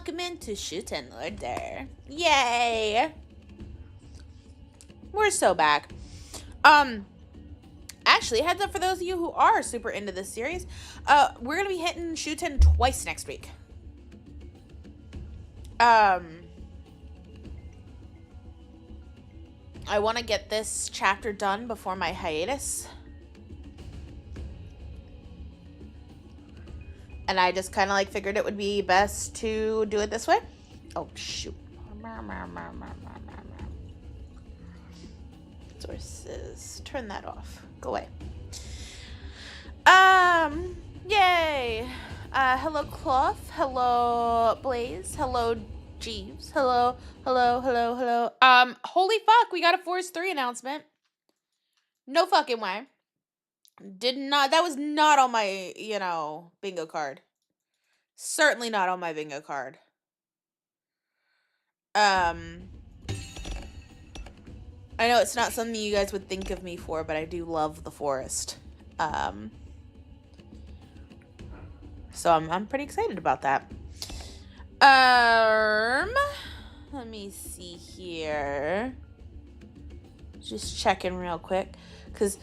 welcome into SHUTEN Order. Yay! We're so back. Actually, heads up for those of you who are super into this series, we're gonna be hitting SHUTEN twice next week. I want to get this chapter done before my hiatus. And I just kind of like figured it would be best to do it this way. Oh, shoot. Sources. Turn that off. Go away. Yay. Hello, Cloth. Hello, Blaze. Hello, Jeeves. Hello. Holy fuck, we got a Force 3 announcement. No fucking way. That was not on my, bingo card. Certainly not on my bingo card. I know it's not something you guys would think of me for, but I do love the forest. So I'm pretty excited about that. Let me see here. Just checking real quick, cause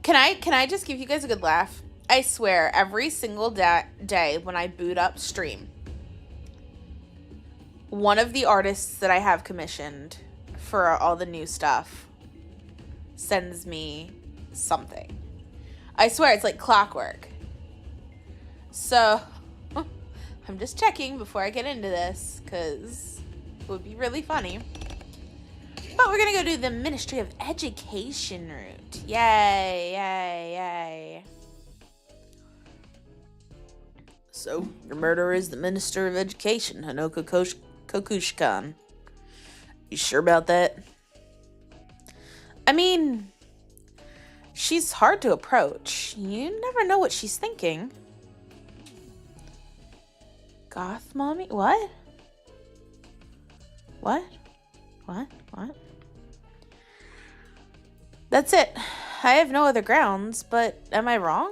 can I just give you guys a good laugh? I swear, every single day when I boot up stream, one of the artists that I have commissioned for all the new stuff sends me something. I swear, it's like clockwork. So, I'm just checking before I get into this, because it would be really funny. But we're going to go do the Ministry of Education route. Yay. So, your murderer is the Minister of Education, Hanoka Kokushkan. You sure about that? I mean, she's hard to approach. You never know what she's thinking. Goth mommy? What? That's it. I have no other grounds, but am I wrong?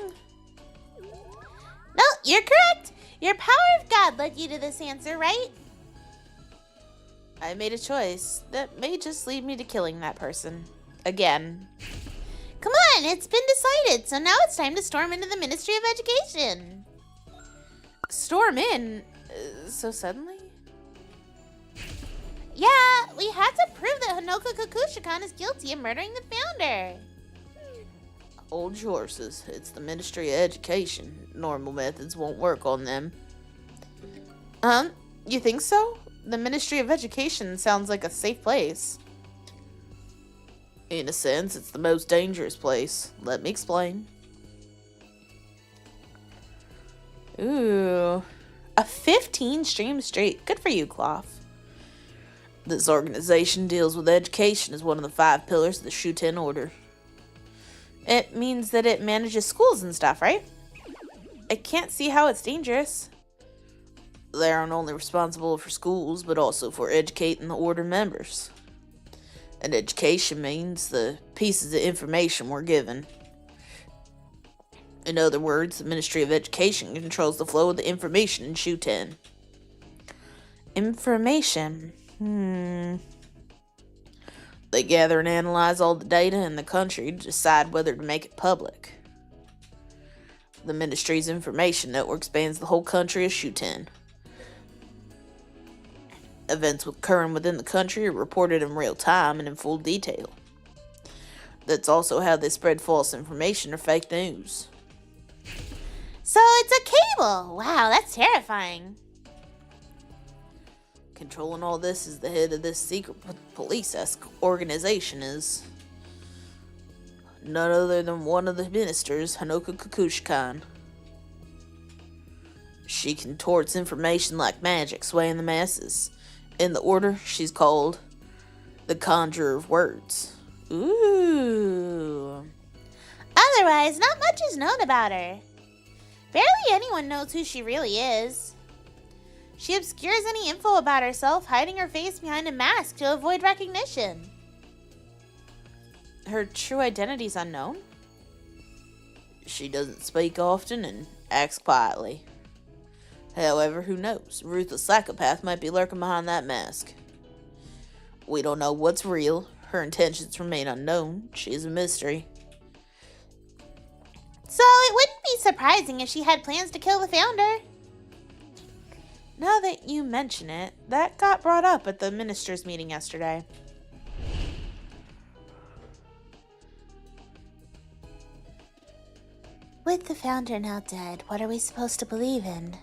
No, you're correct. Your power of God led you to this answer, right? I made a choice that may just lead me to killing that person. Again. Come on, it's been decided, so now it's time to storm into the Ministry of Education. Storm in? So suddenly? Yeah, we had to prove that Hanoka Kokushikan is guilty of murdering the founder. Hold your horses. It's the Ministry of Education. Normal methods won't work on them. You think so? The Ministry of Education sounds like a safe place. In a sense, it's the most dangerous place. Let me explain. Ooh. A 15 stream streak. Good for you, Cloth. This organization deals with education as one of the 5 pillars of the SHUTEN Order. It means that it manages schools and stuff, right? I can't see how it's dangerous. They aren't only responsible for schools, but also for educating the Order members. And education means the pieces of information we're given. In other words, the Ministry of Education controls the flow of the information in SHUTEN. Information? They gather and analyze all the data in the country to decide whether to make it public. The Ministry's information network spans the whole country of SHUTEN. Events occurring within the country are reported in real time and in full detail. That's also how they spread false information or fake news. So it's a cable! Wow, that's terrifying. Controlling all this is the head of this secret police-esque organization is none other than one of the ministers, Hanoka Kokushkan. She contorts information like magic, swaying the masses. In the Order, she's called the Conjurer of Words. Ooh. Otherwise, not much is known about her. Barely anyone knows who she really is. She obscures any info about herself, hiding her face behind a mask to avoid recognition. Her true identity's unknown? She doesn't speak often and acts quietly. However, who knows? A ruthless psychopath might be lurking behind that mask. We don't know what's real. Her intentions remain unknown. She is a mystery. So it wouldn't be surprising if she had plans to kill the founder. Now that you mention it, that got brought up at the ministers' meeting yesterday. With the founder now dead, what are we supposed to believe in?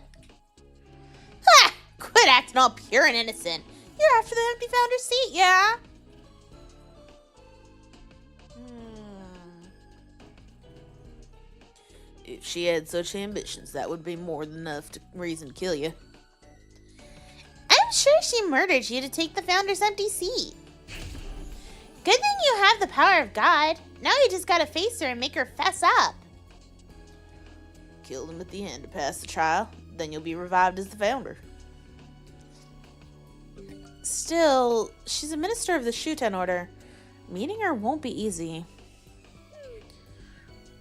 Ha! Quit acting all pure and innocent. You're after the empty founder's seat, yeah? If she had such ambitions, that would be more than enough reason to kill you. I'm sure she murdered you to take the founder's empty seat. Good thing you have the power of God. Now you just gotta face her and make her fess up. Kill them at the end to pass the trial, then you'll be revived as the founder. Still, she's a minister of the SHUTEN order. Meeting her won't be easy.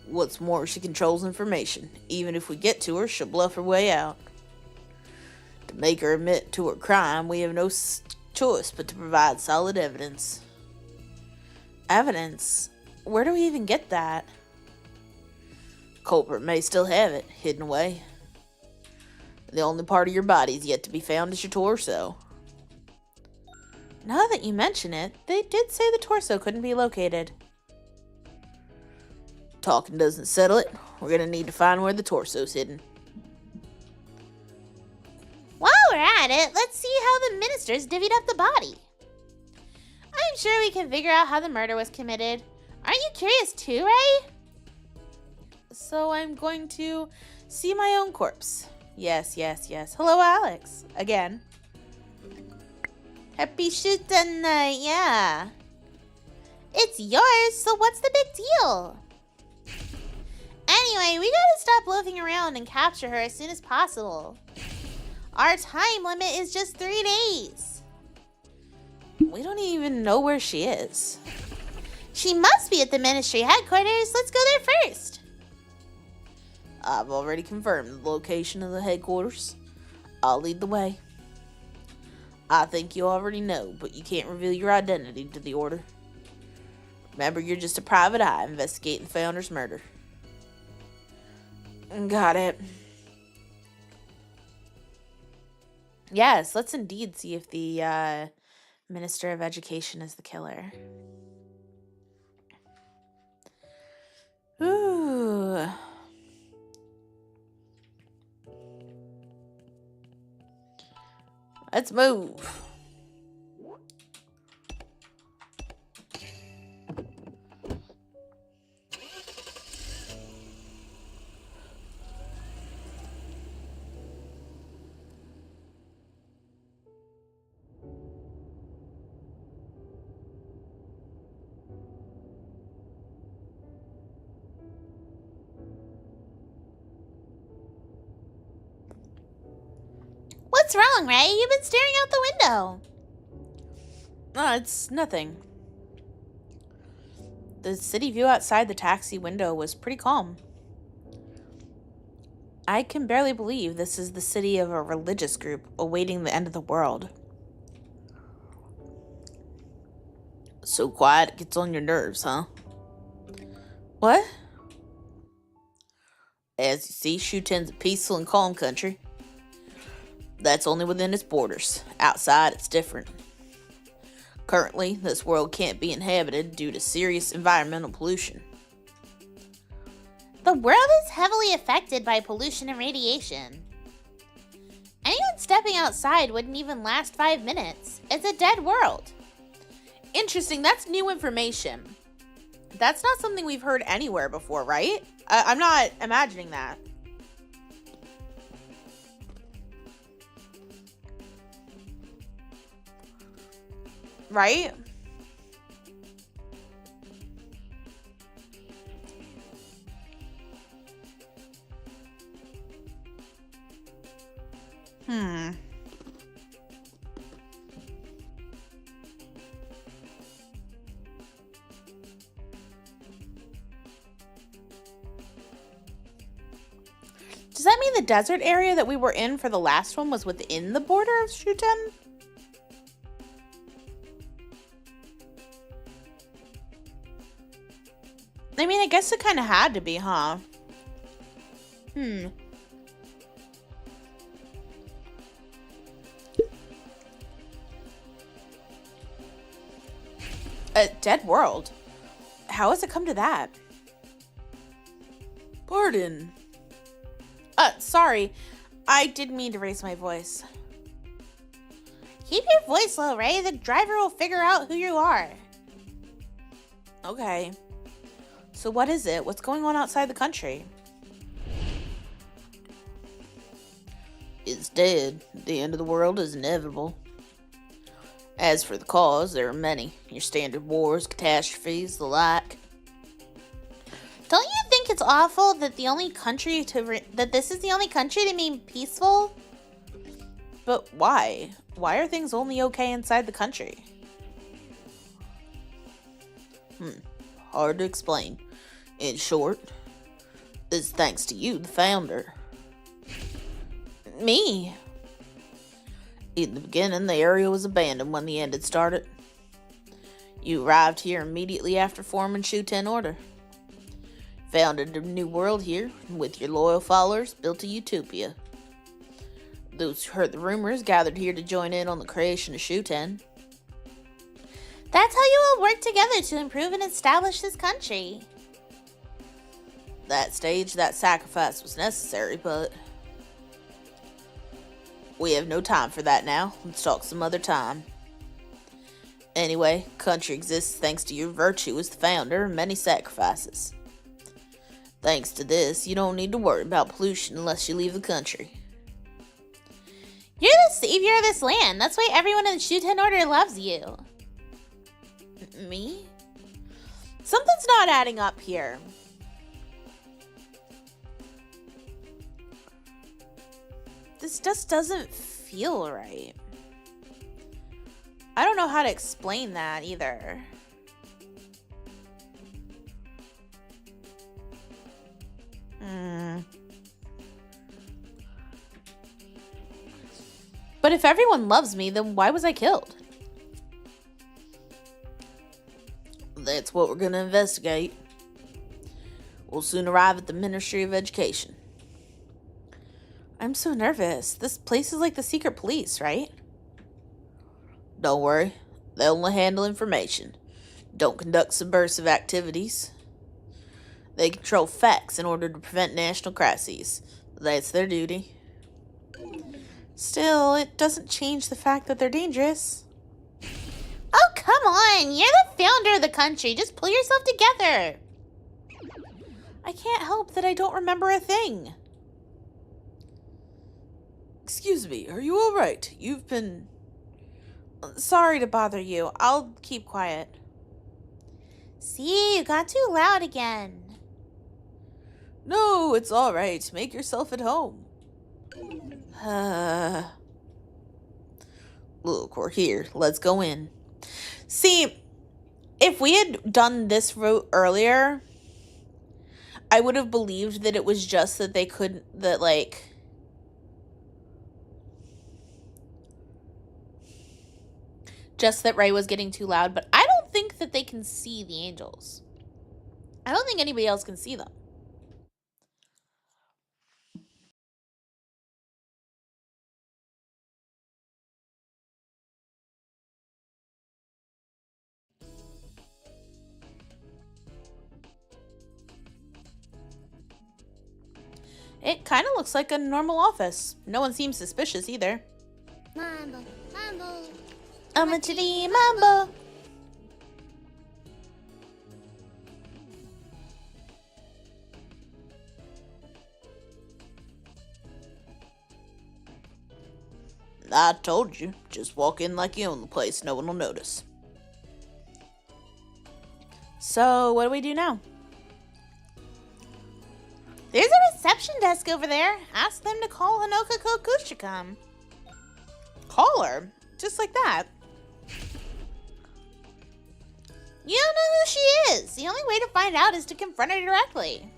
What's more, she controls information. Even if we get to her, she'll bluff her way out. To make her admit to her crime, we have no choice but to provide solid evidence. Evidence? Where do we even get that? Culprit may still have it, hidden away. The only part of your body is yet to be found is your torso. Now that you mention it, they did say the torso couldn't be located. Talking doesn't settle it. We're gonna need to find where the torso's hidden. While we're at it, let's see how the ministers divvied up the body. I'm sure we can figure out how the murder was committed. Aren't you curious too, Ray? So I'm going to see my own corpse. Yes, yes, yes. Hello, Alex. Again. Happy SHUTEN night, yeah. It's yours, so what's the big deal? Anyway, we gotta stop loafing around and capture her as soon as possible. Our time limit is just 3 days. We don't even know where she is. She must be at the ministry headquarters. Let's go there first. I've already confirmed the location of the headquarters. I'll lead the way. I think you already know, but you can't reveal your identity to the order. Remember, you're just a private eye investigating the founder's murder. Got it. Yes, let's indeed see if the Minister of Education is the killer. Ooh. Let's move. What's wrong, Ray? You've been staring out the window. It's nothing. The city view outside the taxi window was pretty calm. I can barely believe this is the city of a religious group awaiting the end of the world. So quiet it gets on your nerves, huh? What? As you see, SHUTEN's a peaceful and calm country. That's only within its borders. Outside, it's different. Currently, this world can't be inhabited due to serious environmental pollution. The world is heavily affected by pollution and radiation. Anyone stepping outside wouldn't even last 5 minutes. It's a dead world. Interesting, that's new information. That's not something we've heard anywhere before, right? I'm not imagining that. Right? Does that mean the desert area that we were in for the last one was within the border of SHUTEN? I mean, I guess it kind of had to be, huh? A dead world? How has it come to that? Pardon. Sorry. I didn't mean to raise my voice. Keep your voice low, Ray. The driver will figure out who you are. Okay. So what is it? What's going on outside the country? It's dead. The end of the world is inevitable. As for the cause, there are many. Your standard wars, catastrophes, the like. Don't you think it's awful that the only country that this is the only country to be peaceful? But why? Why are things only okay inside the country? Hard to explain. In short, it's thanks to you, the founder. Me? In the beginning, the area was abandoned when the end had started. You arrived here immediately after forming SHUTEN Order. Founded a new world here, and with your loyal followers, built a utopia. Those who heard the rumors gathered here to join in on the creation of SHUTEN. That's how you all work together to improve and establish this country. That stage, that sacrifice was necessary, but we have no time for that now. Let's talk some other time. Anyway, country exists thanks to your virtue as the founder and many sacrifices. Thanks to this, you don't need to worry about pollution unless you leave the country. You're the savior of this land. That's why everyone in the SHUTEN Order loves you. Me? Something's not adding up here. This just doesn't feel right. I don't know how to explain that either. But if everyone loves me, then why was I killed? That's what we're gonna investigate. We'll soon arrive at the Ministry of Education. I'm so nervous. This place is like the secret police, right? Don't worry. They only handle information. Don't conduct subversive activities. They control facts in order to prevent national crises. That's their duty. Still, it doesn't change the fact that they're dangerous. Oh, come on. You're the founder of the country. Just pull yourself together. I can't help that I don't remember a thing. Excuse me, are you all right? You've been... Sorry to bother you. I'll keep quiet. See, you got too loud again. No, it's all right. Make yourself at home. Look, we're here. Let's go in. See, if we had done this route earlier, I would have believed that it was just that they couldn't, that like... Just that Ray was getting too loud, but I don't think that they can see the angels. I don't think anybody else can see them. It kind of looks like a normal office. No one seems suspicious either. Mambo, mambo. Amachidi mambo. I told you. Just walk in like you own the place. No one will notice. So, what do we do now? There's a reception desk over there. Ask them to call Hanoka Kokush to come. Call her? Just like that? You don't know who she is. The only way to find out is to confront her directly.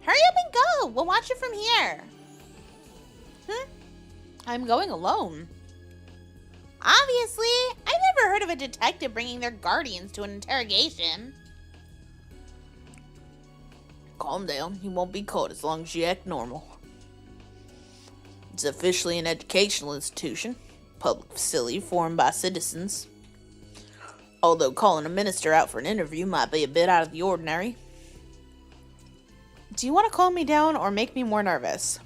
Hurry up and go! We'll watch it from here. I'm going alone. Obviously, I've never heard of a detective bringing their guardians to an interrogation. Calm down. You won't be caught as long as you act normal. It's officially an educational institution, public facility formed by citizens. Although calling a minister out for an interview might be a bit out of the ordinary. Do you want to calm me down or make me more nervous?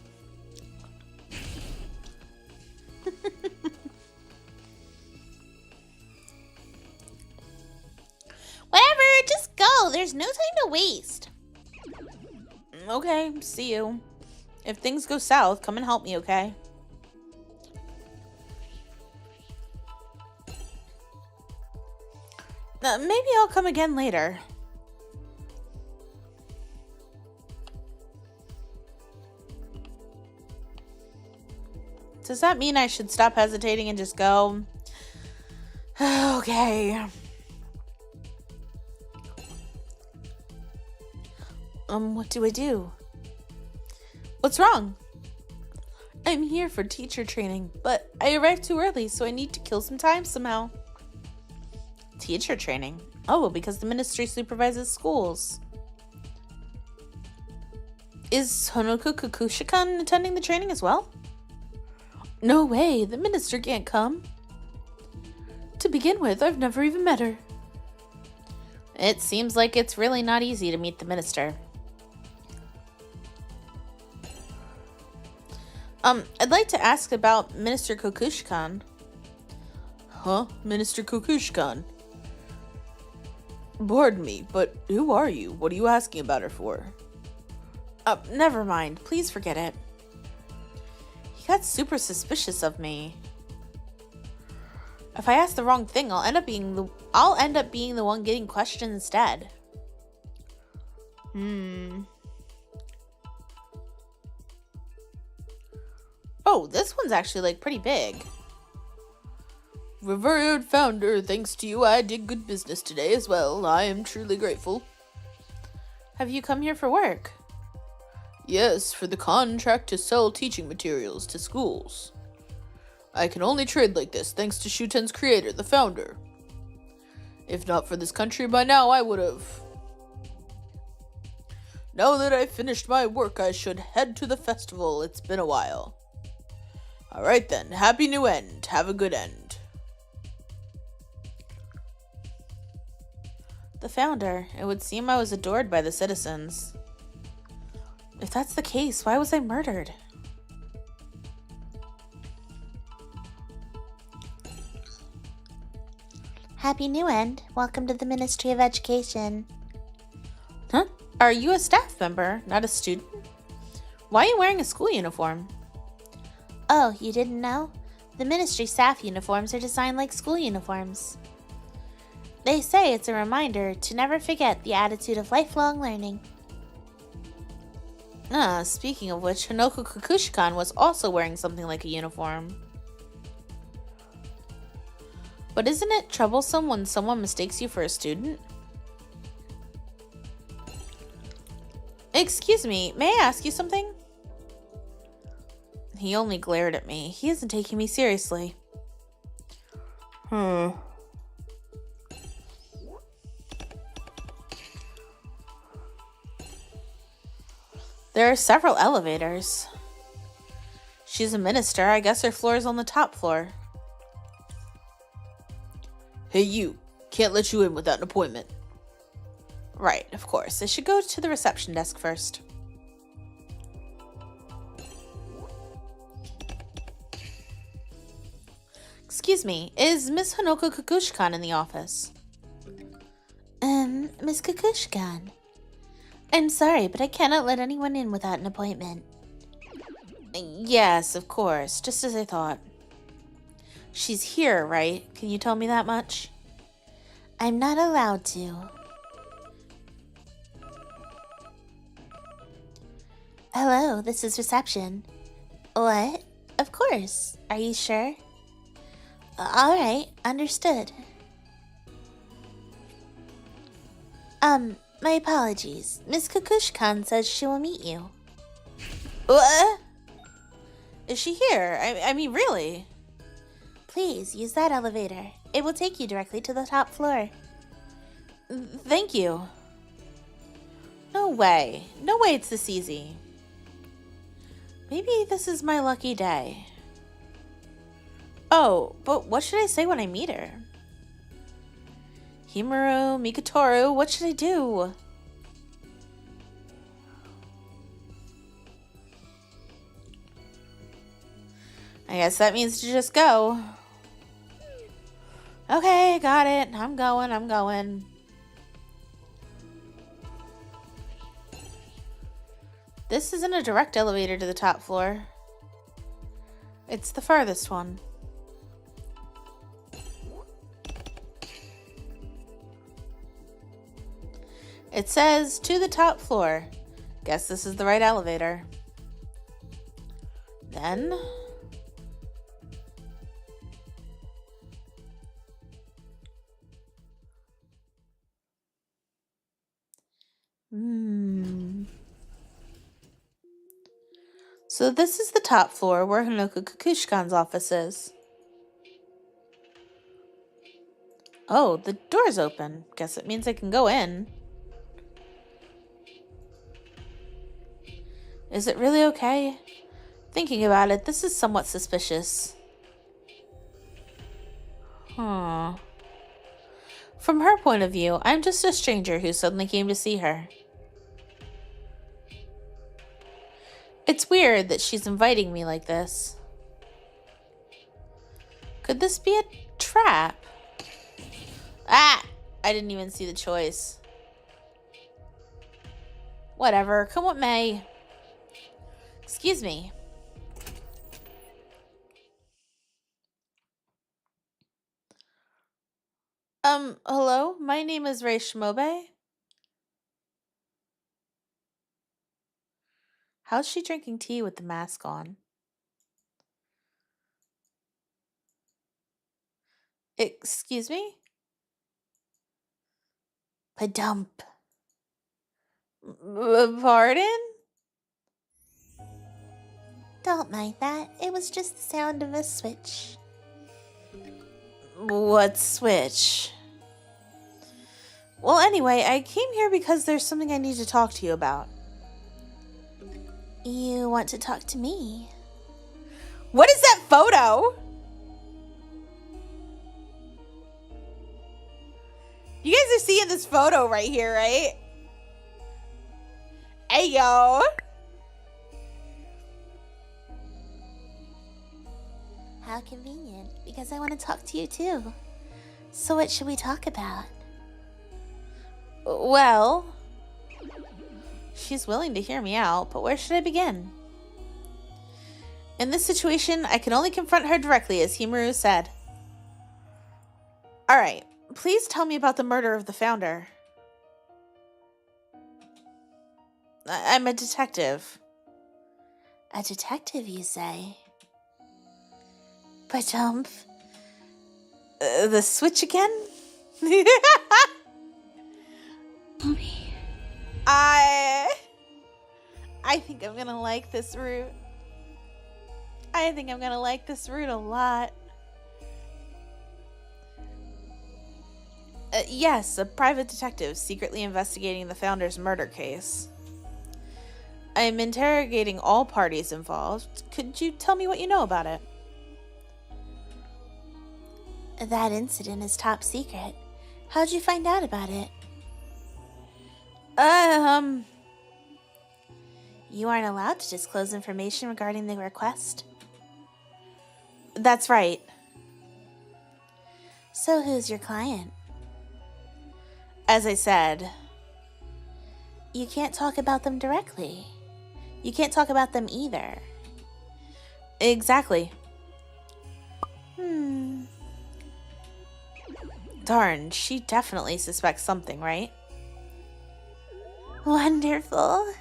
Whatever, just go. There's no time to waste. Okay, see you. If things go south, come and help me, okay? Maybe I'll come again later. Does that mean I should stop hesitating and just go? Okay. What do I do? What's wrong? I'm here for teacher training, but I arrived too early, so I need to kill some time somehow. Teacher training? Oh, because the ministry supervises schools. Is Honoku Kukushikan attending the training as well? No way, the minister can't come. To begin with, I've never even met her. It seems like it's really not easy to meet the minister. I'd like to ask about Minister Kukushkan. Huh? Minister Kukushkan? Pardon me, but who are you? What are you asking about her for? Never mind. Please forget it. He got super suspicious of me. If I ask the wrong thing, I'll end up being the one getting questioned instead. Oh, this one's actually like pretty big. Revered founder, thanks to you, I did good business today as well. I am truly grateful. Have you come here for work? Yes, for the contract to sell teaching materials to schools. I can only trade like this thanks to SHUTEN's creator, the founder. If not for this country by now, I would have. Now that I've finished my work, I should head to the festival. It's been a while. Alright then, happy new end. Have a good end. The founder. It would seem I was adored by the citizens. If that's the case, why was I murdered? Happy new end. Welcome to the Ministry of Education. Huh? Are you a staff member, not a student? Why are you wearing a school uniform? Oh, you didn't know? The ministry staff uniforms are designed like school uniforms. They say it's a reminder to never forget the attitude of lifelong learning. Speaking of which, Honoku Kukushikan was also wearing something like a uniform. But isn't it troublesome when someone mistakes you for a student? Excuse me, may I ask you something? He only glared at me. He isn't taking me seriously. There are several elevators. She's a minister. I guess her floor is on the top floor. Hey you, can't let you in without an appointment. Right, of course. I should go to the reception desk first. Excuse me, is Miss Honoku Kukushikan in the office? Miss Kukushkan. I'm sorry, but I cannot let anyone in without an appointment. Yes, of course, just as I thought. She's here, right? Can you tell me that much? I'm not allowed to. Hello, this is reception. What? Of course. Are you sure? Alright, understood. My apologies. Miss Kukushkan says she will meet you. What? Is she here? I mean, really? Please, use that elevator. It will take you directly to the top floor. Thank you. No way. No way it's this easy. Maybe this is my lucky day. Oh, but what should I say when I meet her? Himuro, Mikotoru, what should I do? I guess that means to just go. Okay, got it. I'm going. This isn't a direct elevator to the top floor. It's the farthest one. It says to the top floor. Guess this is the right elevator. Then... So this is the top floor where Hanoko Kukushkan's office is. Oh, the door's open. Guess it means I can go in. Is it really okay? Thinking about it, this is somewhat suspicious. Huh. From her point of view, I'm just a stranger who suddenly came to see her. It's weird that she's inviting me like this. Could this be a trap? Ah! I didn't even see the choice. Whatever, come what may. Excuse me. Hello? My name is Rei Shimobe. How's she drinking tea with the mask on? Excuse me? Padump. Pardon? Don't mind that. It was just the sound of a switch. What switch? Well, anyway, I came here because there's something I need to talk to you about. You want to talk to me? What is that photo? You guys are seeing this photo right here, right? Hey, yo. How convenient, because I want to talk to you too. So what should we talk about? Well, she's willing to hear me out, but where should I begin? In this situation, I can only confront her directly, as Himuru said. Alright, please tell me about the murder of the founder. I'm a detective. A detective, you say? Padump. The switch again? I think I'm gonna like this route. I think I'm gonna like this route a lot. Yes, a private detective secretly investigating the founder's murder case. I'm interrogating all parties involved. Could you tell me what you know about it? That incident is top secret. How'd you find out about it? You aren't allowed to disclose information regarding the request. That's right. So who's your client? As I said, you can't talk about them directly. You can't talk about them either. Exactly. Darn, she definitely suspects something, right? Wonderful.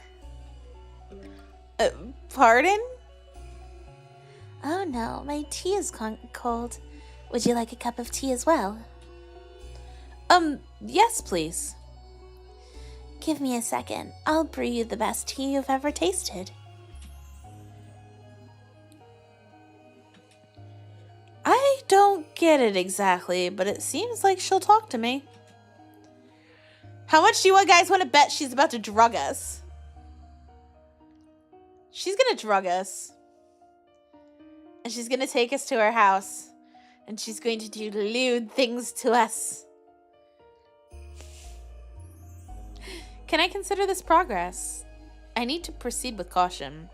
Pardon? Oh no, my tea is cold. Would you like a cup of tea as well? Yes, please. Give me a second. I'll brew you the best tea you've ever tasted. I don't get it exactly, but it seems like she'll talk to me. How much do you guys want to bet she's about to drug us? She's gonna drug us. And she's gonna take us to her house. And she's going to do lewd things to us. Can I consider this progress? I need to proceed with caution.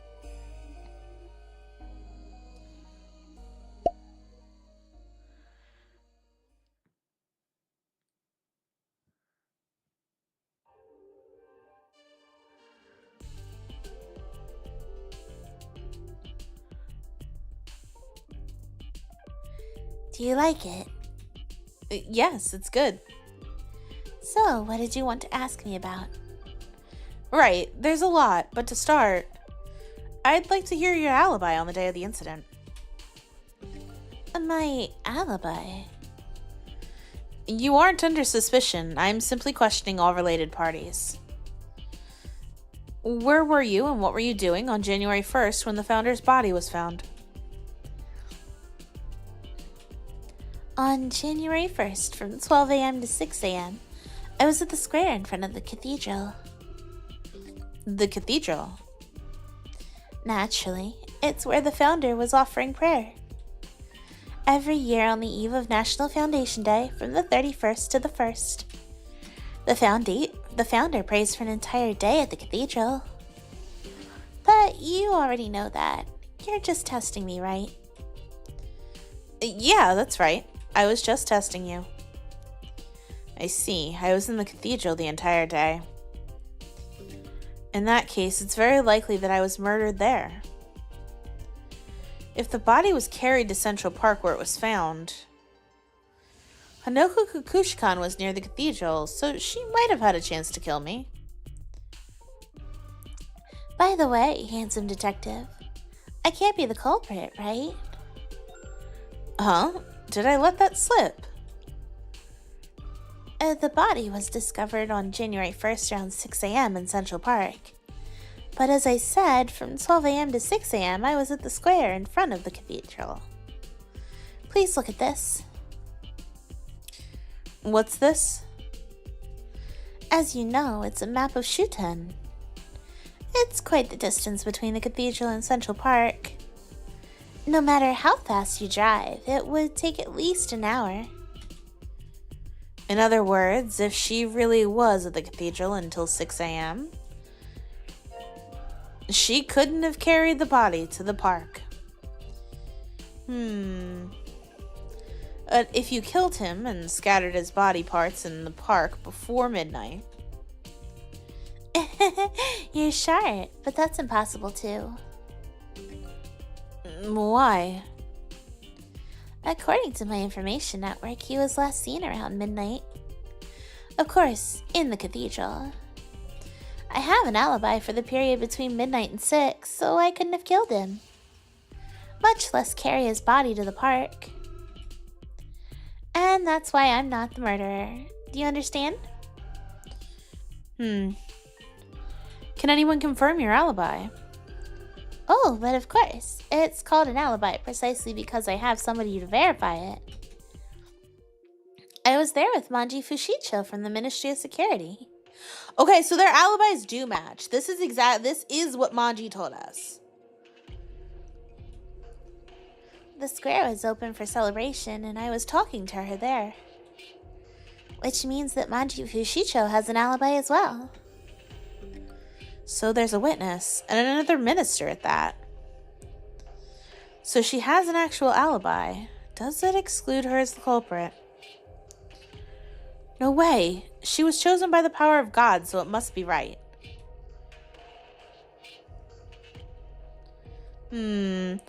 Do you like it? Yes, it's good. So, what did you want to ask me about? Right, there's a lot, but to start, I'd like to hear your alibi on the day of the incident. My alibi? You aren't under suspicion. I'm simply questioning all related parties. Where were you and what were you doing on January 1st when the founder's body was found? On January 1st, from 12 a.m. to 6 a.m., I was at the square in front of the cathedral. The cathedral? Naturally, it's where the founder was offering prayer. Every year on the eve of National Foundation Day, from the 31st to the 1st, the founder prays for an entire day at the cathedral. But you already know that. You're just testing me, right? Yeah, that's right. I was just testing you. I see. I was in the cathedral the entire day. In that case, it's very likely that I was murdered there. If the body was carried to Central Park where it was found, Hanoko Kukushkan was near the cathedral, so she might have had a chance to kill me. By the way, handsome detective, I can't be the culprit, right? Huh? Did I let that slip? The body was discovered on January 1st around 6 a.m. in Central Park. But as I said, from 12 a.m. to 6 a.m. I was at the square in front of the cathedral. Please look at this. What's this? As you know, it's a map of SHUTEN. It's quite the distance between the cathedral and Central Park. No matter how fast you drive, it would take at least an hour. In other words, if she really was at the cathedral until 6 a.m., she couldn't have carried the body to the park. But if you killed him and scattered his body parts in the park before midnight... You're sharp, but that's impossible too. Why? According to my information network, he was last seen around midnight. Of course, in the cathedral. I have an alibi for the period between midnight and 6, so I couldn't have killed him. Much less carry his body to the park. And that's why I'm not the murderer. Do you understand? Can anyone confirm your alibi? Oh, but of course. It's called an alibi precisely because I have somebody to verify it. I was there with Manji Fushicho from the Ministry of Security. Okay, so their alibis do match. This is what Manji told us. The square was open for celebration and I was talking to her there. Which means that Manji Fushicho has an alibi as well. So there's a witness, and another minister at that. So she has an actual alibi. Does it exclude her as the culprit? No way. She was chosen by the power of God, so it must be right. Hanoko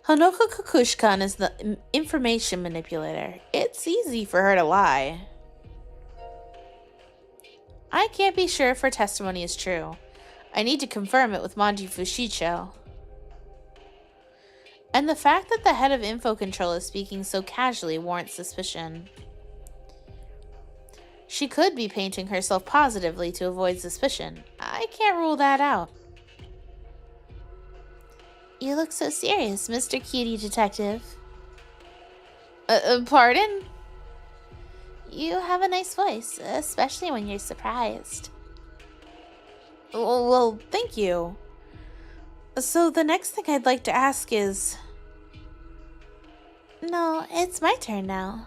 Kukushkan is the information manipulator. It's easy for her to lie. I can't be sure if her testimony is true. I need to confirm it with Manji Fushicho. And the fact that the head of Info Control is speaking so casually warrants suspicion. She could be painting herself positively to avoid suspicion. I can't rule that out. You look so serious, Mr. Cutie Detective. Pardon? You have a nice voice, especially when you're surprised. Well, thank you. So the next thing I'd like to ask is... No, it's my turn now.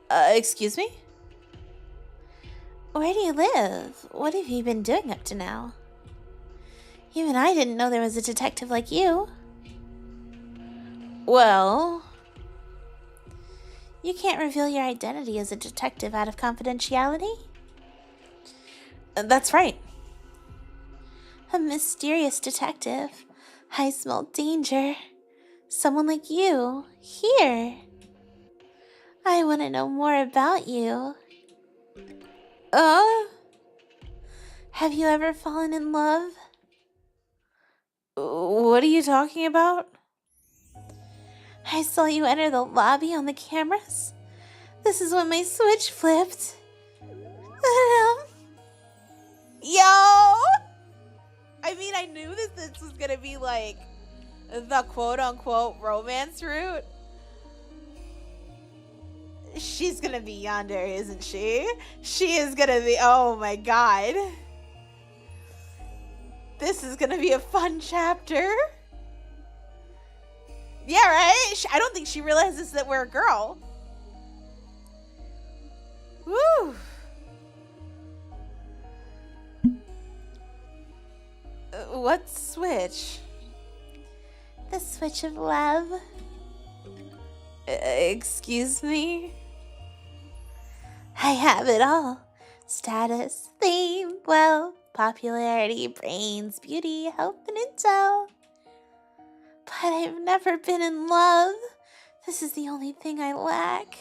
Excuse me? Where do you live? What have you been doing up to now? Even I didn't know there was a detective like you. Well... You can't reveal your identity as a detective out of confidentiality? That's right. A mysterious detective. I smell danger. Someone like you, here. I want to know more about you. Have you ever fallen in love? What are you talking about? I saw you enter the lobby on the cameras. This is when my switch flipped. Yo! I mean, I knew that this was gonna be like the quote-unquote romance route. She's gonna be yonder, isn't she? She is gonna be, oh my god. This is gonna be a fun chapter. Yeah, right? I don't think she realizes that we're a girl. Woo! What switch? The switch of love. Excuse me? I have it all. Status, fame, wealth, popularity, brains, beauty, health, and intel. But I've never been in love. This is the only thing I lack.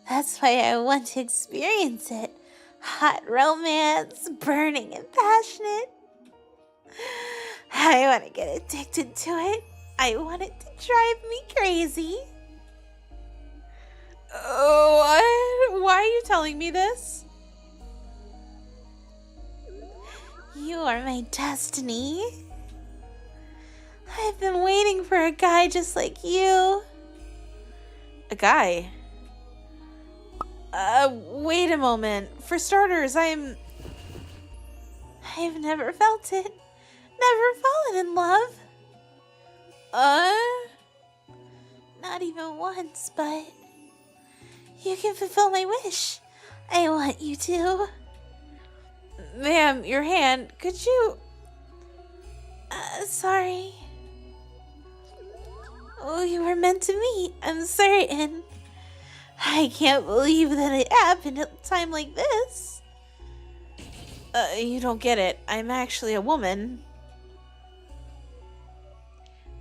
That's why I want to experience it. Hot romance, burning and passionate. I want to get addicted to it. I want it to drive me crazy. What? Why are you telling me this? You are my destiny. I've been waiting for a guy just like you. A guy? Wait a moment. For starters, I've never felt it. Never fallen in love. Not even once, but you can fulfill my wish. I want you to. Ma'am, your hand, could you... Sorry. Oh, you were meant to meet, I'm certain. I can't believe that it happened at a time like this. You don't get it. I'm actually a woman.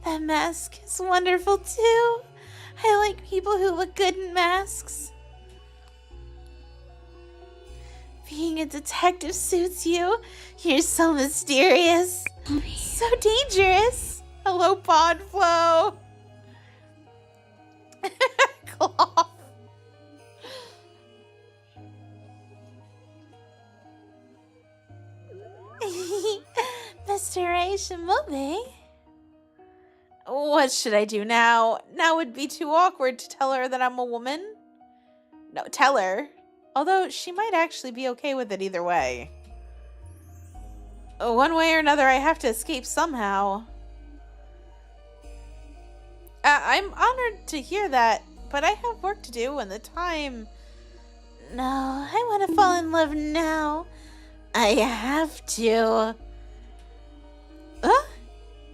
That mask is wonderful too. I like people who look good in masks. Being a detective suits you. You're so mysterious. So dangerous. Hello, Pond Flow. Cloth. Mr. Ray Shimobe. What should I do now? Now would be too awkward to tell her that I'm a woman. No, tell her. Although she might actually be okay with it either way. One way or another, I have to escape somehow. I'm honored to hear that, but I have work to do and the time... No, I want to fall in love now. I have to.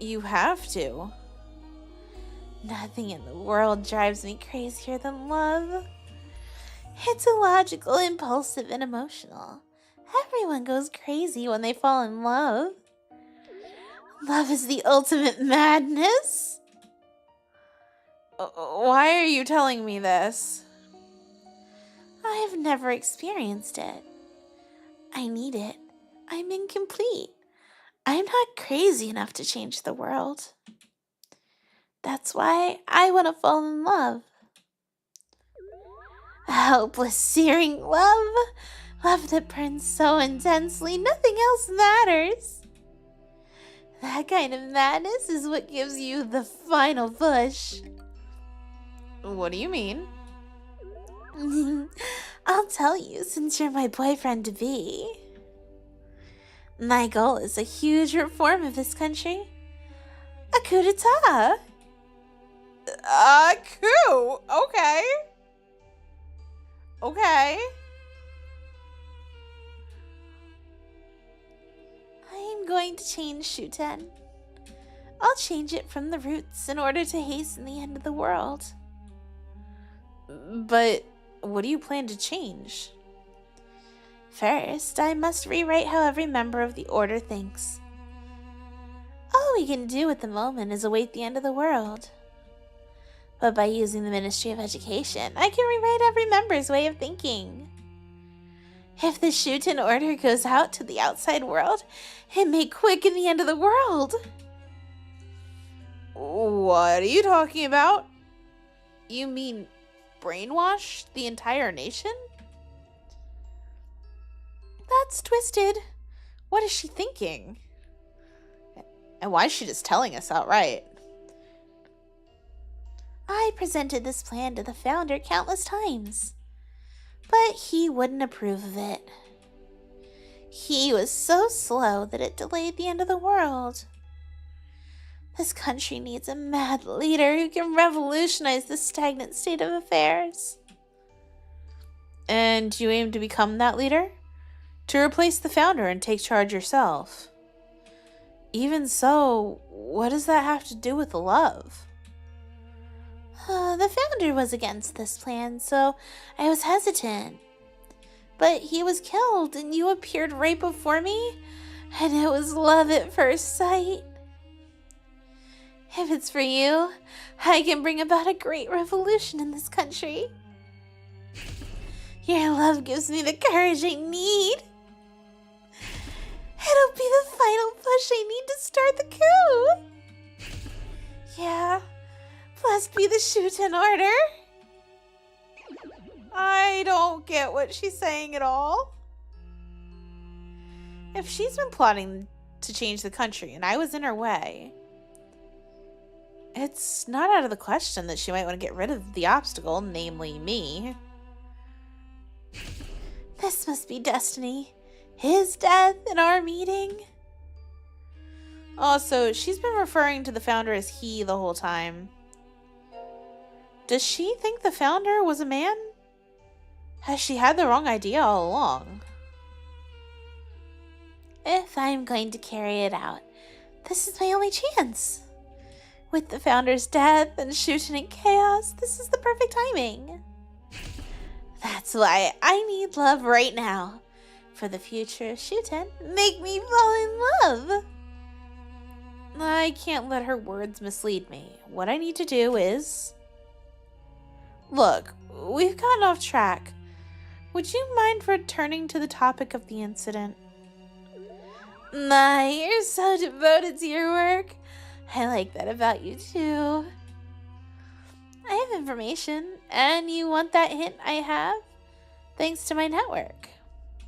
You have to. Nothing in the world drives me crazier than love. It's illogical, impulsive, and emotional. Everyone goes crazy when they fall in love. Love is the ultimate madness. Why are you telling me this? I've never experienced it. I need it. I'm incomplete. I'm not crazy enough to change the world. That's why I want to fall in love. A helpless, searing love. Love that burns so intensely, nothing else matters. That kind of madness is what gives you the final push. What do you mean? I'll tell you since you're my boyfriend-to-be. My goal is a huge reform of this country. A coup d'etat. Coup? Okay. Okay. I'm going to change SHUTEN. I'll change it from the roots in order to hasten the end of the world. But what do you plan to change? First, I must rewrite how every member of the Order thinks. All we can do at the moment is await the end of the world. But by using the Ministry of Education, I can rewrite every member's way of thinking. If the SHUTEN Order goes out to the outside world, it may quicken the end of the world. What are you talking about? You mean brainwash the entire nation? That's twisted. What is she thinking? And why is she just telling us outright? I presented this plan to the founder countless times, but he wouldn't approve of it. He was so slow that it delayed the end of the world. This country needs a mad leader who can revolutionize the stagnant state of affairs. And you aim to become that leader? To replace the founder and take charge yourself? Even so, what does that have to do with love? The founder was against this plan, so I was hesitant. But he was killed, and you appeared right before me, and it was love at first sight. If it's for you, I can bring about a great revolution in this country. Your love gives me the courage I need. It'll be the final push I need to start the coup. Yeah, blessed be the SHUTEN Order. I don't get what she's saying at all. If she's been plotting to change the country and I was in her way, it's not out of the question that she might want to get rid of the obstacle, namely me. This must be destiny. His death and our meeting. Also, she's been referring to the founder as he the whole time. Does she think the founder was a man? Has she had the wrong idea all along? If I'm going to carry it out, this is my only chance. With the founder's death and SHUTEN in chaos, this is the perfect timing. That's why I need love right now. For the future of SHUTEN, make me fall in love. I can't let her words mislead me. What I need to do is... Look, we've gotten off track. Would you mind returning to the topic of the incident? My, you're so devoted to your work. I like that about you too. I have information, and you want that hint I have? Thanks to my network.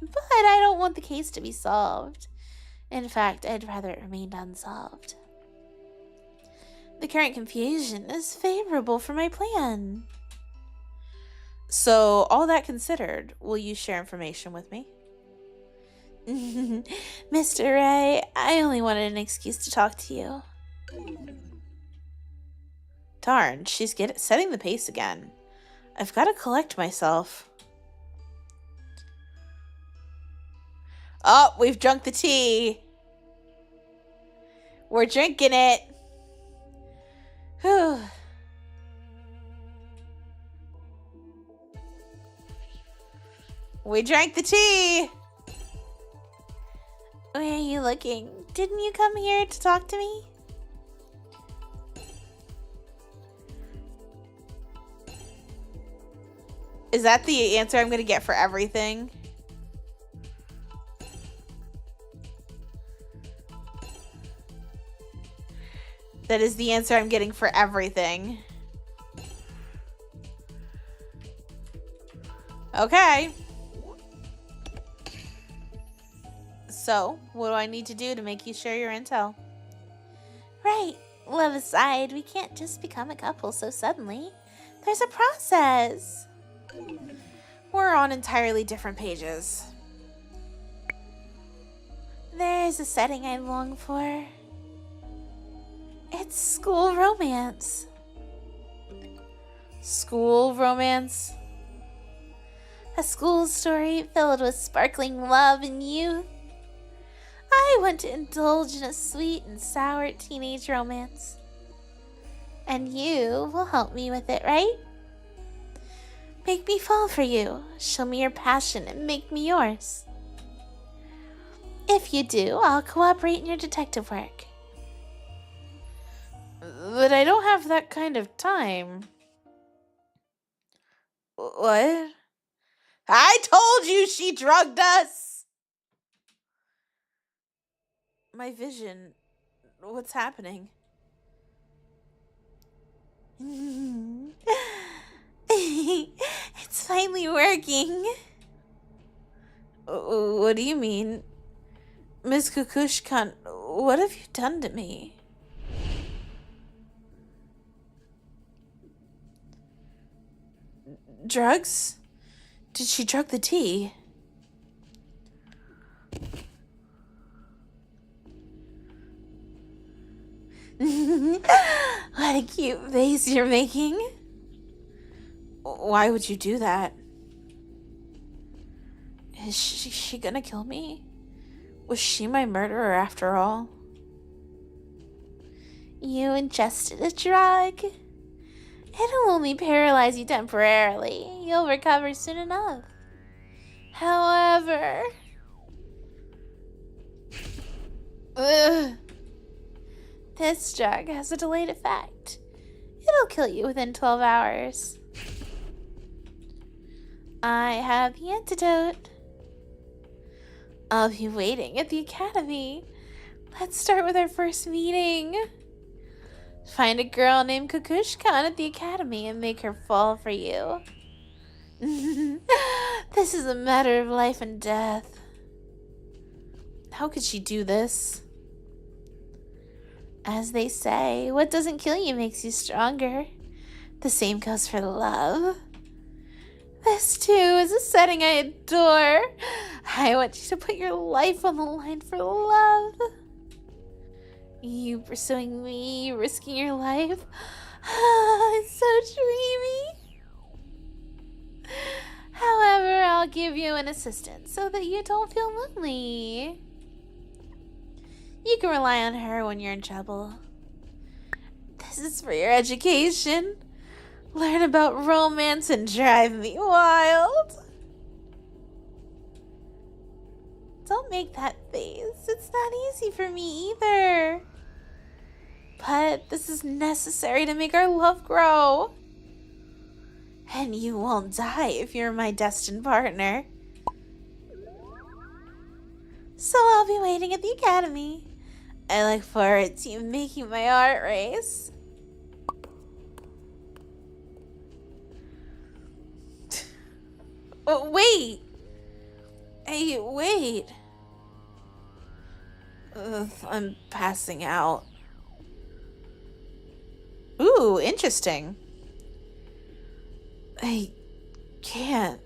But I don't want the case to be solved. In fact, I'd rather it remained unsolved. The current confusion is favorable for my plan. So, all that considered, will you share information with me? Mr. Ray, I only wanted an excuse to talk to you. Darn, she's setting the pace again. I've got to collect myself. Oh, we've drunk the tea. We're drinking it. Whew. We drank the tea. Where are you looking? Didn't you come here to talk to me? Is that the answer I'm going to get for everything? That is the answer I'm getting for everything. Okay. So, what do I need to do to make you share your intel? Right. Love aside, we can't just become a couple so suddenly. There's a process. We're on entirely different pages. There's a setting I long for. It's school romance. School romance? A school story filled with sparkling love and youth. I want to indulge in a sweet and sour teenage romance. And you will help me with it, right? Make me fall for you, show me your passion, and make me yours. If you do, I'll cooperate in your detective work. But I don't have that kind of time. What? I told you she drugged us! My vision. What's happening? It's finally working. What do you mean? Miss Kukushkan, what have you done to me? Drugs? Did she drug the tea? What a cute face you're making. Why would you do that? Is she gonna kill me? Was she my murderer after all? You ingested a drug. It'll only paralyze you temporarily. You'll recover soon enough. However... this drug has a delayed effect. It'll kill you within 12 hours. I have the antidote. I'll be waiting at the academy. Let's start with our first meeting. Find a girl named Kukushkan at the academy and make her fall for you. This is a matter of life and death. How could she do this? As they say, what doesn't kill you makes you stronger. The same goes for love. This, too, is a setting I adore. I want you to put your life on the line for love. You pursuing me, risking your life. It's so dreamy. However, I'll give you an assistant so that you don't feel lonely. You can rely on her when you're in trouble. This is for your education. Learn about romance and drive me wild. Don't make that face. It's not easy for me either. But this is necessary to make our love grow. And you won't die if you're my destined partner. So I'll be waiting at the academy. I look forward to you making my heart race. Oh, wait. Hey, wait. I'm passing out. Ooh, interesting. I can't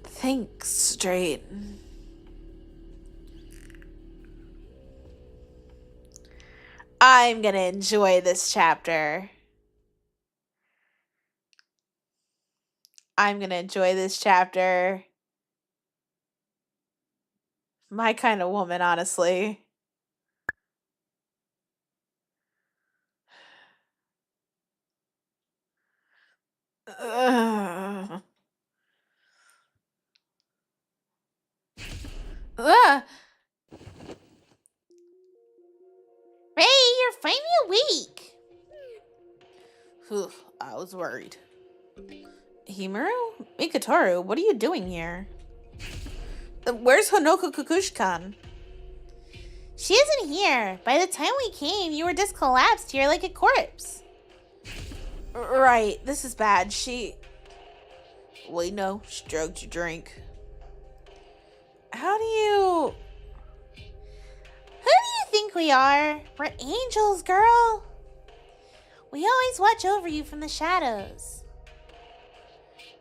think straight. I'm gonna enjoy this chapter. I'm gonna enjoy this chapter. My kind of woman, honestly. Ugh. Ugh. Ray, you're finally awake. Whew, I was worried. Himuro? Mikatoru, what are you doing here? Where's Honoko Kukushkan? She isn't here. By the time we came, you were just collapsed here like a corpse. Right, this is bad. We know. She drugged your drink. How do you... Who do you think we are? We're angels, girl. We always watch over you from the shadows.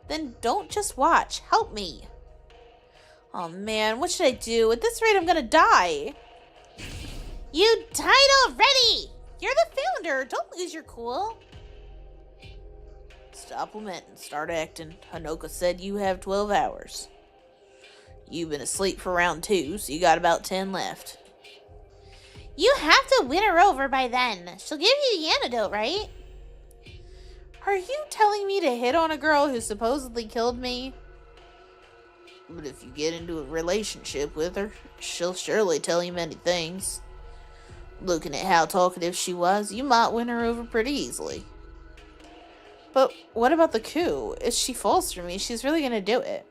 Then don't just watch. Help me. Oh man, what should I do? At this rate, I'm gonna die. You died already! You're the founder. Don't lose your cool. Stop lamenting. Start acting. Hanoka said you have 12 hours. You've been asleep for round 2, so you got about 10 left. You have to win her over by then. She'll give you the antidote, right? Are you telling me to hit on a girl who supposedly killed me? But if you get into a relationship with her, she'll surely tell you many things. Looking at how talkative she was, you might win her over pretty easily. But what about the coup? If she falls for me, she's really gonna do it.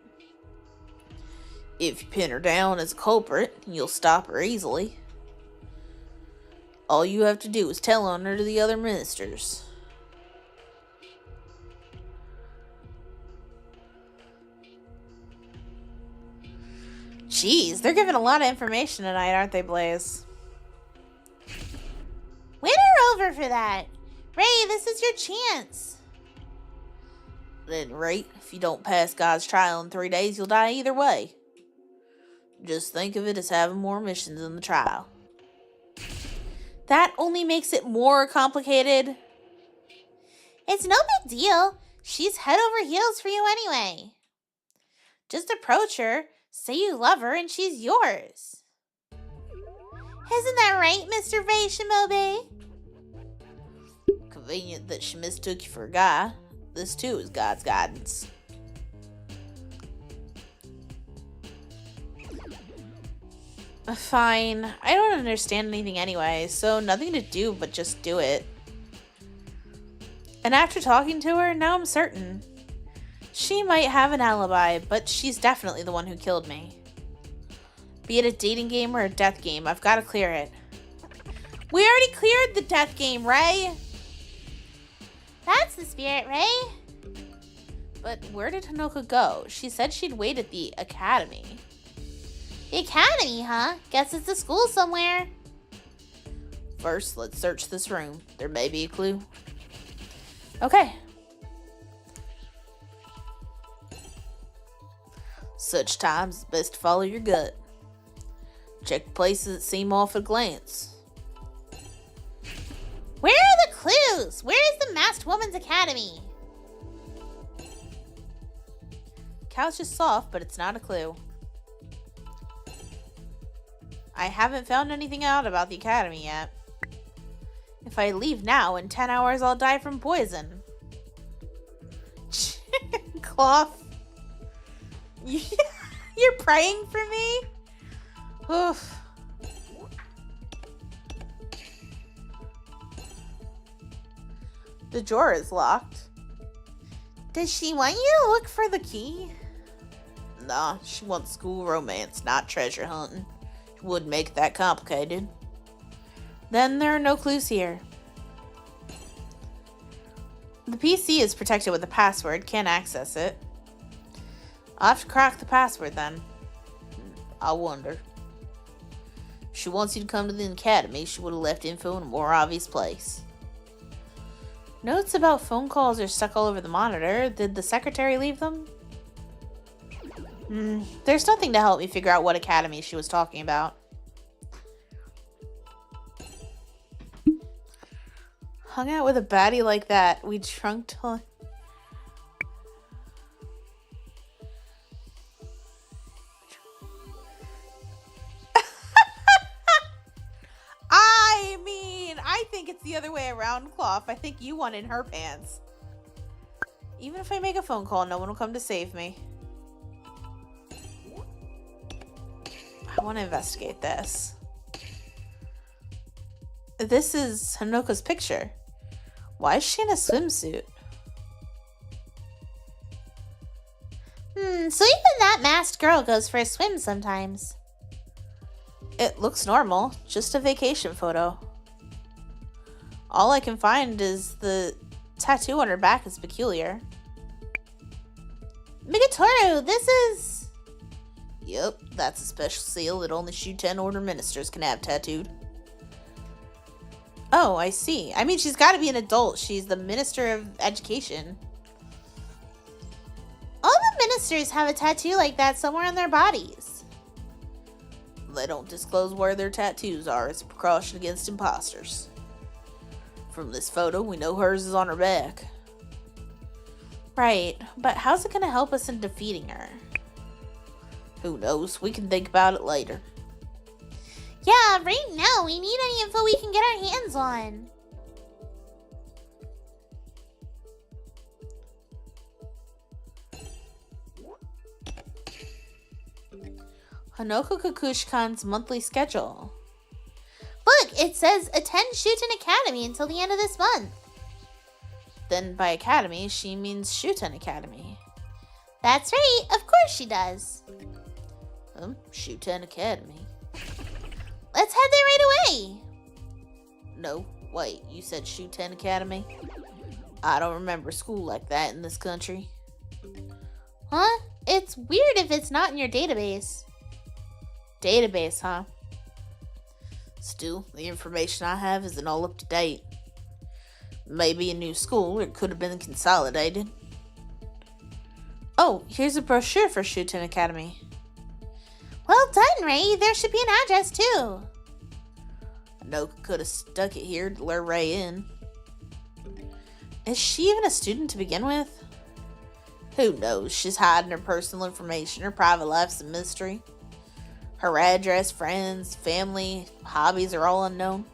If you pin her down as a culprit, you'll stop her easily. All you have to do is tell on her to the other ministers. Jeez, they're giving a lot of information tonight, aren't they, Blaze? Win her over for that. Ray, this is your chance. Then, Ray, if you don't pass God's trial in 3 days, you'll die either way. Just think of it as having more missions in the trial. That only makes it more complicated. It's no big deal. She's head over heels for you anyway. Just approach her, say you love her, and she's yours. Isn't that right, Mr. Ray Shimobe? Convenient that she mistook you for a guy. This too is God's guidance. Fine. I don't understand anything anyway, so nothing to do but just do it. And after talking to her, now I'm certain. She might have an alibi, but she's definitely the one who killed me. Be it a dating game or a death game, I've got to clear it. We already cleared the death game, Ray! That's the spirit, Ray. But where did Hanoka go? She said she'd wait at the academy. The academy, huh? Guess it's a school somewhere. First, let's search this room. There may be a clue. Okay. Such times, it's best to follow your gut. Check places that seem off at a glance. Where are the clues? Where is the Masked Woman's Academy? Couch is soft, but it's not a clue. I haven't found anything out about the academy yet. If I leave now, in 10 hours I'll die from poison. Cloth. You're praying for me? Oof. The drawer is locked. Does she want you to look for the key? Nah, she wants school romance, not treasure hunting. It would make it that complicated. Then there are no clues here. The PC is protected with a password, can't access it. I'll have to crack the password then. I wonder. If she wants you to come to the academy, she would have left info in a more obvious place. Notes about phone calls are stuck all over the monitor. Did the secretary leave them? There's nothing to help me figure out what academy she was talking about. Hung out with a baddie like that. We drunk till... I think it's the other way around, Cloth. I think you won in her pants. Even if I make a phone call, no one will come to save me. I want to investigate this. This is Hanoka's picture. Why is she in a swimsuit? So even that masked girl goes for a swim sometimes. It looks normal. Just a vacation photo. All I can find is the tattoo on her back is peculiar. Migatoru, this is... Yep, that's a special seal that only SHUTEN Order ministers can have tattooed. Oh, I see. I mean, she's got to be an adult. She's the Minister of Education. All the ministers have a tattoo like that somewhere on their bodies. They don't disclose where their tattoos are as a precaution against imposters. From this photo, we know hers is on her back. Right, but how's it going to help us in defeating her? Who knows? We can think about it later. Yeah, right now we need any info we can get our hands on. Hanoko Kakushi-kan's monthly schedule. Look, it says attend SHUTEN Academy until the end of this month. Then by academy, she means SHUTEN Academy. That's right, of course she does. SHUTEN Academy. Let's head there right away. No, wait, you said SHUTEN Academy? I don't remember school like that in this country. Huh? It's weird if it's not in your database. Database, huh? Still, the information I have isn't all up to date. Maybe a new school, or it could have been consolidated. Oh, here's a brochure for SHUTEN Academy. Well done, Ray. There should be an address, too. Anoka could have stuck it here to lure Ray in. Is she even a student to begin with? Who knows? She's hiding her personal information. Her private life's a mystery. Her address, friends, family, hobbies are all unknown.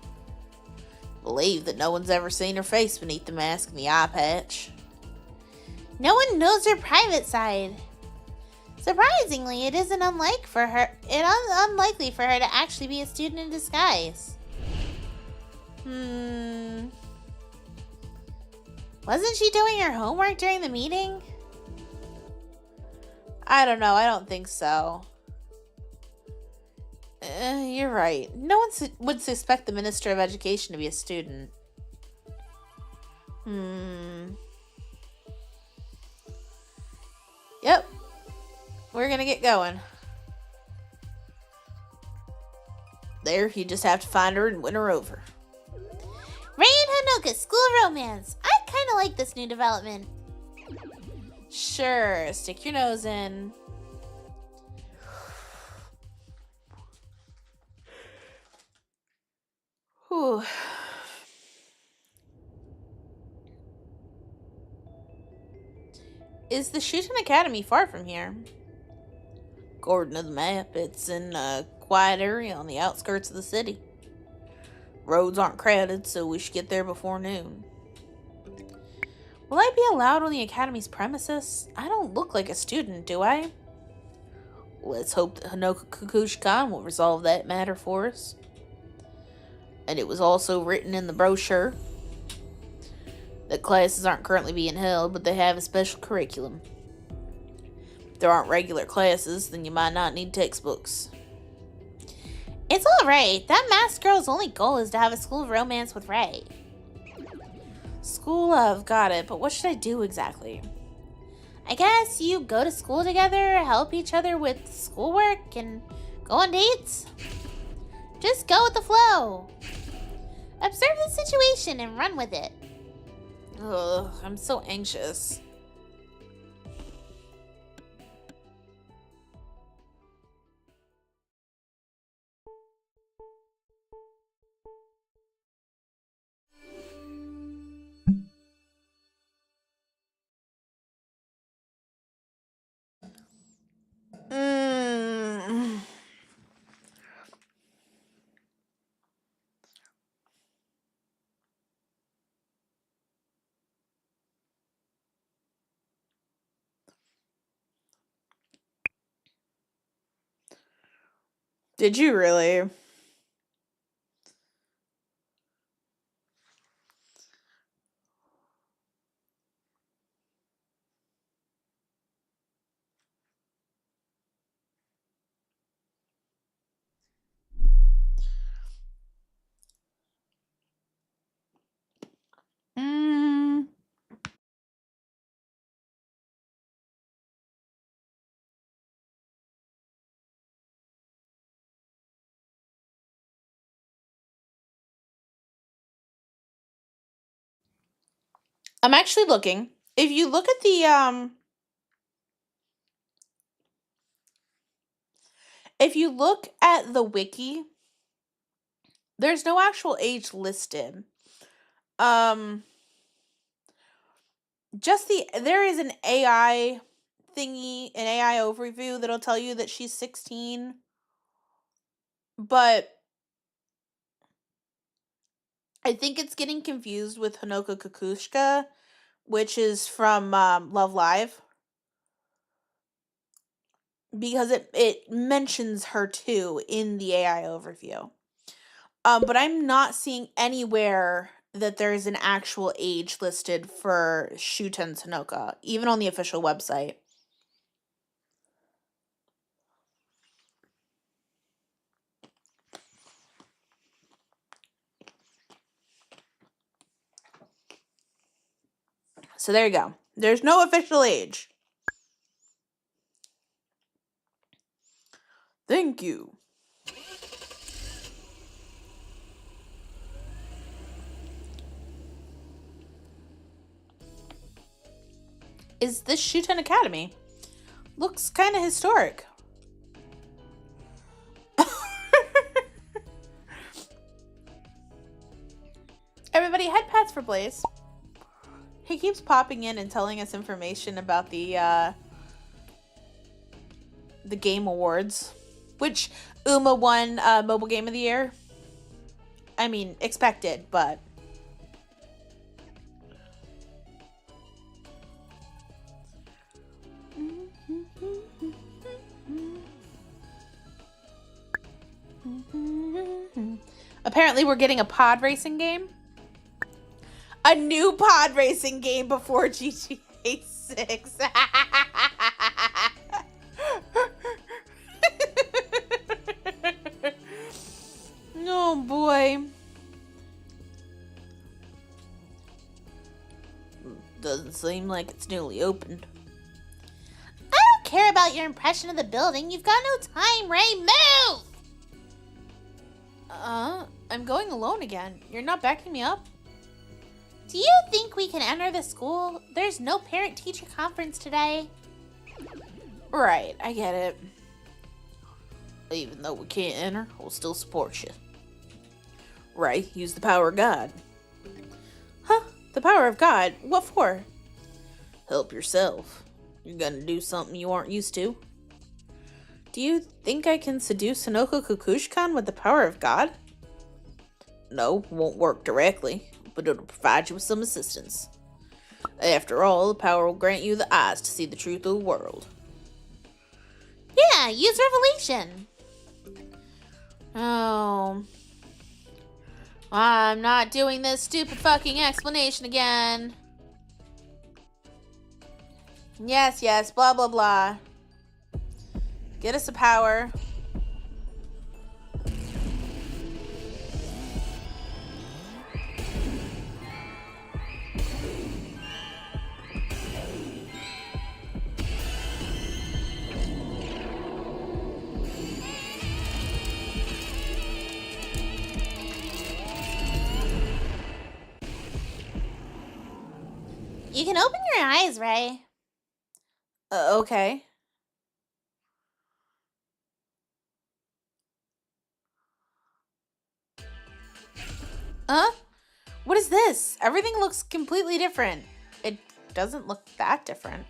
Believe that no one's ever seen her face beneath the mask and the eye patch. No one knows her private side. Surprisingly, it isn't unlikely for her to actually be a student in disguise. Wasn't she doing her homework during the meeting? I don't know. I don't think so. You're right. No one would suspect the Minister of Education to be a student. Yep. We're gonna get going. There, you just have to find her and win her over. Ray and Hanoka, School of Romance. I kind of like this new development. Sure, stick your nose in. Whew. Is the SHUTEN Academy far from here? According to the map, it's in a quiet area on the outskirts of the city. Roads aren't crowded, so we should get there before noon. Will I be allowed on the Academy's premises? I don't look like a student, do I? Let's hope that Hanoko Kakushi-kan will resolve that matter for us. And it was also written in the brochure that classes aren't currently being held, but they have a special curriculum. If there aren't regular classes, then you might not need textbooks. It's alright. That masked girl's only goal is to have a school of romance with Ray. School of, got it, but what should I do exactly? I guess you go to school together, help each other with schoolwork, and go on dates? Just go with the flow. Observe the situation and run with it. Ugh, I'm so anxious. Did you really? I'm actually looking. If you look at the wiki, there's no actual age listed. There is an AI thingy, an AI overview that'll tell you that she's 16. But I think it's getting confused with Honoka Kukushka, which is from Love Live. Because it mentions her too in the AI overview. But I'm not seeing anywhere that there is an actual age listed for SHUTEN Honoka, even on the official website. So there you go. There's no official age. Thank you. Is this SHUTEN Academy? Looks kind of historic. Everybody, head pats for Blaze. He keeps popping in and telling us information about the Game Awards, which Uma won Mobile Game of the Year. I mean, expected, but... Apparently we're getting a pod racing game. A new pod racing game before GTA 6. Oh boy. Doesn't seem like it's newly opened. I don't care about your impression of the building. You've got no time, Ray. Move! I'm going alone again. You're not backing me up? Do you think we can enter the school? There's no parent-teacher conference today. Right, I get it. Even though we can't enter, we'll still support you. Right, use the power of God. Huh? The power of God? What for? Help yourself. You're gonna do something you aren't used to. Do you think I can seduce Honoka Kukushkan with the power of God? No, won't work directly, but it'll provide you with some assistance. After all, the power will grant you the eyes to see the truth of the world. Yeah, use revelation. Oh. I'm not doing this stupid fucking explanation again. Yes, blah, blah, blah. Get us a power. You can open your eyes, Ray. Okay. Huh? What is this? Everything looks completely different. It doesn't look that different.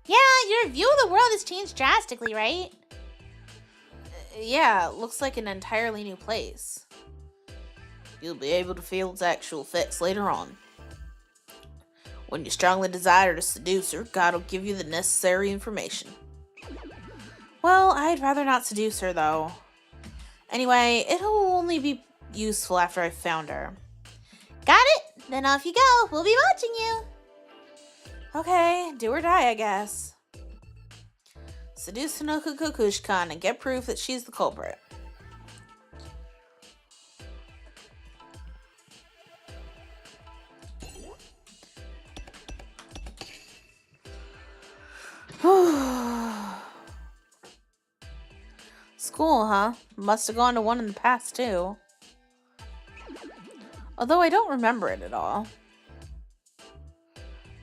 Yeah, your view of the world has changed drastically, right? Yeah, it looks like an entirely new place. You'll be able to feel its actual effects later on. When you strongly desire to seduce her, God will give you the necessary information. Well, I'd rather not seduce her, though. Anyway, it'll only be useful after I've found her. Got it? Then off you go. We'll be watching you. Okay, do or die, I guess. Seduce Honoka Kukushkan and get proof that she's the culprit. School, huh? Must have gone to one in the past, too. Although I don't remember it at all.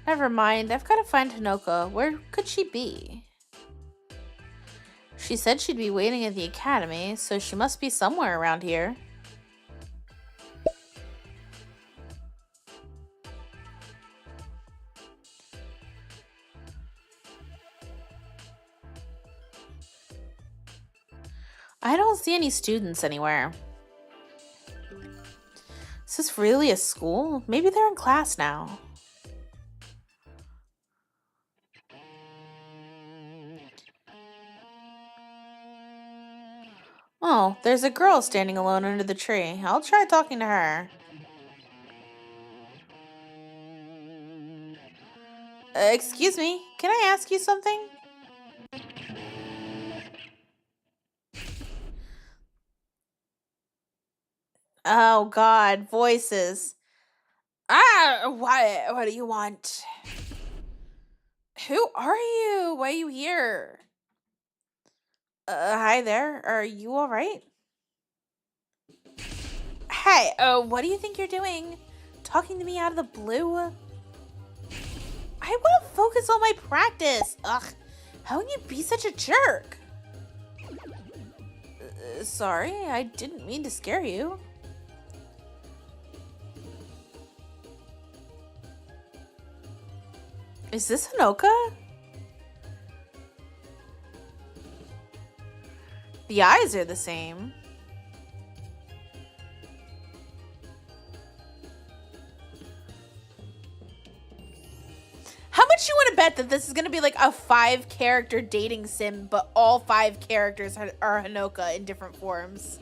Never mind, I've got to find Hanoka. Where could she be? She said she'd be waiting at the academy, so she must be somewhere around here. I don't see any students anywhere. Is this really a school? Maybe they're in class now. Oh, there's a girl standing alone under the tree. I'll try talking to her. Excuse me, can I ask you something? Oh God, voices. What do you want? Who are you? Why are you here? Hi there. Are you alright? Hey, what do you think you're doing? Talking to me out of the blue? I want to focus on my practice. Ugh, how can you be such a jerk? Sorry, I didn't mean to scare you. Is this Hanoka? The eyes are the same. How much you want to bet that this is going to be like a 5-character dating sim, but all 5 characters are Hanoka in different forms?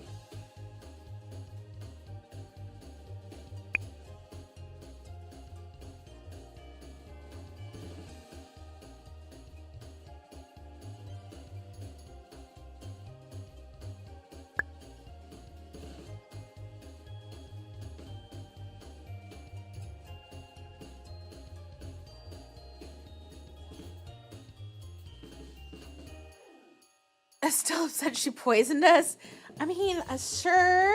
I'm still upset she poisoned us. I mean, sure.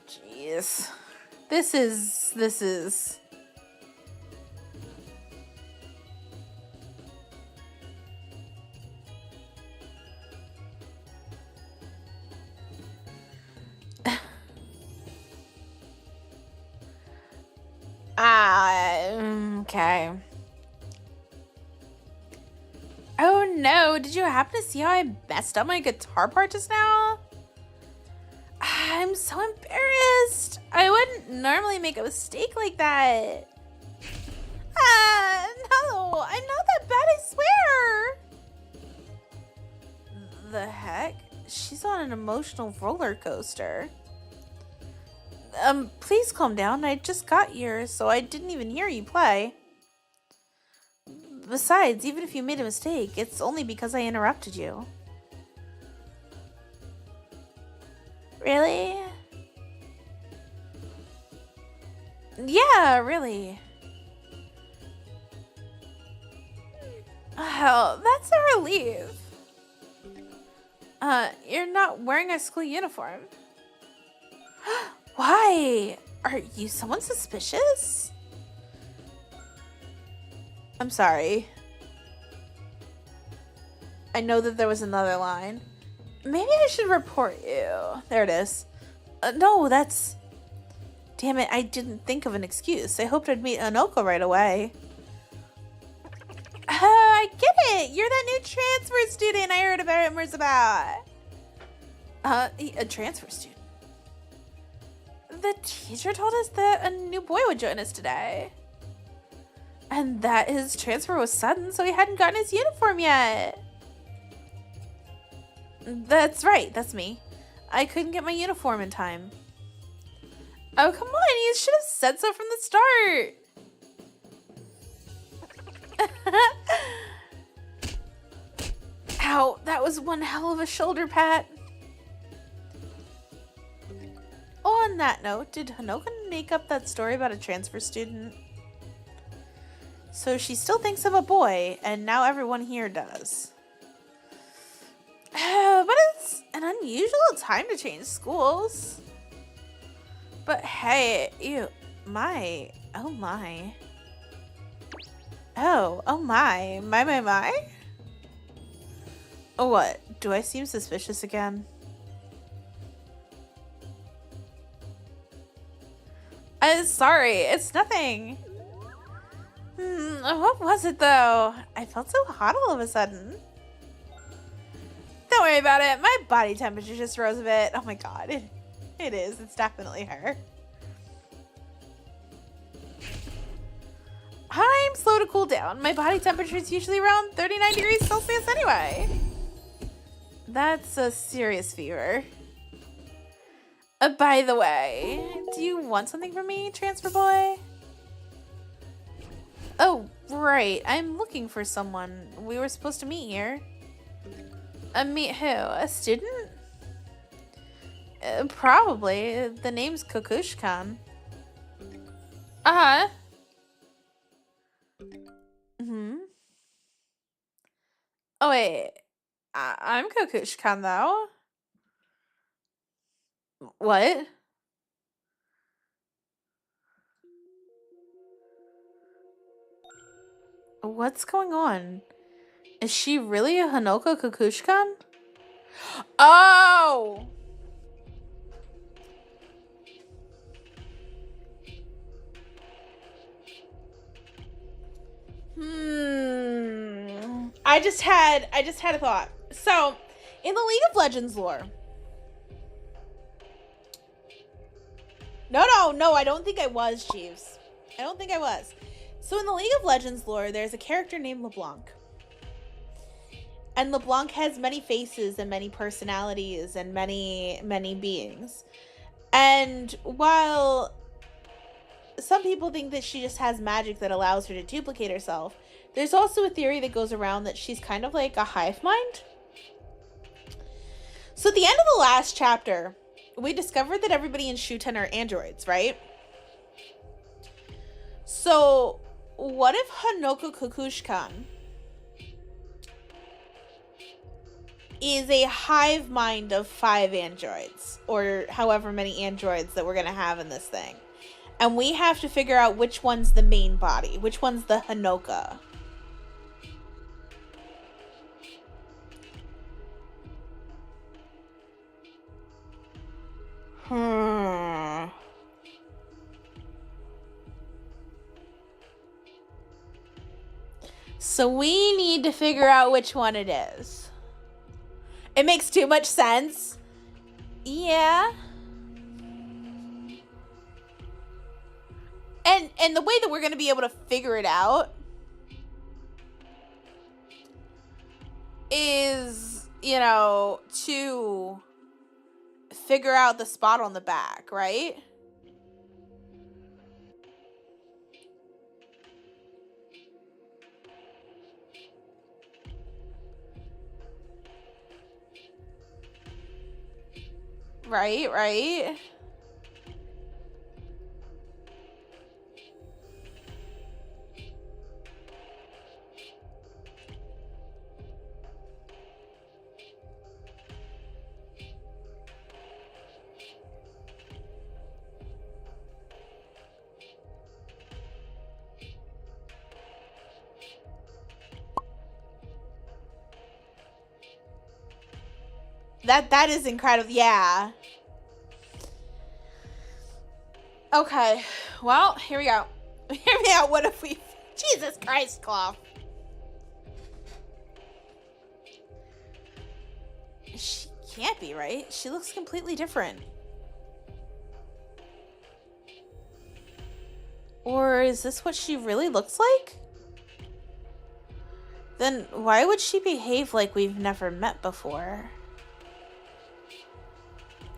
Jeez. This is... Okay. Oh no, did you happen to see how I messed up my guitar part just now? I'm so embarrassed. I wouldn't normally make a mistake like that. No, I'm not that bad, I swear. The heck? She's on an emotional roller coaster. Please calm down. I just got here, so I didn't even hear you play. Besides, even if you made a mistake, it's only because I interrupted you. Really? Yeah, really. Oh, that's a relief. You're not wearing a school uniform. Why? Are you someone suspicious? I'm sorry. I know that there was another line. Maybe I should report you. There it is. No, that's... Damn it, I didn't think of an excuse. I hoped I'd meet Hanoka right away. I get it. You're that new transfer student I heard about rumors about. A transfer student? The teacher told us that a new boy would join us today. And that his transfer was sudden, so he hadn't gotten his uniform yet. That's right, that's me. I couldn't get my uniform in time. Oh, come on, you should have said so from the start. Ow, that was one hell of a shoulder pat. Oh, on that note, did Hanoka make up that story about a transfer student? So she still thinks of a boy, and now everyone here does. But it's an unusual time to change schools. But hey, my. Oh my. What? Do I seem suspicious again? Sorry, it's nothing. What was it though? I felt so hot all of a sudden. Don't worry about it. My body temperature just rose a bit. Oh my god. It is. It's definitely her. I'm slow to cool down. My body temperature is usually around 39 degrees Celsius anyway. That's a serious fever. By the way, do you want something from me, transfer boy? Oh, right. I'm looking for someone. We were supposed to meet here. Meet who? A student? Probably. The name's Kokushkan. Uh-huh. Oh, wait. I'm Kokushkan, though. What? What's going on? Is she really a Hanoka Kokushkan? Oh! I just had a thought. So, in the League of Legends lore. No, I don't think I was, Jeeves. I don't think I was. So in the League of Legends lore, there's a character named LeBlanc. And LeBlanc has many faces and many personalities and many beings. And while some people think that she just has magic that allows her to duplicate herself, there's also a theory that goes around that she's kind of like a hive mind. So at the end of the last chapter, we discovered that everybody in SHUTEN are androids, right? So what if Hanoka Kokushkan is a hive mind of 5 androids, or however many androids that we're going to have in this thing? And we have to figure out which one's the main body, which one's the Hanoka. So we need to figure out which one it is. It makes too much sense. Yeah. And the way that we're going to be able to figure it out is, to figure out the spot on the back, right? Right. That is incredible. Yeah. Okay. Well, here we go. Hear me out. What if we... Jesus Christ, Cloth. She can't be, right? She looks completely different. Or is this what she really looks like? Then why would she behave like we've never met before?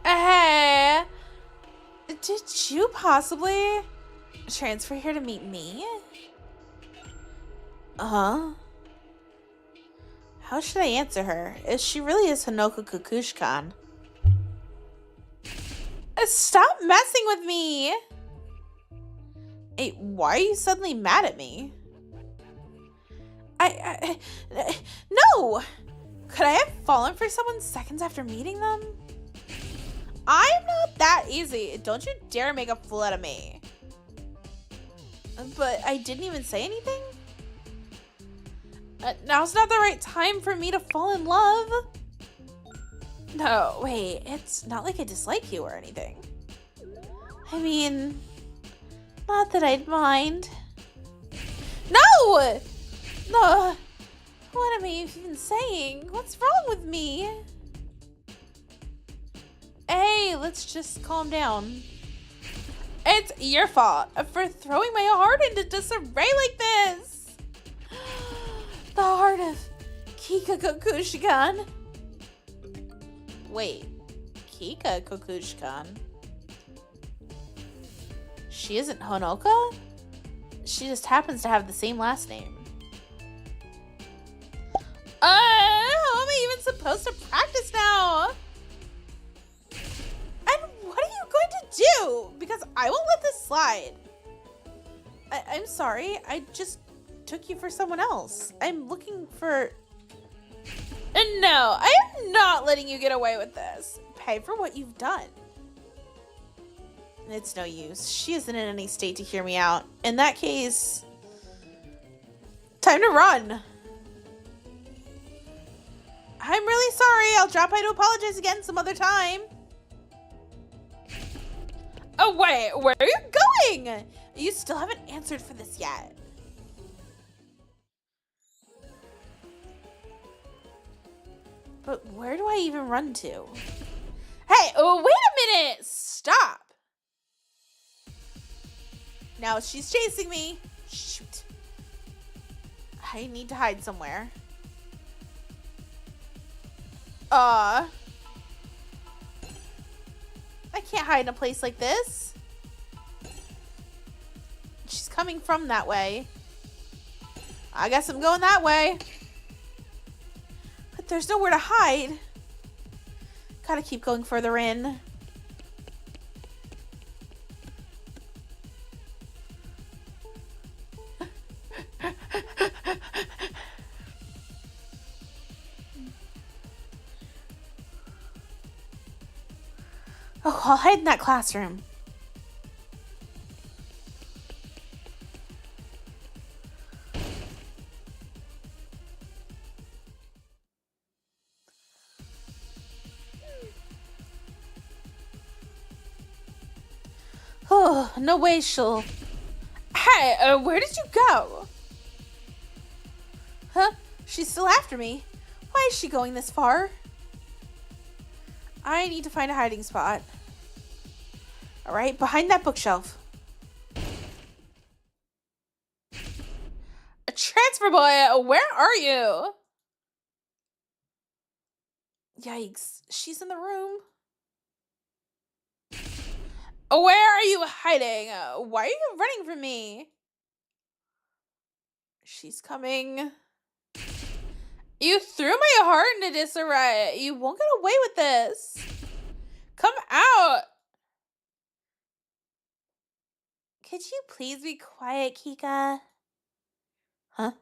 Hey, did you possibly transfer here to meet me? How should I answer her? She really is Hanoka Kokushkan. Stop messing with me! Hey, why are you suddenly mad at me? No! Could I have fallen for someone seconds after meeting them? I'm not that easy. Don't you dare make a fool out of me. But I didn't even say anything? Now's not the right time for me to fall in love. No, wait, it's not like I dislike you or anything. I mean, not that I'd mind. No! No! What am I even saying? What's wrong with me? Hey, let's just calm down. It's your fault for throwing my heart into disarray like this. The heart of Kika Kokushkan. Wait, Kika Kokushkan? She isn't Honoka? She just happens to have the same last name. How am I even supposed to practice now? And what are you going to do? Because I won't let this slide. I'm sorry, I just took you for someone else. I'm looking for... No, I am not letting you get away with this. Pay for what you've done. It's no use. She isn't in any state to hear me out. In that case, time to run. I'm really sorry. I'll drop by to apologize again some other time. Oh, wait. Where are you going? You still haven't answered for this yet. But where do I even run to? Hey, oh, wait a minute. Stop. Now she's chasing me. Shoot. I need to hide somewhere. I can't hide in a place like this. She's coming from that way. I guess I'm going that way. But there's nowhere to hide. Gotta keep going further in. Oh, I'll hide in that classroom. Oh, no way she'll... Hey, where did you go? Huh? She's still after me. Why is she going this far? I need to find a hiding spot. Alright, behind that bookshelf. A transfer boy, where are you? Yikes, she's in the room. Where are you hiding? Why are you running from me? She's coming. You threw my heart into disarray. You won't get away with this. Come out. Could you please be quiet, Kika? Huh?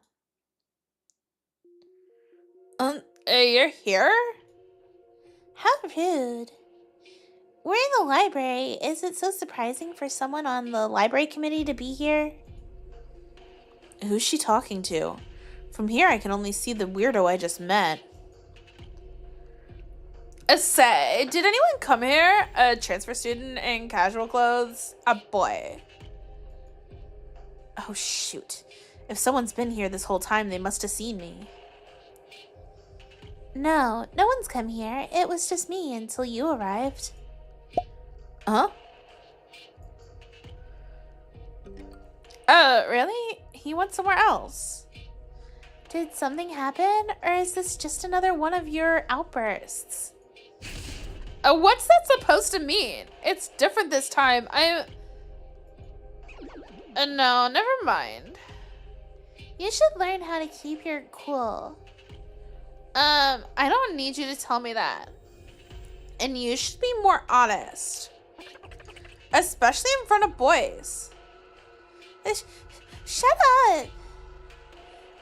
You're here? How rude. We're in the library. Is it so surprising for someone on the library committee to be here? Who's she talking to? From here, I can only see the weirdo I just met. Say, did anyone come here? A transfer student in casual clothes? A boy. Oh, shoot. If someone's been here this whole time, they must have seen me. No, no one's come here. It was just me until you arrived. Huh? Really? He went somewhere else. Did something happen, or is this just another one of your outbursts? What's that supposed to mean? It's different this time. No, never mind. You should learn how to keep your cool. I don't need you to tell me that. And you should be more honest. Especially in front of boys. Shut up!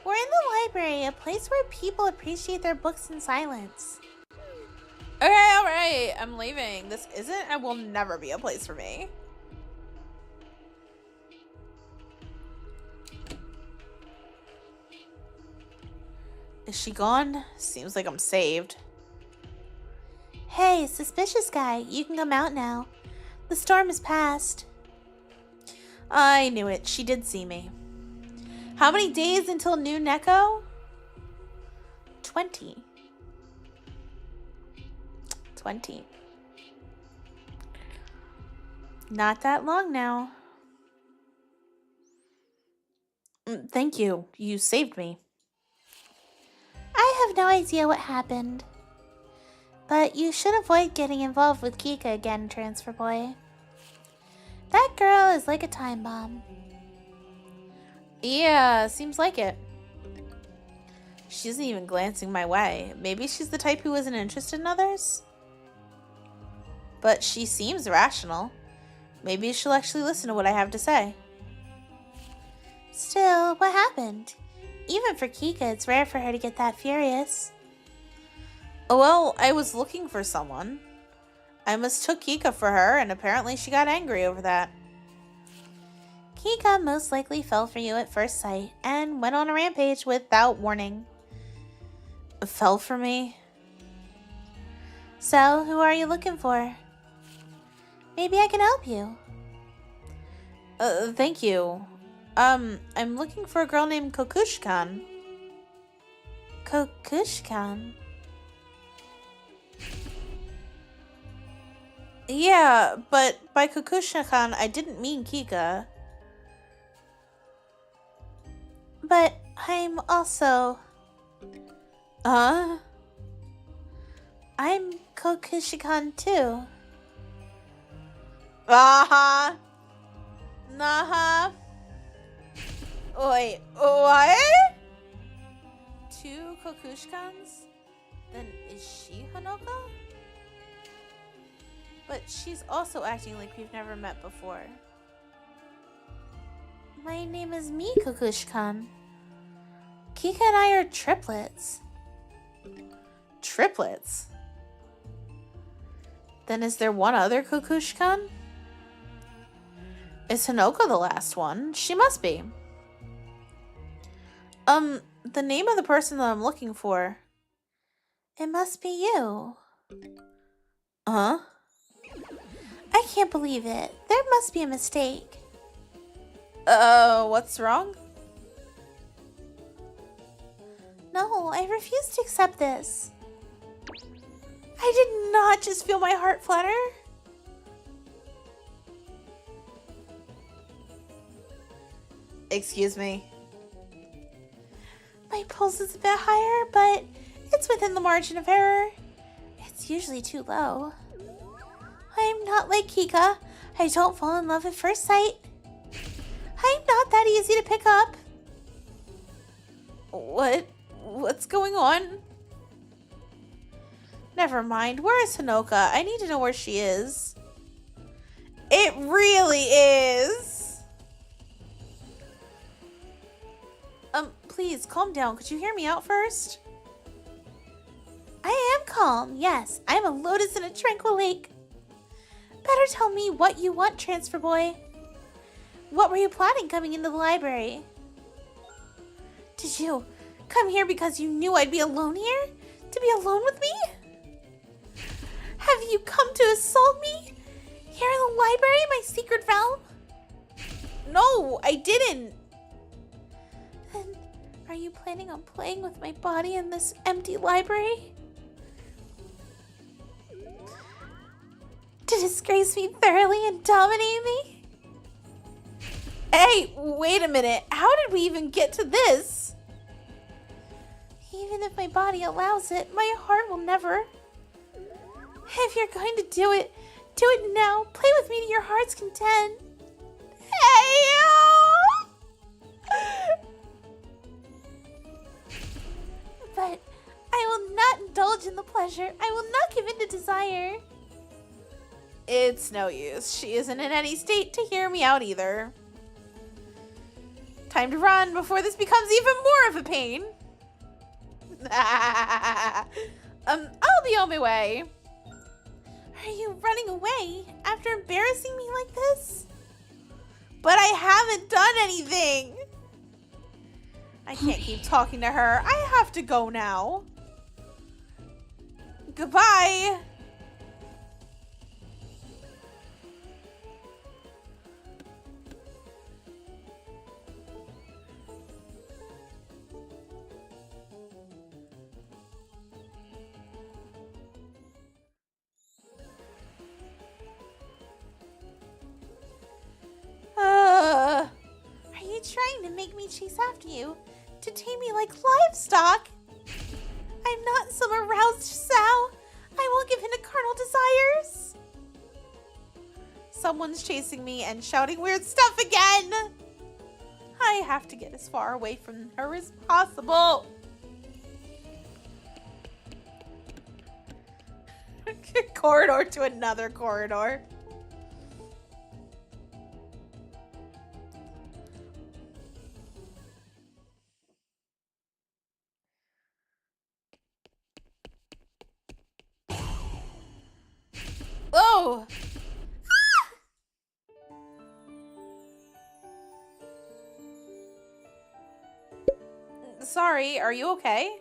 We're in the library, a place where people appreciate their books in silence. Okay, alright, I'm leaving. This isn't and will never be a place for me. Is she gone? Seems like I'm saved. Hey, suspicious guy, you can come out now. The storm is past. I knew it. She did see me. How many days until New Neko? 20. 20. Not that long now. Thank you. You saved me. I have no idea what happened. But you should avoid getting involved with Kika again, Transfer Boy. That girl is like a time bomb. Yeah, seems like it. She isn't even glancing my way. Maybe she's the type who isn't interested in others? But she seems rational. Maybe she'll actually listen to what I have to say. Still, what happened? Even for Kika, it's rare for her to get that furious. Well, I was looking for someone. I mistook Kika for her, and apparently she got angry over that. Kika most likely fell for you at first sight and went on a rampage without warning. Fell for me? So, who are you looking for? Maybe I can help you. Thank you. I'm looking for a girl named Kokushkan. Kokushkan? Yeah, but by Kokushkan, I didn't mean Kika. But I'm also... Huh? I'm Kokushkan too. Uh-huh. Nah. Wait, what? 2 Kokushkans? Then is she Hanoka? But she's also acting like we've never met before. My name is me, Kokushkan. Kika and I are triplets. Triplets? Then is there one other Kokushkan? Is Hanoka the last one? She must be. The name of the person that I'm looking for. It must be you. Huh? I can't believe it. There must be a mistake. What's wrong? No, I refuse to accept this. I did not just feel my heart flutter. Excuse me. My pulse is a bit higher, but it's within the margin of error. It's usually too low. I'm not like Kika. I don't fall in love at first sight. I'm not that easy to pick up. What's going on? Never mind. Where is Hanoka? I need to know where she is. It really is. Please, calm down. Could you hear me out first? I am calm, yes. I'm a lotus in a tranquil lake. Better tell me what you want, Transfer Boy. What were you plotting coming into the library? Did you come here because you knew I'd be alone here? To be alone with me? Have you come to assault me? Here in the library, my secret realm? No, I didn't. Then, are you planning on playing with my body in this empty library? To disgrace me thoroughly and dominate me? Hey, wait a minute. How did we even get to this? Even if my body allows it, my heart will never. If you're going to do it now. Play with me to your heart's content. Hey, But I will not indulge in the pleasure. I will not give in to desire. It's no use. She isn't in any state to hear me out either. Time to run before this becomes even more of a pain. I'll be on my way. Are you running away after embarrassing me like this? But I haven't done anything. I can't keep talking to her. I have to go now. Goodbye. Are you trying to make me chase after you? To tame me like livestock? I'm not some aroused sow. I won't give in to carnal desires. Someone's chasing me and shouting weird stuff again. I have to get as far away from her as possible. Corridor to another corridor. Oh! Sorry, are you okay?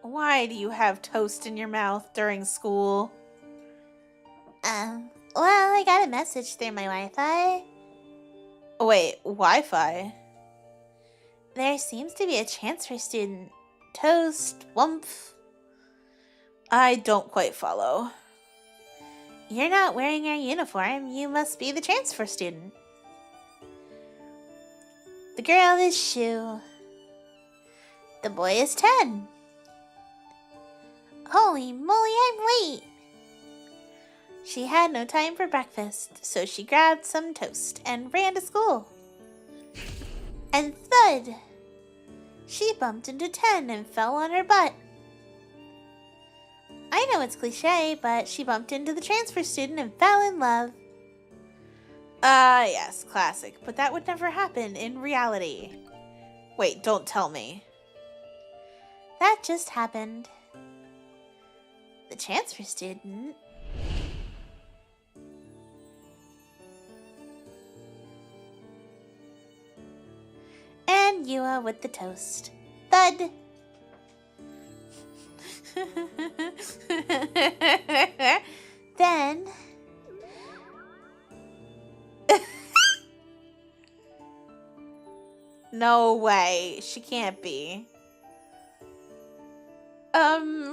Why do you have toast in your mouth during school? Well, I got a message through my Wi-Fi. Wait, Wi-Fi? There seems to be a transfer student. Toast, wumph. I don't quite follow. You're not wearing your uniform. You must be the transfer student. The girl is Shu. The boy is 10. Holy moly, I'm late. She had no time for breakfast, so she grabbed some toast and ran to school. And thud! She bumped into 10 and fell on her butt. I know it's cliche, but she bumped into the transfer student and fell in love. Yes, classic, but that would never happen in reality. Wait, don't tell me. That just happened. The transfer student... And Yua with the toast. Thud! Then... No way. She can't be.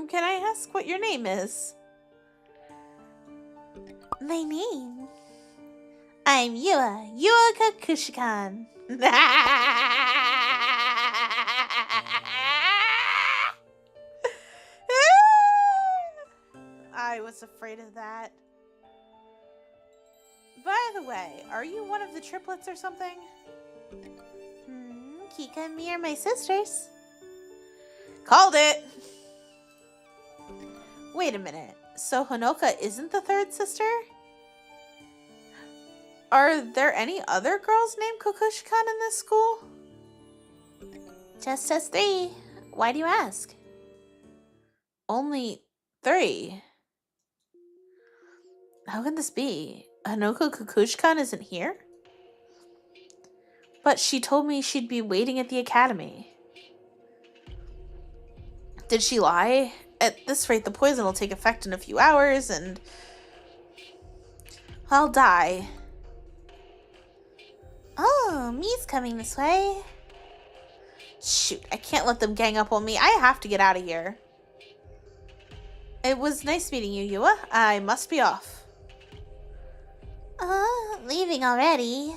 Can I ask what your name is? My name? I'm Yua Kakushikan. I was afraid of that. By the way, are you one of the triplets or something? Kika and me are my sisters. Called it! Wait a minute. So Honoka isn't the third sister? Are there any other girls named Kokushikan in this school? Just us 3. Why do you ask? Only 3? How can this be? Honoka Kokushikan isn't here? But she told me she'd be waiting at the academy. Did she lie? At this rate, the poison will take effect in a few hours and... I'll die. Oh, Mi's coming this way. Shoot, I can't let them gang up on me. I have to get out of here. It was nice meeting you, Yua. I must be off. Leaving already.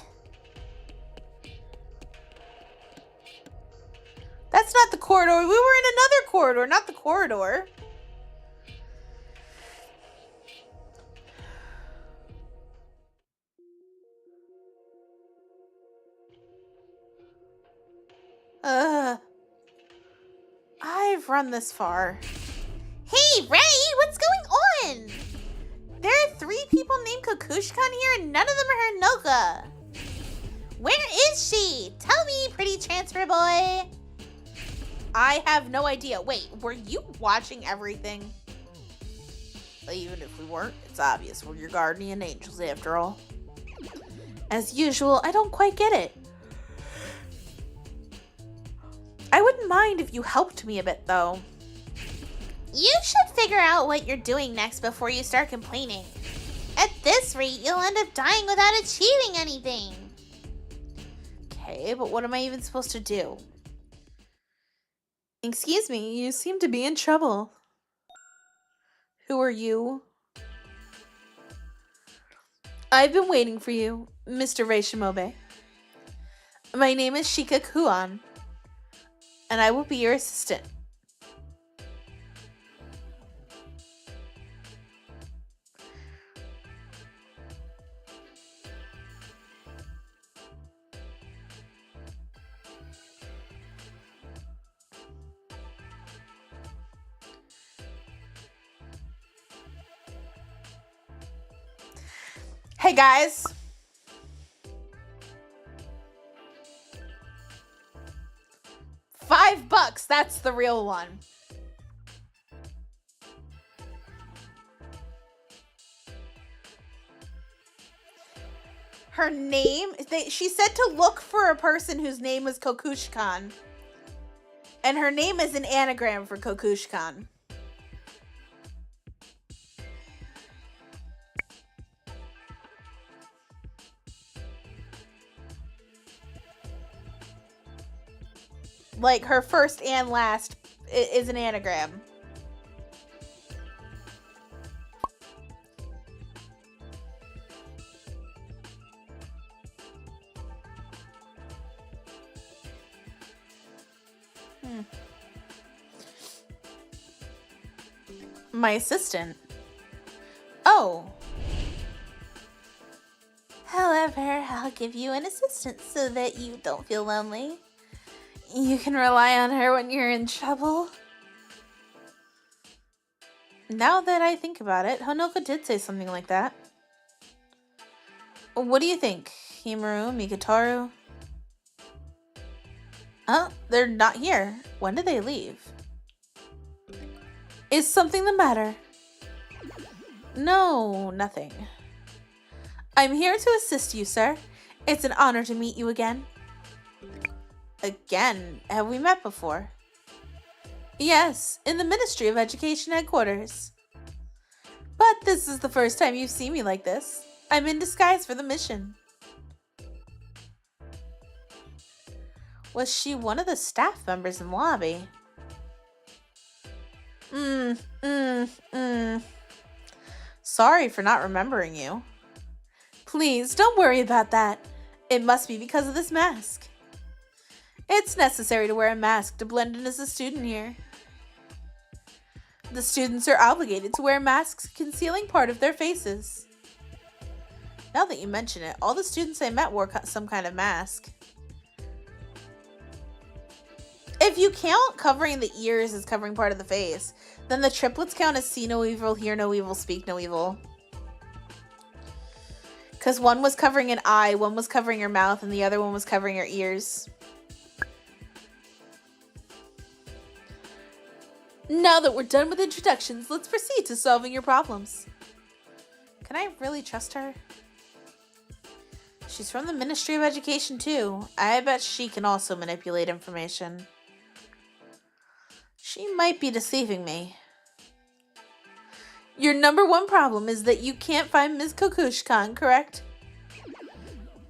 That's not the corridor. We were in another corridor, not the corridor. I've run this far. Hey, Ray, what's going on? There are 3 people named Kokushkan here and none of them are Hinoka. Where is she? Tell me, pretty transfer boy. I have no idea. Wait, were you watching everything? Even if we weren't, it's obvious. We're your guardian angels after all. As usual, I don't quite get it. I wouldn't mind if you helped me a bit, though. You should figure out what you're doing next before you start complaining. At this rate, you'll end up dying without achieving anything. Okay, but what am I even supposed to do? Excuse me, you seem to be in trouble. Who are you? I've been waiting for you, Mr. Reishimobe. My name is Shika Kuan, and I will be your assistant. Hey guys. $5, that's the real one. Her name, she said to look for a person whose name was Kokushkan. And her name is an anagram for Kokushkan. Like, her first and last is an anagram. My assistant. Oh. However, I'll give you an assistant so that you don't feel lonely. You can rely on her when you're in trouble. Now that I think about it, Honoka did say something like that. What do you think? Himuru, Mikitaru? They're not here. When did they leave? Is something the matter? No, nothing. I'm here to assist you, sir. It's an honor to meet you again. Again? Have we met before? Yes, in the Ministry of Education headquarters. But this is the first time you've seen me like this. I'm in disguise for the mission. Was she one of the staff members in the lobby? Sorry for not remembering you. Please, don't worry about that. It must be because of this mask. It's necessary to wear a mask to blend in as a student here. The students are obligated to wear masks concealing part of their faces. Now that you mention it, all the students I met wore some kind of mask. If you count covering the ears as covering part of the face, then the triplets count as see no evil, hear no evil, speak no evil. Because one was covering an eye, one was covering your mouth, and the other one was covering your ears. Now that we're done with introductions, let's proceed to solving your problems. Can I really trust her? She's from the Ministry of Education too. I bet she can also manipulate information. She might be deceiving me. Your number one problem is that you can't find Ms. Kokushkan, correct?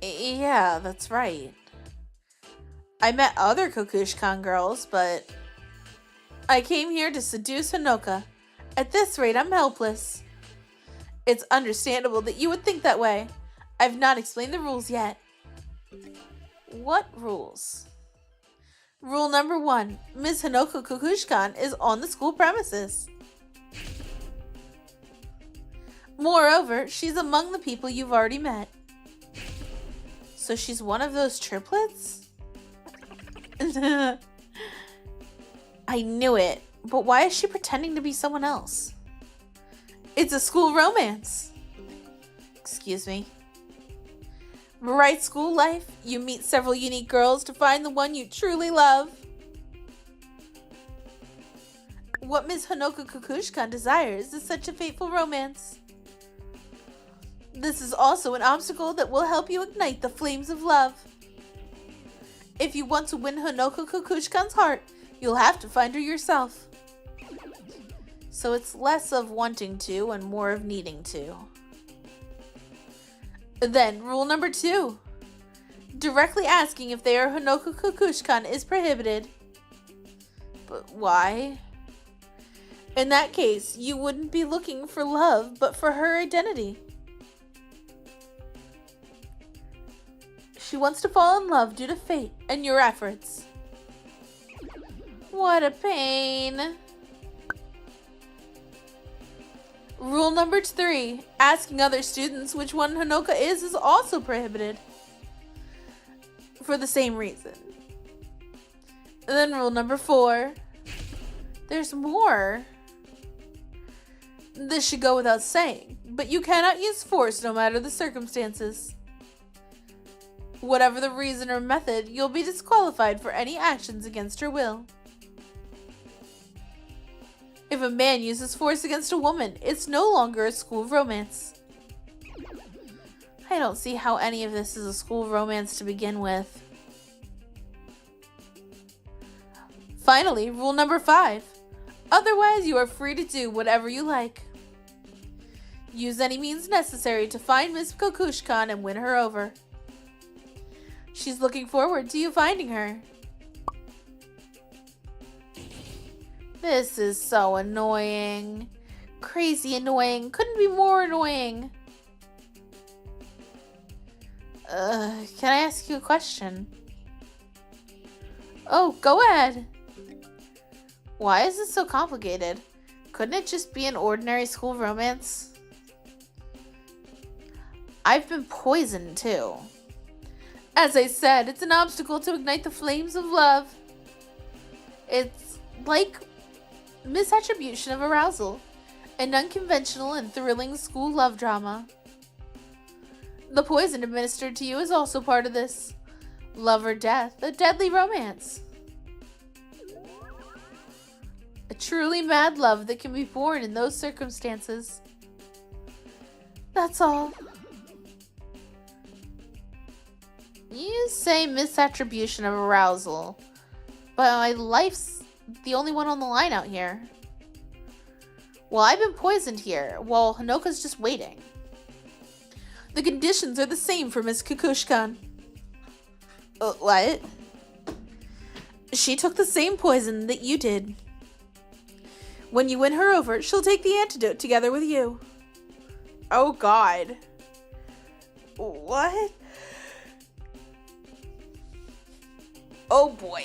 Yeah, that's right. I met other Kokushkan girls, but I came here to seduce Honoka. At this rate, I'm helpless. It's understandable that you would think that way. I've not explained the rules yet. What rules? Rule number 1. Ms. Honoka Kokushkan is on the school premises. Moreover, she's among the people you've already met. So she's one of those triplets? I knew it, but why is she pretending to be someone else? It's a school romance. Excuse me. Right school life, you meet several unique girls to find the one you truly love. What Ms. Honoka Kukushkan desires is such a fateful romance. This is also an obstacle that will help you ignite the flames of love. If you want to win Honoka Kukushkan's heart, you'll have to find her yourself. So it's less of wanting to and more of needing to. Then, rule number 2. Directly asking if they are Honoka Kukushkan is prohibited. But why? In that case, you wouldn't be looking for love, but for her identity. She wants to fall in love due to fate and your efforts. What a pain. Rule number 3. Asking other students which one Honoka is also prohibited. For the same reason. And then rule number 4. There's more. This should go without saying, but you cannot use force no matter the circumstances. Whatever the reason or method, you'll be disqualified for any actions against her will. If a man uses force against a woman, it's no longer a school romance. I don't see how any of this is a school romance to begin with. Finally, rule number 5. Otherwise, you are free to do whatever you like. Use any means necessary to find Miss Kukushkan and win her over. She's looking forward to you finding her. This is so annoying. Crazy annoying. Couldn't be more annoying. Can I ask you a question? Oh, go ahead. Why is this so complicated? Couldn't it just be an ordinary school romance? I've been poisoned too. As I said, it's an obstacle to ignite the flames of love. It's like misattribution of arousal, an unconventional and thrilling school love drama. The poison administered to you is also part of this. Love or death, a deadly romance. A truly mad love that can be born in those circumstances. That's all. You say misattribution of arousal, but my life's the only one on the line out here. Well, I've been poisoned here, while Honoka's just waiting. The conditions are the same for Miss Kukushkan. What? She took the same poison that you did. When you win her over, she'll take the antidote together with you. Oh, God. What? Oh, boy.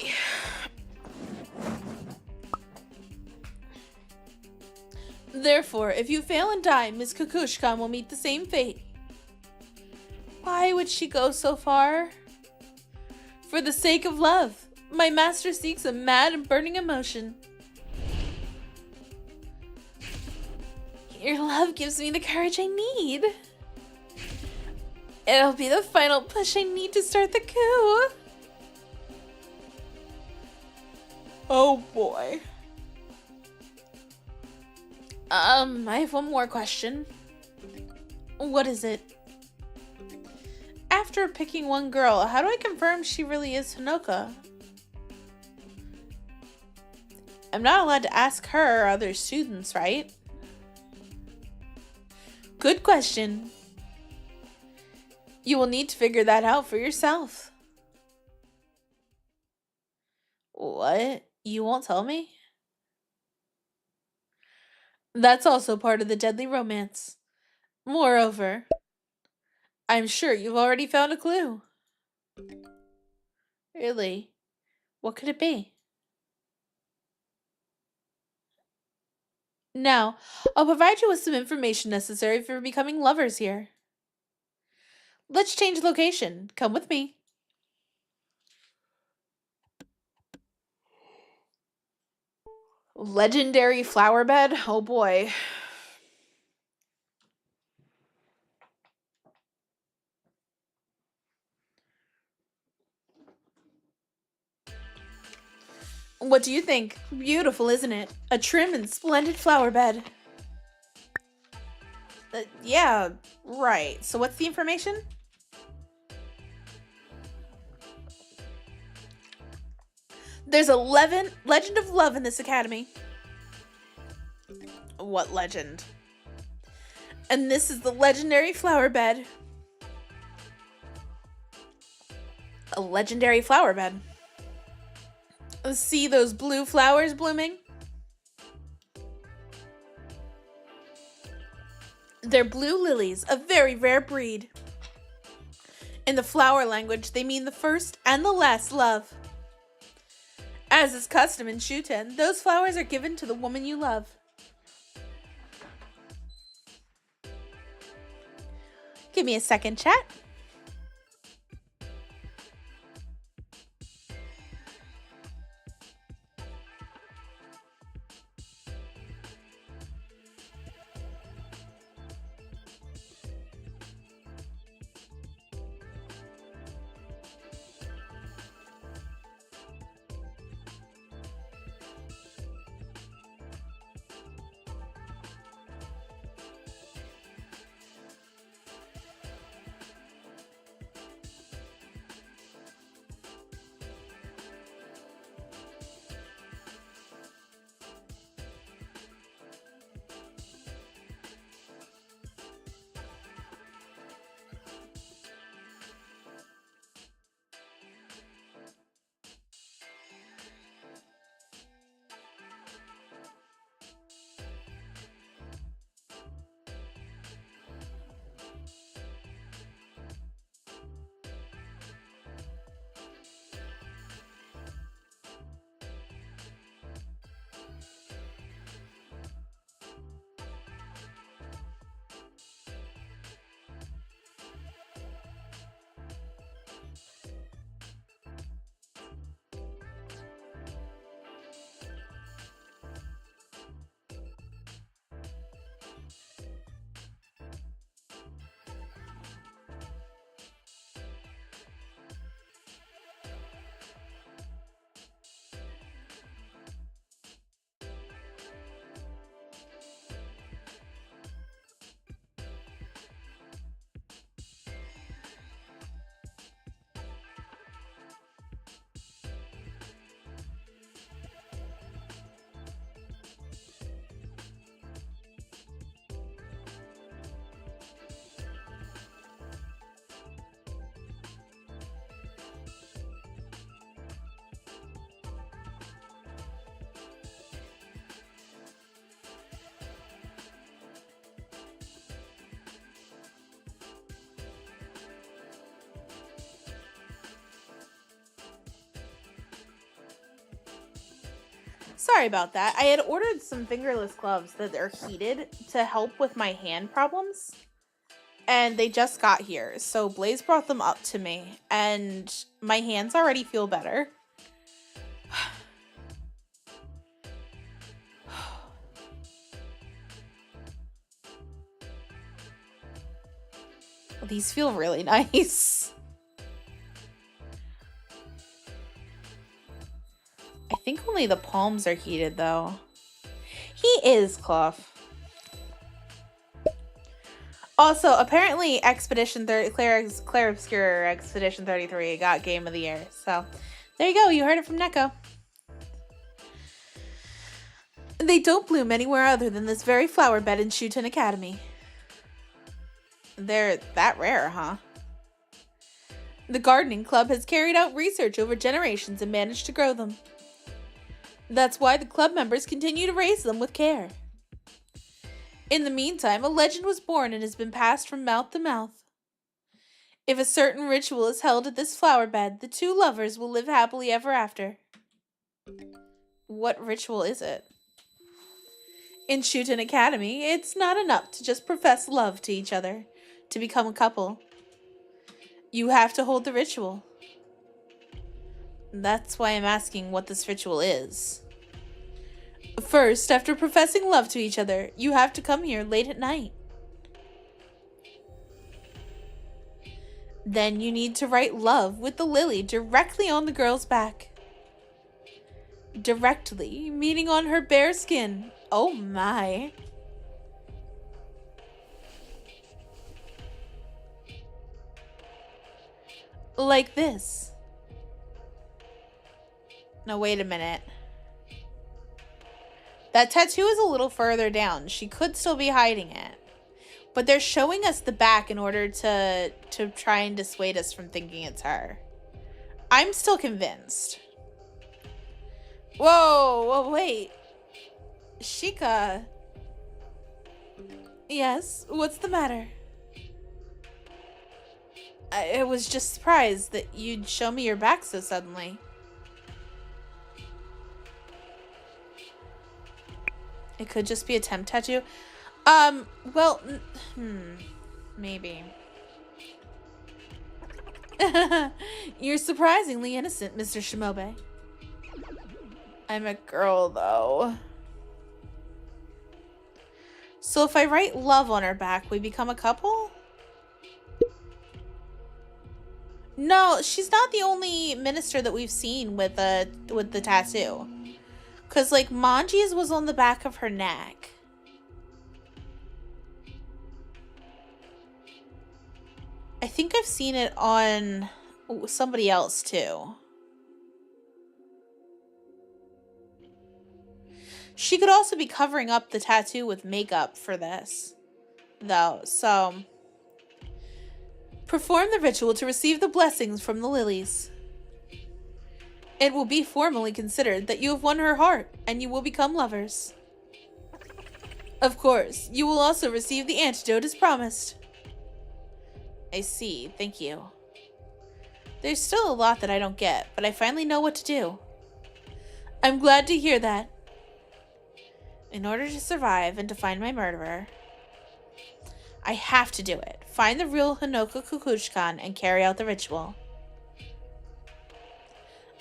Therefore, if you fail and die, Miss Kukushkan will meet the same fate. Why would she go so far? For the sake of love, my master seeks a mad and burning emotion. Your love gives me the courage I need. It'll be the final push I need to start the coup. Oh boy. I have one more question. What is it? After picking one girl, how do I confirm she really is Honoka? I'm not allowed to ask her or other students, right? Good question. You will need to figure that out for yourself. What? You won't tell me? That's also part of the deadly romance. Moreover, I'm sure you've already found a clue. Really? What could it be? Now, I'll provide you with some information necessary for becoming lovers here. Let's change location. Come with me. Legendary flower bed? Oh boy. What do you think? Beautiful, isn't it? A trim and splendid flower bed. Yeah, right. So what's the information? There's a legend of love in this academy. What legend? And this is the legendary flower bed. A legendary flower bed. See those blue flowers blooming? They're blue lilies, a very rare breed. In the flower language, they mean the first and the last love. As is custom in SHUTEN, those flowers are given to the woman you love. Give me a second, chat. Sorry about that. I had ordered some fingerless gloves that are heated to help with my hand problems. And they just got here. So Blaze brought them up to me. And my hands already feel better. These feel really nice. I think only the palms are heated, though. He is, Clough. Also, apparently, Claire Obscure Expedition 33 got Game of the Year. So, there you go. You heard it from Neko. They don't bloom anywhere other than this very flower bed in SHUTEN Academy. They're that rare, huh? The gardening club has carried out research over generations and managed to grow them. That's why the club members continue to raise them with care. In the meantime, a legend was born and has been passed from mouth to mouth. If a certain ritual is held at this flower bed, the two lovers will live happily ever after. What ritual is it? In SHUTEN Academy, it's not enough to just profess love to each other to become a couple. You have to hold the ritual. That's why I'm asking what this ritual is. First, after professing love to each other, you have to come here late at night. Then you need to write love with the lily directly on the girl's back. Directly, meaning on her bare skin. Oh my. Like this. No, wait a minute. That tattoo is a little further down. She could still be hiding it. But they're showing us the back in order to try and dissuade us from thinking it's her. I'm still convinced. Whoa, wait. Shika. Yes, what's the matter? I was just surprised that you'd show me your back so suddenly. It could just be a temp tattoo. Well, maybe. You're surprisingly innocent, Mr. Shimobe. I'm a girl, though. So if I write love on her back, we become a couple? No, she's not the only minister that we've seen with the tattoo. Cause like Manji's was on the back of her neck. I think I've seen it on somebody else too. She could also be covering up the tattoo with makeup for this, though, so. Perform the ritual to receive the blessings from the lilies. It will be formally considered that you have won her heart, and you will become lovers. Of course, you will also receive the antidote as promised. I see, thank you. There's still a lot that I don't get, but I finally know what to do. I'm glad to hear that. In order to survive and to find my murderer, I have to do it. Find the real Hinoka Kukushkan and carry out the ritual.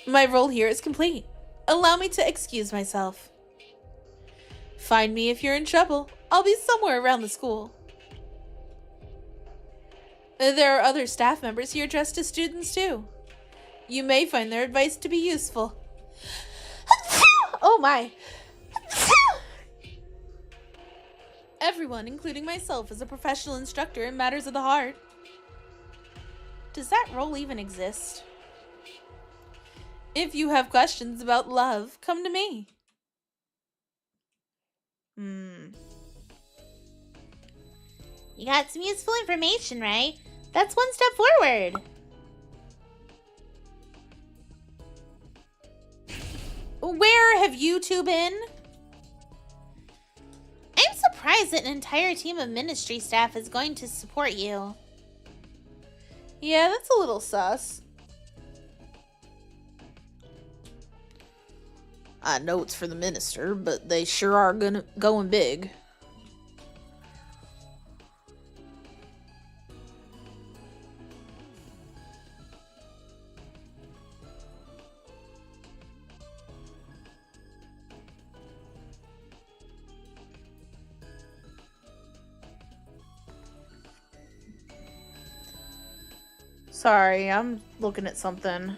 My role here is complete. Allow me to excuse myself. Find me if you're in trouble. I'll be somewhere around the school. There are other staff members here dressed as students too. You may find their advice to be useful. Oh my. Everyone, including myself, is a professional instructor in matters of the heart. Does that role even exist? If you have questions about love, come to me. You got some useful information, right? That's one step forward. Where have you two been? I'm surprised that an entire team of ministry staff is going to support you. Yeah, that's a little sus. I know it's for the minister, but they sure are going big. Sorry, I'm looking at something.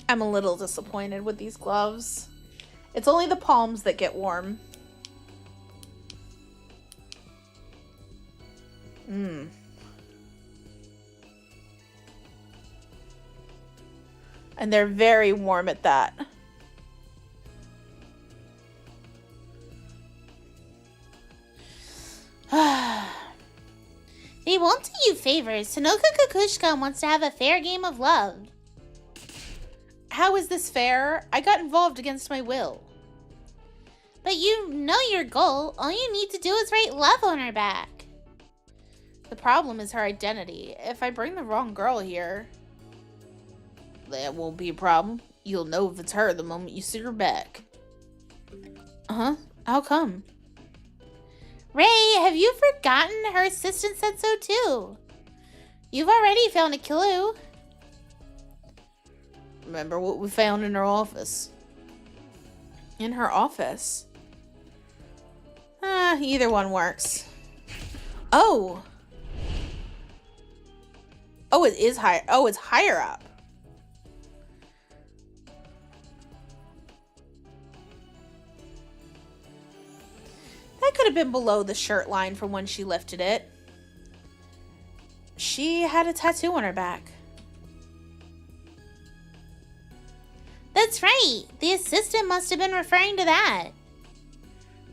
I'm a little disappointed with these gloves. It's only the palms that get warm. And they're very warm at that. They won't do you favors. Hinoka Kukushka wants to have a fair game of love. How is this fair? I got involved against my will. But you know your goal. All you need to do is write love on her back. The problem is her identity. If I bring the wrong girl here, that won't be a problem. You'll know if it's her the moment you see her back. Uh-huh. How come? Ray, have you forgotten her assistant said so too? You've already found a clue. Remember what we found in her office? In her office? Either one works. Oh. Oh, it is higher. Oh, it's higher up. That could have been below the shirt line from when she lifted it. She had a tattoo on her back. That's right. The assistant must have been referring to that.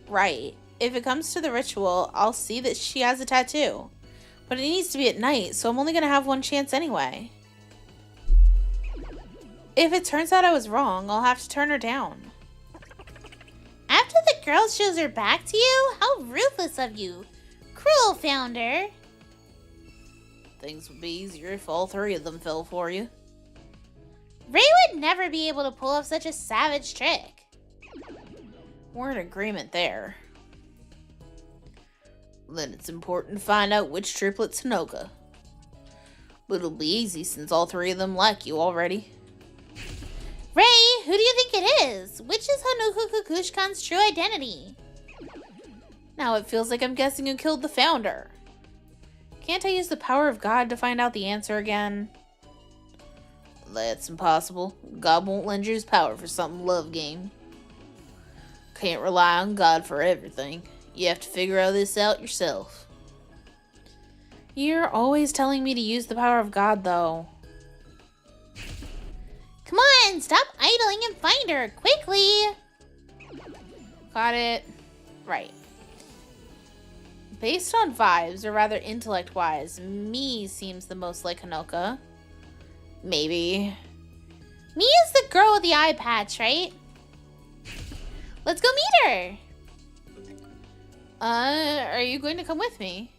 Right. If it comes to the ritual, I'll see that she has a tattoo. But it needs to be at night, so I'm only going to have one chance anyway. If it turns out I was wrong, I'll have to turn her down. After the girl shows her back to you? How ruthless of you. Cruel founder. Things would be easier if all three of them fell for you. Ray would never be able to pull off such a savage trick. We're in agreement there. Then it's important to find out which triplet's Hanoka. But it'll be easy since all three of them like you already. Ray, who do you think it is? Which is Hanuka Kukushkan's true identity? Now it feels like I'm guessing who killed the founder. Can't I use the power of God to find out the answer again? That's impossible. God won't lend you his power for some love game. Can't rely on God for everything. You have to figure all this out yourself. You're always telling me to use the power of God, though. Come on, stop idling and find her, quickly! Got it. Right. Based on vibes, or rather intellect-wise, me seems the most like Hanoka. Maybe. Me is the girl with the eye patch, right? Let's go meet her! Are you going to come with me?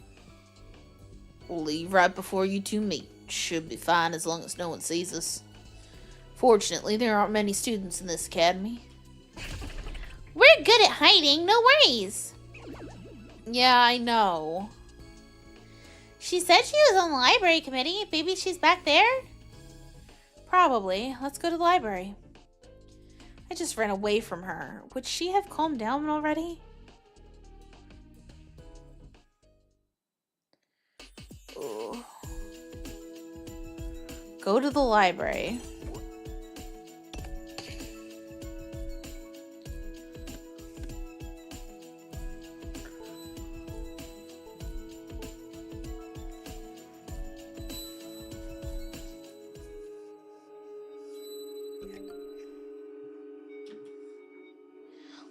We'll leave right before you two meet. Should be fine as long as no one sees us. Fortunately, there aren't many students in this academy. We're good at hiding, no worries. Yeah, I know. She said she was on the library committee. Maybe she's back there? Probably. Let's go to the library. I just ran away from her. Would she have calmed down already? Ooh. Go to the library.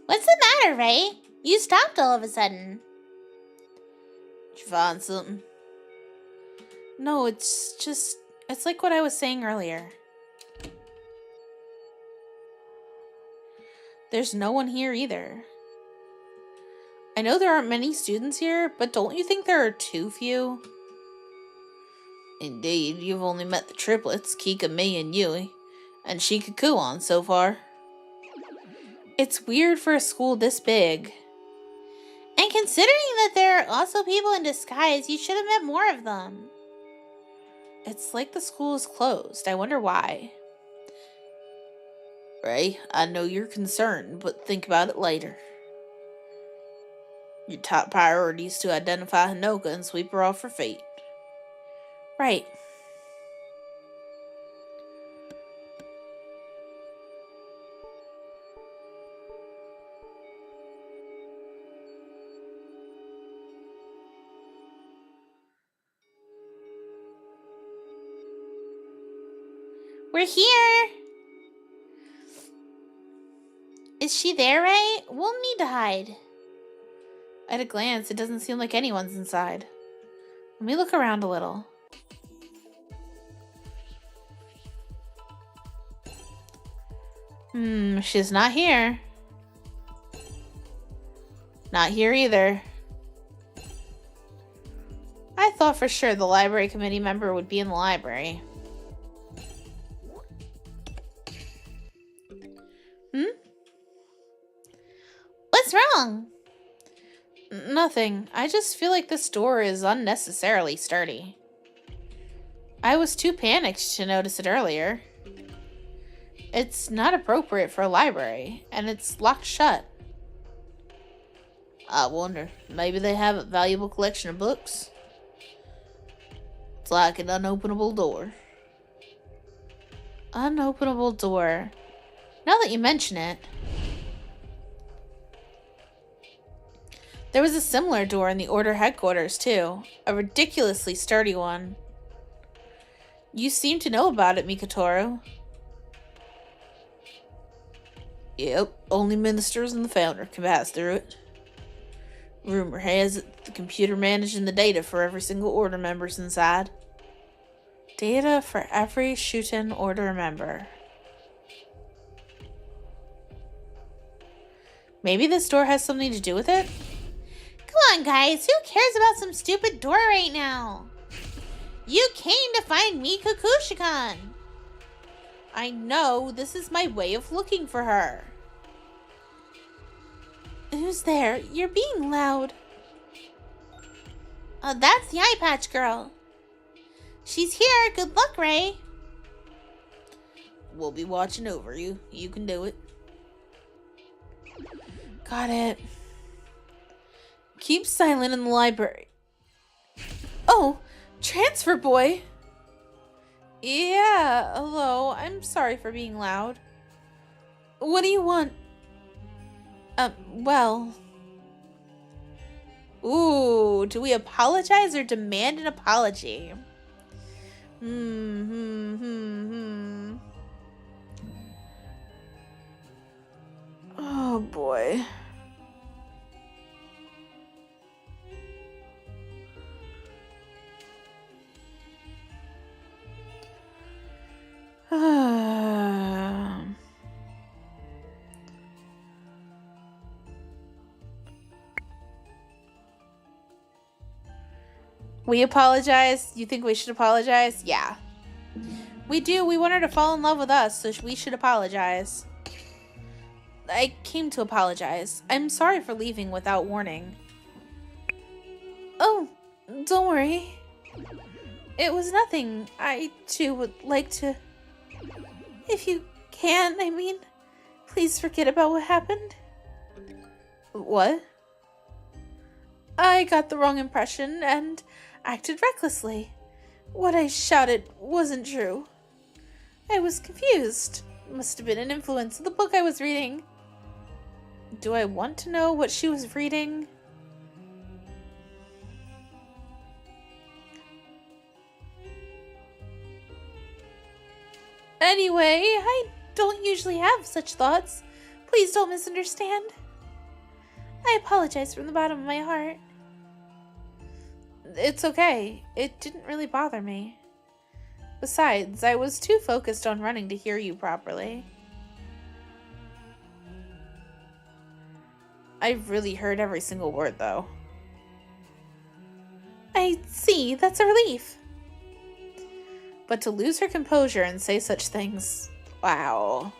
What's the matter, Ray? You stopped all of a sudden. Did you find something? No, it's like what I was saying earlier. There's no one here either. I know there aren't many students here, but don't you think there are too few? Indeed, you've only met the triplets, Kika, me, and Yui, and Shikakuon so far. It's weird for a school this big. And considering that there are also people in disguise, you should have met more of them. It's like the school is closed. I wonder why. Ray, I know you're concerned, but think about it later. Your top priority is to identify Hanoka and sweep her off her feet. Right. We're here! Is she there, Ray? We'll need to hide. At a glance, it doesn't seem like anyone's inside. Let me look around a little. She's not here. Not here either. I thought for sure the library committee member would be in the library. What's wrong? Nothing. I just feel like this door is unnecessarily sturdy. I was too panicked to notice it earlier. It's not appropriate for a library, and it's locked shut. I wonder, maybe they have a valuable collection of books? It's like an unopenable door. Unopenable door. Now that you mention it. There was a similar door in the Order headquarters, too. A ridiculously sturdy one. You seem to know about it, Mikotoro. Yep, only ministers and the founder can pass through it. Rumor has it the computer managing the data for every single Order member's inside. Data for every SHUTEN Order member. Maybe this door has something to do with it? Come on, guys. Who cares about some stupid door right now? You came to find me, Kukushikan. I know. This is my way of looking for her. Who's there? You're being loud. That's the eye patch girl. She's here. Good luck, Ray. We'll be watching over you. You can do it. Got it. Keep silent in the library. Oh, transfer boy. Yeah, hello. I'm sorry for being loud. What do you want? Well. Ooh, do we apologize or demand an apology? Oh boy. We apologize. You think we should apologize? Yeah. We do. We want her to fall in love with us, so we should apologize. I came to apologize. I'm sorry for leaving without warning. Oh, don't worry. It was nothing. I, too, would like to... If you can, I mean, please forget about what happened. What? I got the wrong impression and acted recklessly. What I shouted wasn't true. I was confused. Must have been an influence of the book I was reading. Do I want to know what she was reading? Anyway, I don't usually have such thoughts. Please don't misunderstand. I apologize from the bottom of my heart. It's okay. It didn't really bother me. Besides, I was too focused on running to hear you properly. I really heard every single word, though. I see. That's a relief. But to lose her composure and say such things... Wow.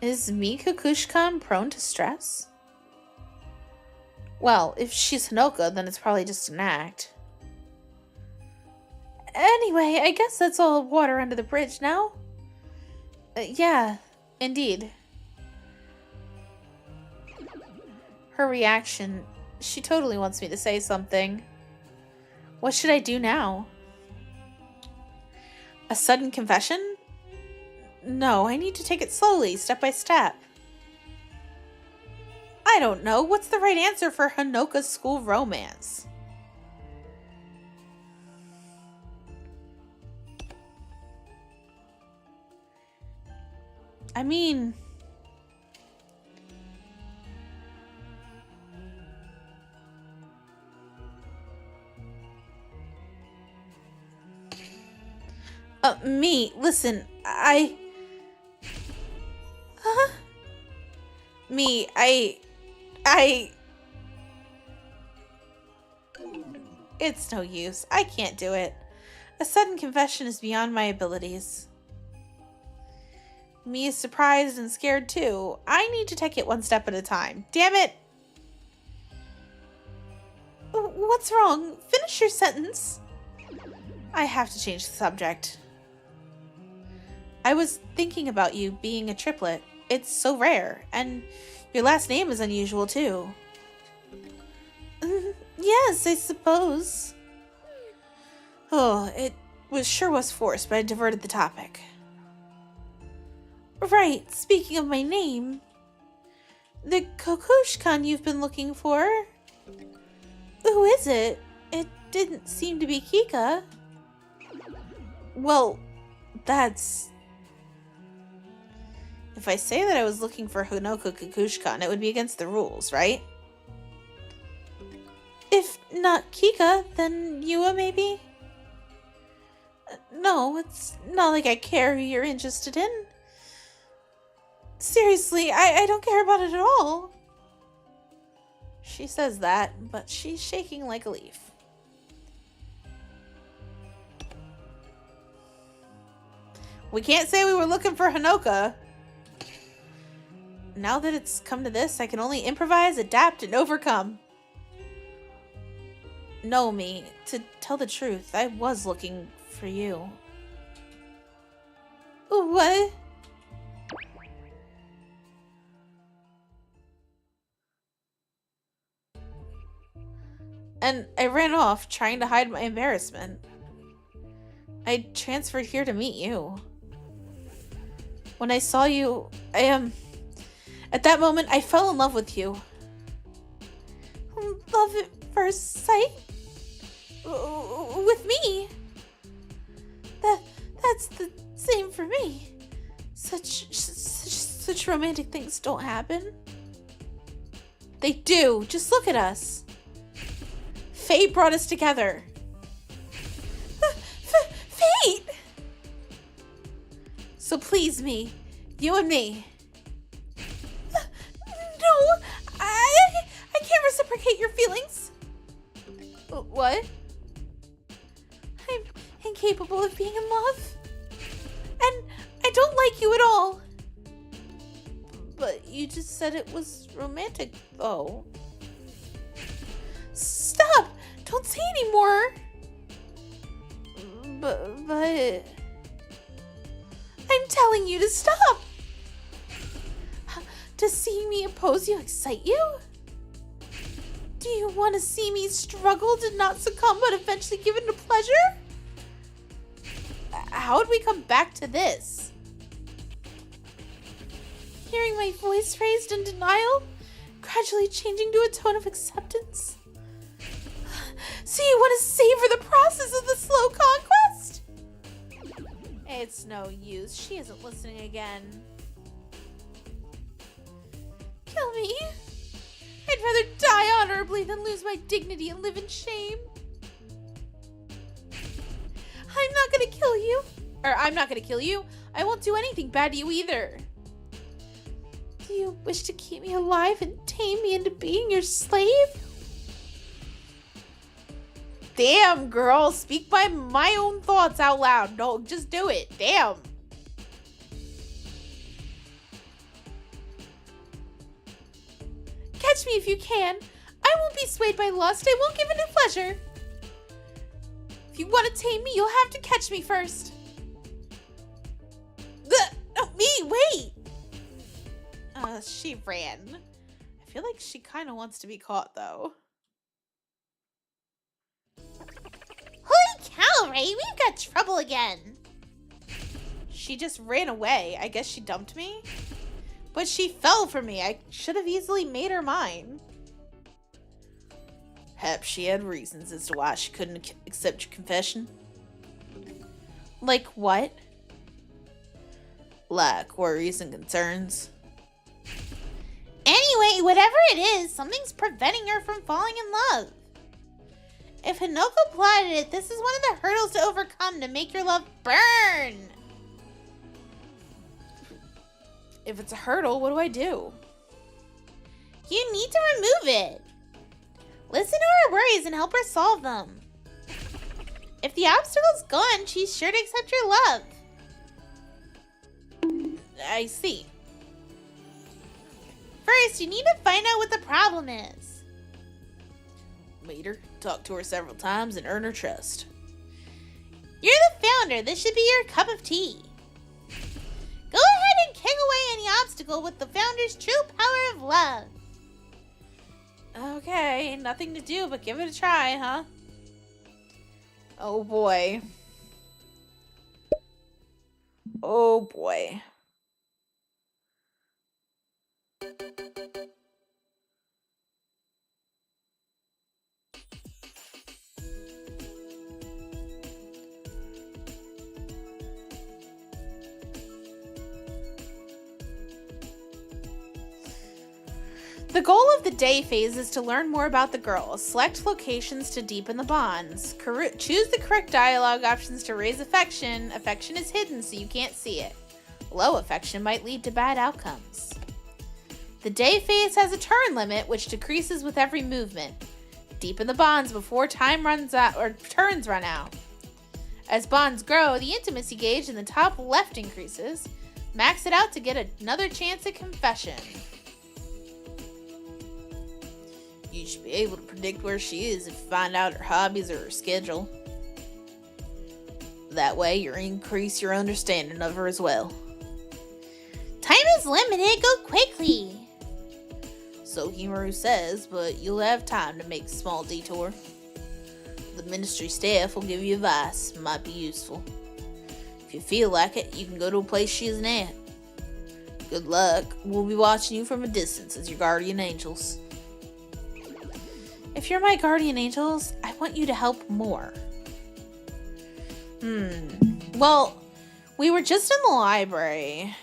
Is Kukushikan prone to stress? Well, if she's Hanoka, then it's probably just an act. Anyway, I guess that's all water under the bridge now. Yeah, indeed. Her reaction, she totally wants me to say something. What should I do now? A sudden confession? No, I need to take it slowly, step by step. I don't know. What's the right answer for Hanoka's school romance? I mean... listen, It's no use. I can't do it. A sudden confession is beyond my abilities. Me is surprised and scared too. I need to take it one step at a time. Damn it! What's wrong? Finish your sentence. I have to change the subject. I was thinking about you being a triplet. It's so rare, and Your last name is unusual, too. Yes, I suppose. Oh, it sure was forced, but I diverted the topic. Right, speaking of my name. The Kokushkan you've been looking for? Who is it? It didn't seem to be Kika. Well, that's... If I say that I was looking for Honoka Kokushkan, it would be against the rules, right? If not Kika, then Yua maybe? No, it's not like I care who you're interested in. Seriously, I don't care about it at all. She says that, but she's shaking like a leaf. We can't say we were looking for Honoka. Now that it's come to this, I can only improvise, adapt, and overcome. No, me. To tell the truth, I was looking for you. What? And I ran off, trying to hide my embarrassment. I transferred here to meet you. When I saw you, at that moment, I fell in love with you. Love at first sight? With me? That's the same for me. Such romantic things don't happen. They do. Just look at us. Fate brought us together. Fate! So please me, you and me. No, I can't reciprocate your feelings. What? I'm incapable of being in love. And I don't like you at all. But you just said it was romantic, though. Stop! Don't say anymore. But... I'm telling you to stop. Does seeing me oppose you excite you? Do you want to see me struggle to not succumb but eventually give in to pleasure? How would we come back to this? Hearing my voice raised in denial, gradually changing to a tone of acceptance? So you want to savor the process of the slow conquest? It's no use. She isn't listening again. Kill me. I'd rather die honorably than lose my dignity and live in shame. I'm not gonna kill you. I'm not gonna kill you. I won't do anything bad to you either. Do you wish to keep me alive and tame me into being your slave? Damn, girl. Speak by my own thoughts out loud. No, just do it. Damn. Catch me if you can. I won't be swayed by lust. I won't give in to pleasure. If you want to tame me, you'll have to catch me first. No, me, wait. She ran. I feel like she kind of wants to be caught, though. Holy cow, Ray, we've got trouble again. She just ran away. I guess she dumped me. But she fell for me. I should have easily made her mine. Perhaps she had reasons as to why she couldn't accept your confession. Like what? Like worries and concerns. Anyway, whatever it is, something's preventing her from falling in love. If Hinoko plotted it, this is one of the hurdles to overcome to make your love burn. If it's a hurdle, what do I do? You need to remove it. Listen to her worries and help her solve them. If the obstacle's gone, she's sure to accept your love. I see. First, you need to find out what the problem is. Meet her, talk to her several times, and earn her trust. You're the founder. This should be your cup of tea. Go ahead and kick away any obstacles obstacle with the founder's true power of love. Okay, nothing to do but give it a try, huh? Oh boy. Oh boy. The goal of the day phase is to learn more about the girl. Select locations to deepen the bonds. Choose the correct dialogue options to raise affection. Affection is hidden so you can't see it. Low affection might lead to bad outcomes. The day phase has a turn limit which decreases with every movement. Deepen the bonds before time runs out or turns run out. As bonds grow, the intimacy gauge in the top left increases. Max it out to get another chance at confession. You should be able to predict where she is if you find out her hobbies or her schedule. That way, you increase your understanding of her as well. Time is limited, go quickly. So Himaru says, but you'll have time to make a small detour. The ministry staff will give you advice, might be useful. If you feel like it, you can go to a place she isn't at. Good luck, we'll be watching you from a distance as your guardian angels. If you're my guardian angels, I want you to help more. Well, we were just in the library.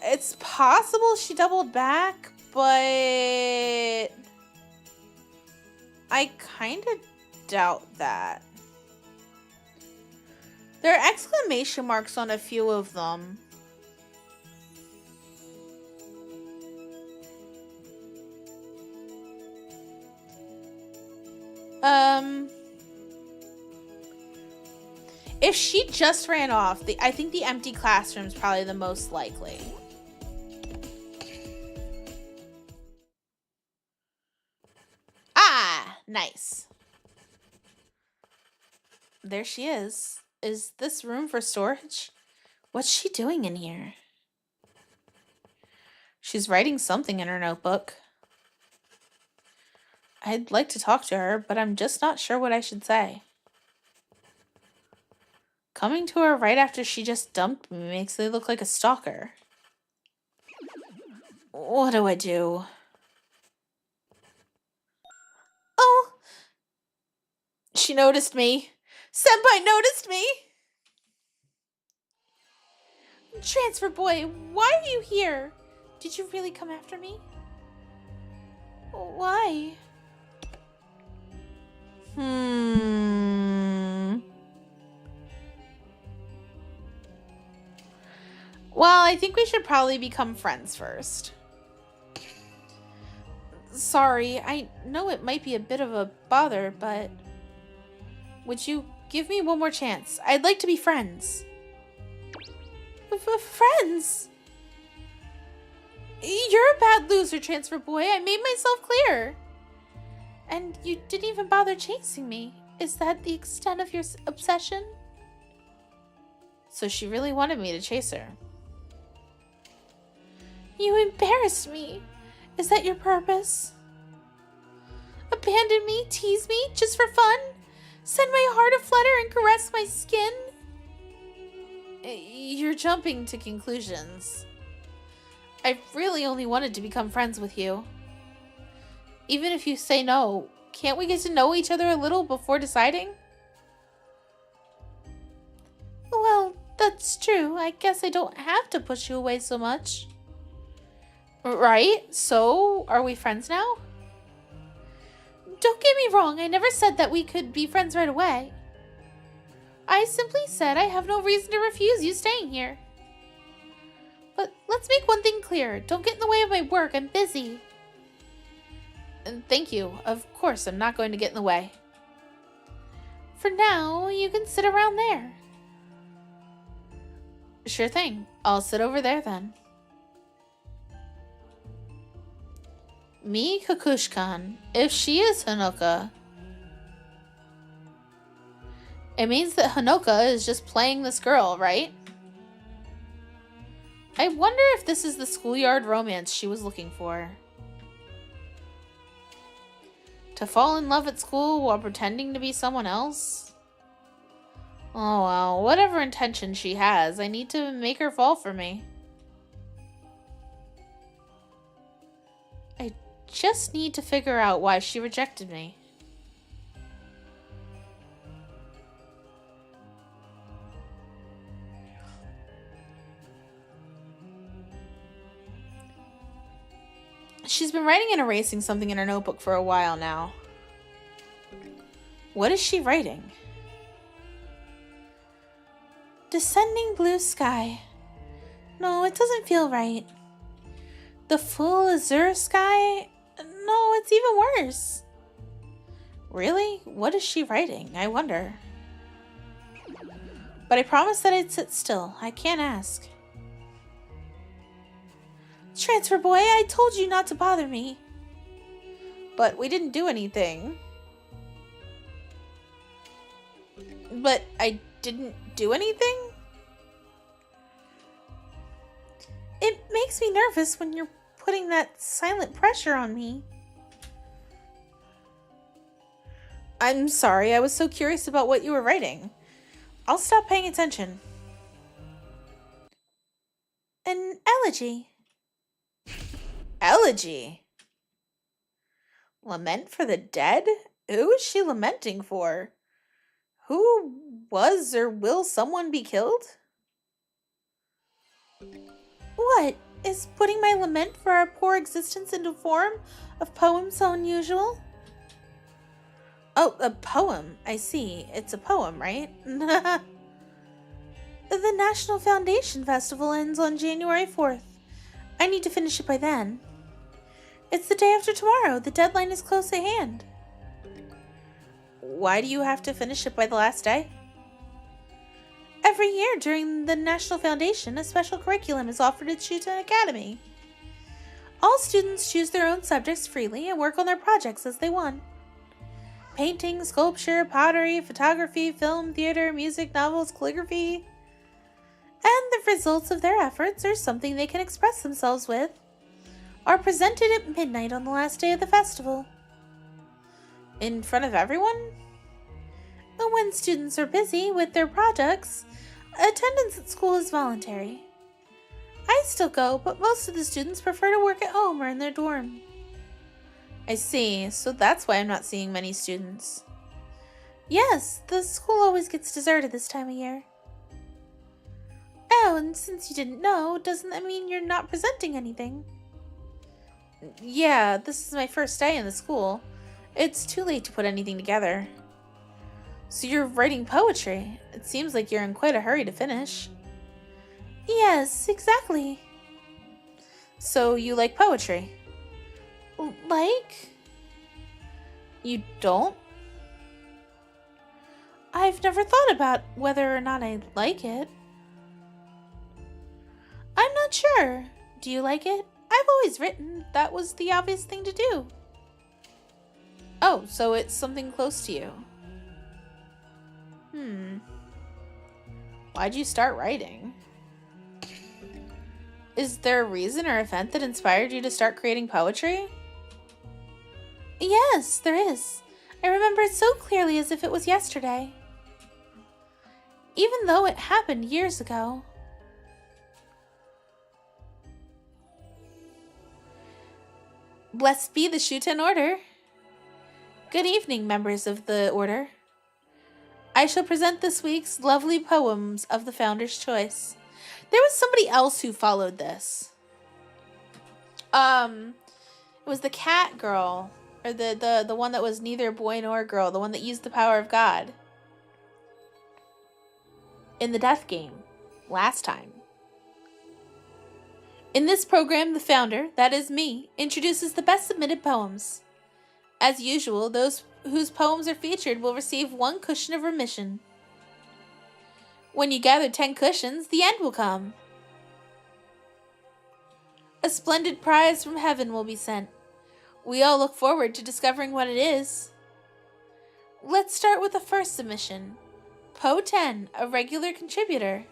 It's possible she doubled back, but I kind of doubt that. There are exclamation marks on a few of them. If she just ran off, I think the empty classroom is probably the most likely. Ah, nice. There she is. Is this room for storage? What's she doing in here? She's writing something in her notebook. I'd like to talk to her, but I'm just not sure what I should say. Coming to her right after she just dumped me makes me look like a stalker. What do I do? Oh! She noticed me. Senpai noticed me! Transfer boy, why are you here? Did you really come after me? Why? Well, I think we should probably become friends first. Sorry, I know it might be a bit of a bother, but would you give me one more chance? I'd like to be friends. Friends? You're a bad loser, Transfer Boy. I made myself clear. And you didn't even bother chasing me. Is that the extent of your obsession? So she really wanted me to chase her. You embarrassed me. Is that your purpose? Abandon me, tease me, just for fun? Send my heart aflutter and caress my skin? You're jumping to conclusions. I really only wanted to become friends with you. Even if you say no, can't we get to know each other a little before deciding? Well, that's true. I guess I don't have to push you away so much. Right? So, are we friends now? Don't get me wrong, I never said that we could be friends right away. I simply said I have no reason to refuse you staying here. But let's make one thing clear. Don't get in the way of my work. I'm busy. And thank you. Of course, I'm not going to get in the way. For now, you can sit around there. Sure thing. I'll sit over there then. Me, Kakushkan. If she is Hanoka, it means that Hanoka is just playing this girl, right? I wonder if this is the schoolyard romance she was looking for. To fall in love at school while pretending to be someone else? Oh well, whatever intention she has, I need to make her fall for me. I just need to figure out why she rejected me. She's been writing and erasing something in her notebook for a while now. What is she writing? Descending blue sky. No, it doesn't feel right. The full azure sky? No, it's even worse. Really? What is she writing? I wonder. But I promised that I'd sit still. I can't ask. Transfer boy, I told you not to bother me. But we didn't do anything. But I didn't do anything? It makes me nervous when you're putting that silent pressure on me. I'm sorry, I was so curious about what you were writing. I'll stop paying attention. An elegy. Elegy? Lament for the dead? Who is she lamenting for? Who was or will someone be killed? What? Is putting my lament for our poor existence into form of poem so unusual? Oh, a poem. I see. It's a poem, right? The National Foundation Festival ends on January 4th. I need to finish it by then. It's the day after tomorrow. The deadline is close at hand. Why do you have to finish it by the last day? Every year during the National Foundation, a special curriculum is offered at SHUTEN Academy. All students choose their own subjects freely and work on their projects as they want. Painting, sculpture, pottery, photography, film, theater, music, novels, calligraphy. And the results of their efforts, or something they can express themselves with, are presented at midnight on the last day of the festival. In front of everyone? But when students are busy with their projects, attendance at school is voluntary. I still go, but most of the students prefer to work at home or in their dorm. I see, so that's why I'm not seeing many students. Yes, the school always gets deserted this time of year. Oh, and since you didn't know, doesn't that mean you're not presenting anything? Yeah, this is my first day in the school. It's too late to put anything together. So you're writing poetry. It seems like you're in quite a hurry to finish. Yes, exactly. So you like poetry? Like? You don't? I've never thought about whether or not I like it. I'm not sure. Do you like it? I've always written. That was the obvious thing to do. Oh, so it's something close to you. Why'd you start writing? Is there a reason or event that inspired you to start creating poetry? Yes, there is. I remember it so clearly as if it was yesterday. Even though it happened years ago. Blessed be the SHUTEN Order. Good evening, members of the Order. I shall present this week's lovely poems of the Founder's Choice. There was somebody else who followed this. It was the cat girl. Or the one that was neither boy nor girl. The one that used the power of God. In the death game. Last time. In this program, the founder, that is me, introduces the best submitted poems. As usual, those whose poems are featured will receive 1 cushion of remission. When you gather 10 cushions, the end will come. A splendid prize from heaven will be sent. We all look forward to discovering what it is. Let's start with the first submission. Po 10, a regular contributor.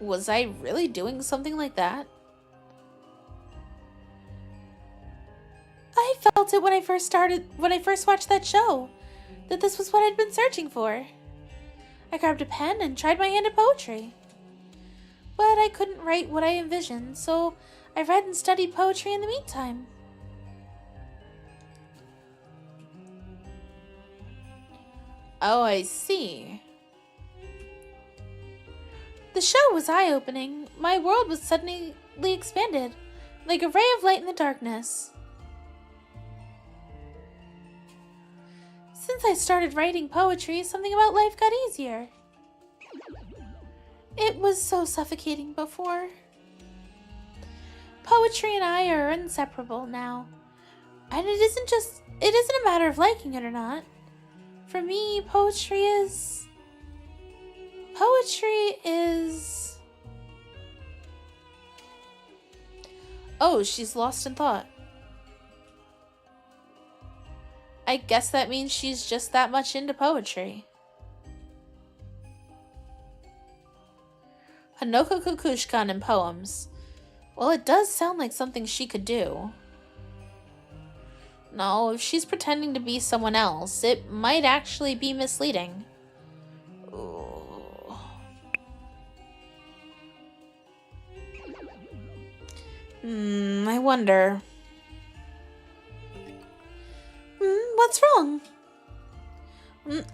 Was I really doing something like that? I felt it when I first watched that show, that this was what I'd been searching for. I grabbed a pen and tried my hand at poetry. But I couldn't write what I envisioned, so I read and studied poetry in the meantime. Oh, I see. The show was eye-opening. My world was suddenly expanded, like a ray of light in the darkness. Since I started writing poetry, something about life got easier. It was so suffocating before. Poetry and I are inseparable now. And it isn't a matter of liking it or not. For me, poetry is... Oh, she's lost in thought. I guess that means she's just that much into poetry. Hanoko Kukushkan in poems. Well, it does sound like something she could do. No, if she's pretending to be someone else, it might actually be misleading. Ooh. I wonder. What's wrong?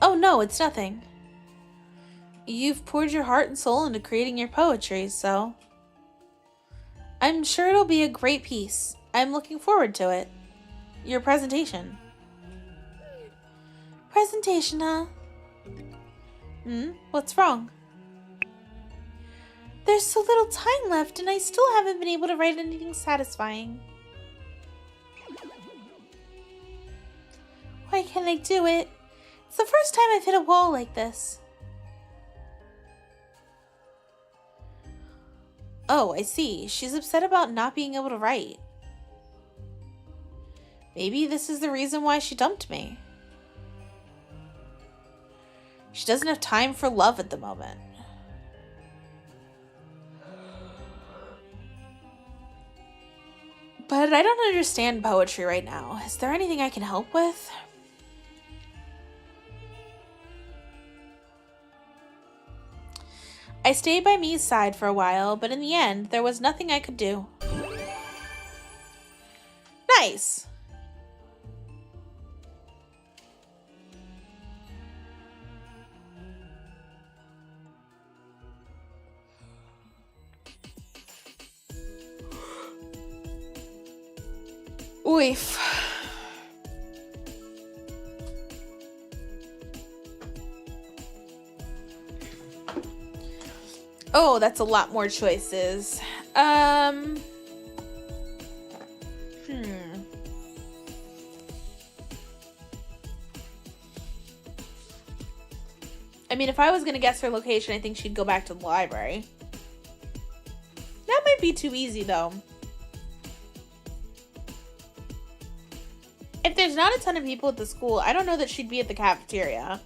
Oh no, it's nothing. You've poured your heart and soul into creating your poetry, so... I'm sure it'll be a great piece. I'm looking forward to it. Your presentation. Presentation, huh? What's wrong? There's so little time left and I still haven't been able to write anything satisfying. Why can't I do it? It's the first time I've hit a wall like this. Oh, I see. She's upset about not being able to write. Maybe this is the reason why she dumped me. She doesn't have time for love at the moment. But I don't understand poetry right now. Is there anything I can help with? I stayed by Mii's side for a while, but in the end, there was nothing I could do. Nice! Oof. Oh, that's a lot more choices. I mean, if I was gonna guess her location, I think she'd go back to the library. That might be too easy, though. If there's not a ton of people at the school, I don't know that she'd be at the cafeteria.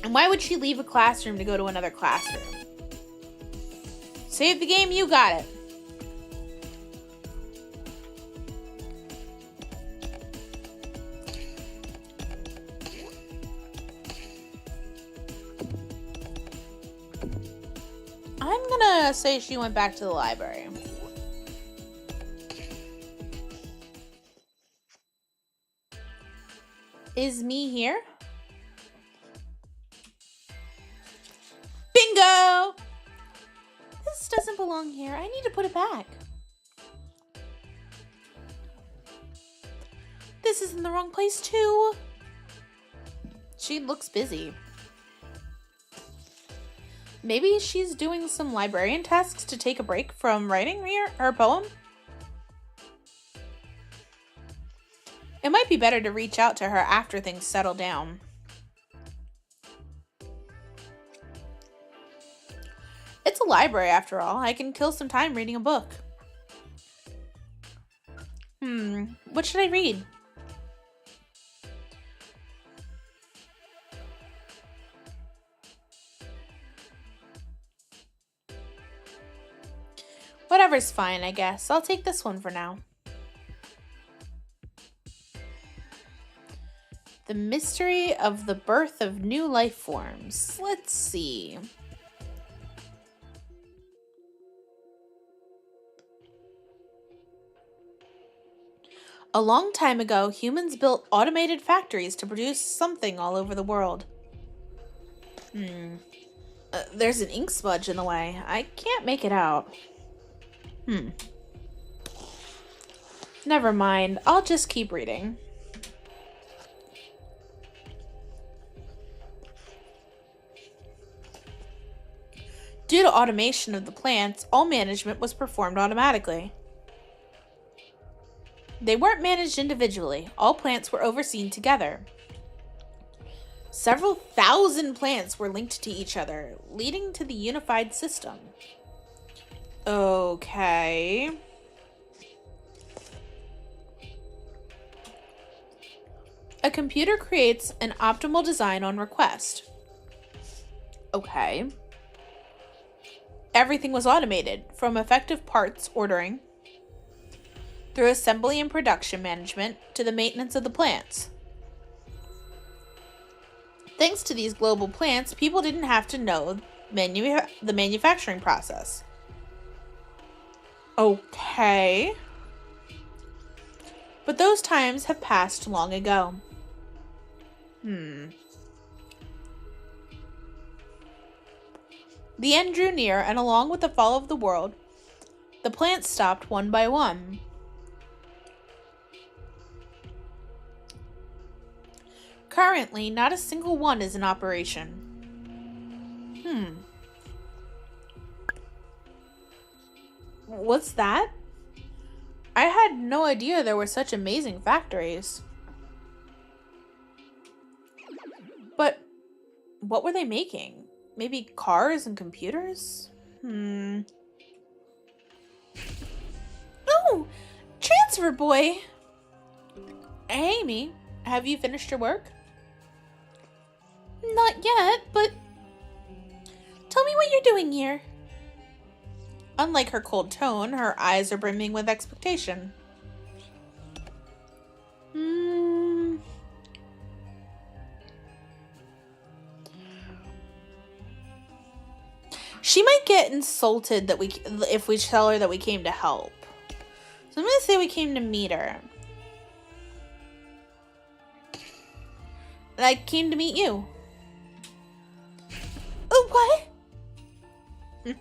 And why would she leave a classroom to go to another classroom? Save the game, you got it. I'm gonna say she went back to the library. Is Mii here? Bingo! This doesn't belong here. I need to put it back. This is in the wrong place too. She looks busy. Maybe she's doing some librarian tasks to take a break from writing her poem? It might be better to reach out to her after things settle down. It's It's a library after all. I can kill some time reading a book. What should I read? Whatever's fine, I guess. I'll take this one for now. The mystery of the birth of new life forms. Let's see. A long time ago, humans built automated factories to produce something all over the world. There's an ink smudge in the way. I can't make it out. Never mind. I'll just keep reading. Due to automation of the plants, all management was performed automatically. They weren't managed individually. All plants were overseen together. Several thousand plants were linked to each other, leading to the unified system. Okay. A computer creates an optimal design on request. Okay. Everything was automated, from effective parts ordering, through assembly and production management, to the maintenance of the plants. Thanks to these global plants, people didn't have to know the manufacturing process. Okay. But those times have passed long ago. The end drew near, and along with the fall of the world, the plants stopped one by one. Currently, not a single one is in operation. What's that? I had no idea there were such amazing factories. But what were they making? Maybe cars and computers? Oh! Transfer boy! Hey, Amy. Have you finished your work? Not yet, but tell me what you're doing here. Unlike her cold tone, her eyes are brimming with expectation. She might get insulted that if we tell her that we came to help. So I'm gonna say we came to meet her. I came to meet you. Oh, what?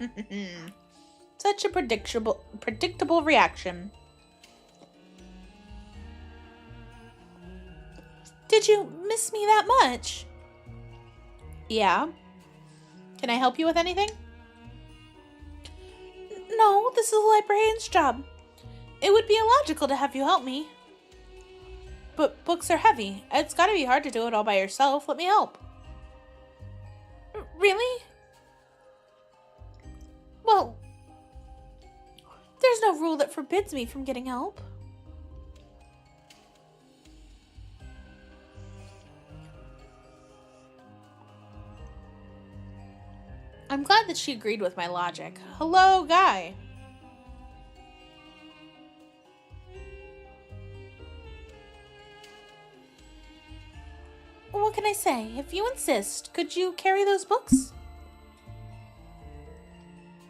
Such a predictable reaction. Did you miss me that much? Yeah. Can I help you with anything? No, this is a librarian's job. It would be illogical to have you help me. But books are heavy. It's gotta be hard to do it all by yourself. Let me help. Really? Well, there's no rule that forbids me from getting help. I'm glad that she agreed with my logic. Hello, guy. What can I say? If you insist, could you carry those books?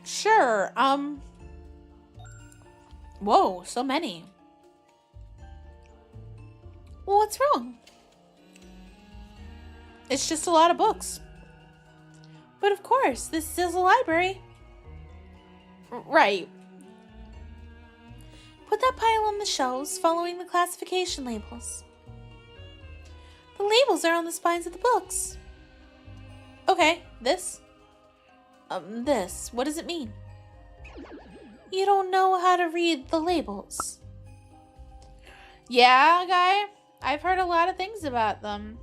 Sure, Whoa, so many. Well, what's wrong? It's just a lot of books. But of course, this is a library. Right. Put that pile on the shelves following the classification labels. The labels are on the spines of the books. Okay, this? This. What does it mean? You don't know how to read the labels. Yeah, guy. I've heard a lot of things about them.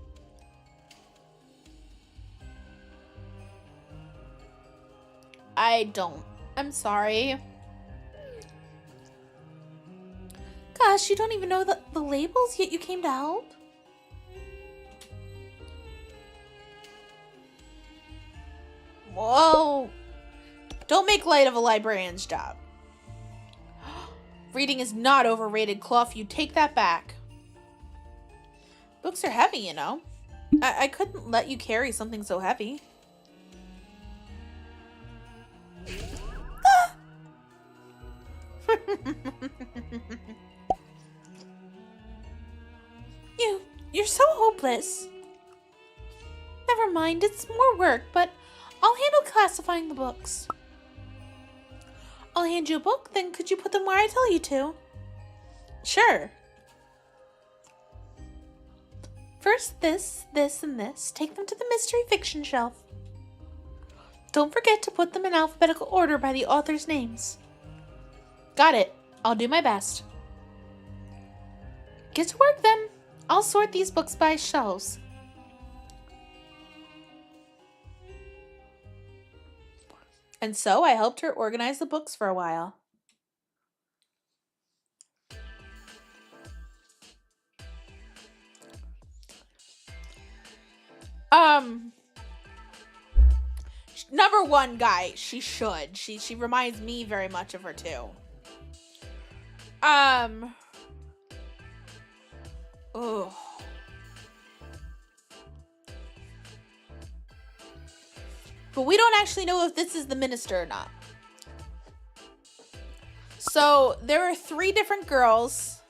I don't. I'm sorry. Gosh, you don't even know the labels, yet you came to help? Whoa. Don't make light of a librarian's job. Reading is not overrated, Clough. You take that back. Books are heavy, you know. I couldn't let you carry something so heavy. Ah! You're so hopeless. Never mind, it's more work, but I'll handle classifying the books. I'll hand you a book, then could you put them where I tell you to? Sure. First this, this, and this. Take them to the mystery fiction shelf. Don't forget to put them in alphabetical order by the author's names. Got it. I'll do my best. Get to work then. I'll sort these books by shelves. And so I helped her organize the books for a while. Number one, guy, she should. She reminds me very much of her too. Oh. But we don't actually know if this is the minister or not. So there are 3 different girls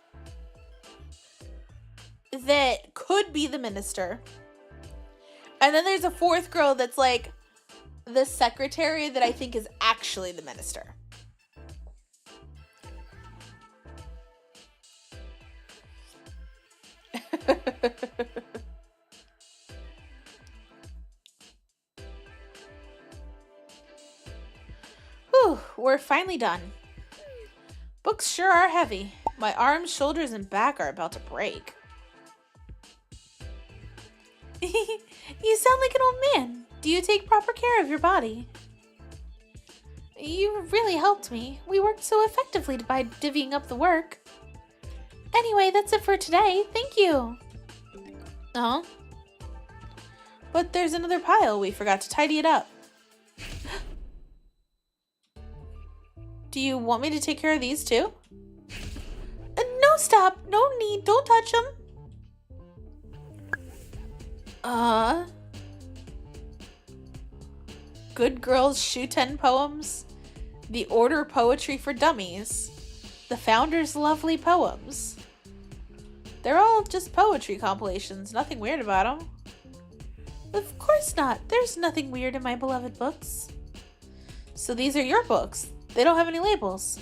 that could be the minister. And then there's a 4th girl that's like the secretary that I think is actually the minister. Whew, we're finally done. Books sure are heavy. My arms, shoulders, and back are about to break. You sound like an old man. Do you take proper care of your body? You really helped me. We worked so effectively by divvying up the work. Anyway, that's it for today. Thank you. Oh? But there's another pile. We forgot to tidy it up. Do you want me to take care of these too? No, stop. No need. Don't touch them. Good Girls SHUTEN Poems. The Order Poetry for Dummies. The Founder's Lovely Poems. They're all just poetry compilations. Nothing weird about them. Of course not. There's nothing weird in my beloved books. So these are your books. They don't have any labels.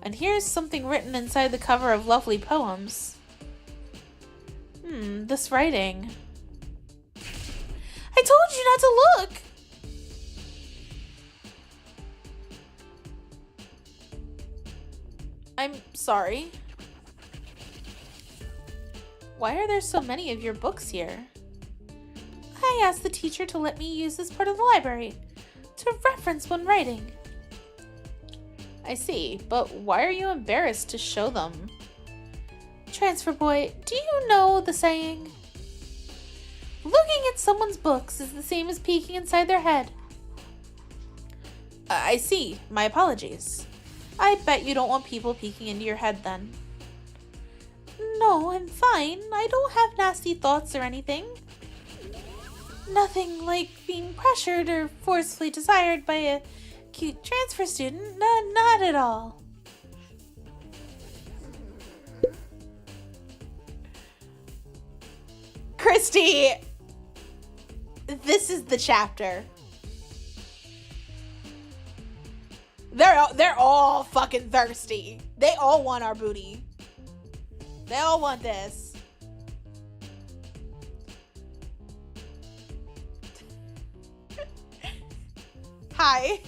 And here's something written inside the cover of Lovely Poems. This writing. I told you not to look! I'm sorry. Why are there so many of your books here? I asked the teacher to let me use this part of the library to reference when writing. I see, but why are you embarrassed to show them? Transfer boy, do you know the saying? Looking at someone's books is the same as peeking inside their head. I see. My apologies. I bet you don't want people peeking into your head then. No, I'm fine. I don't have nasty thoughts or anything. Nothing like being pressured or forcefully desired by a cute transfer student. No, not at all. Christy! This is the chapter. They're all fucking thirsty. They all want our booty. They all want this. Hi.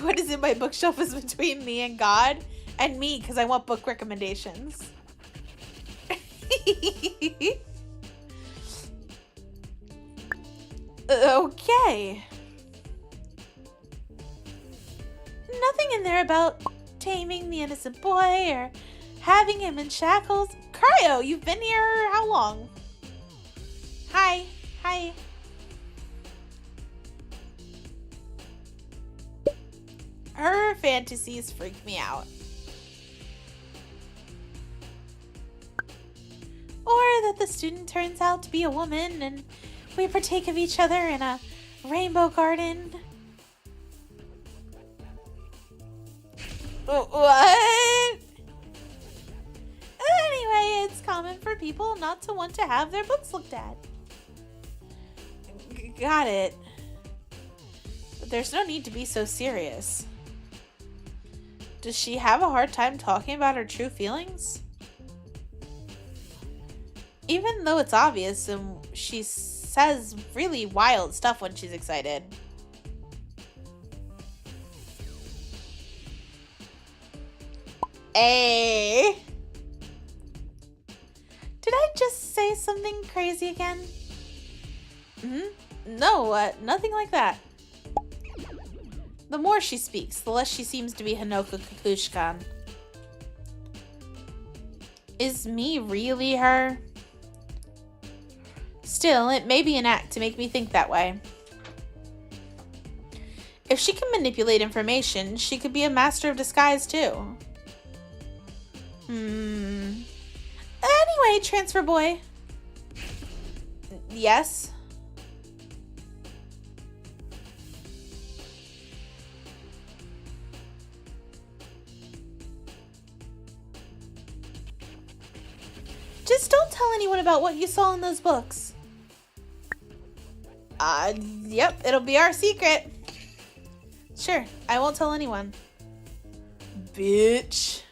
What is in my bookshelf is between me and God, And me, because I want book recommendations. Okay. Nothing in there about taming the innocent boy or having him in shackles. Cryo, you've been here how long? Hi. Hi. Her fantasies freak me out. Or that the student turns out to be a woman and we partake of each other in a rainbow garden. What? Anyway, it's common for people not to want to have their books looked at. Got it. But there's no need to be so serious. Does she have a hard time talking about her true feelings? Even though it's obvious and she says really wild stuff when she's excited. Hey. Did I just say something crazy again? No, nothing like that. The more she speaks, the less she seems to be Hanoka Kakushkan. Is me really her? Still, it may be an act to make me think that way. If she can manipulate information, she could be a master of disguise too. Anyway, transfer boy. Yes? Just don't tell anyone about what you saw in those books. Yep, it'll be our secret. Sure, I won't tell anyone. Bitch.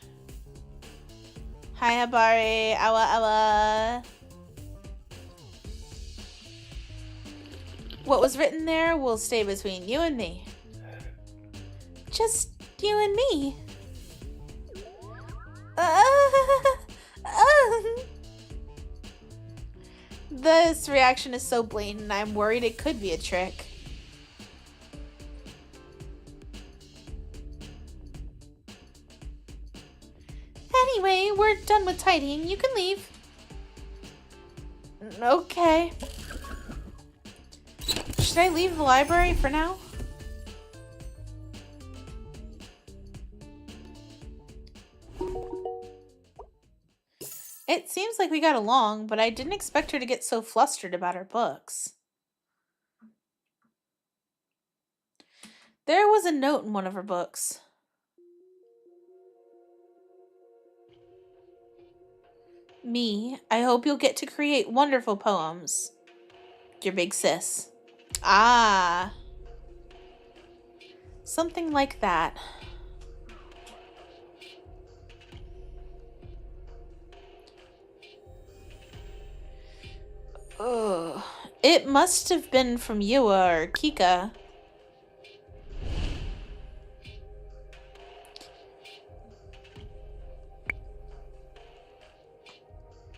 Hi, Habari. Awa, awa. What was written there will stay between you and me. Just you and me. This reaction is so blatant, I'm worried it could be a trick. Anyway, we're done with tidying. You can leave. Okay. Should I leave the library for now? It seems like we got along, but I didn't expect her to get so flustered about her books. There was a note in one of her books. Me, I hope you'll get to create wonderful poems. Your big sis. Ah. Something like that. Oh, it must have been from Yua or Kika.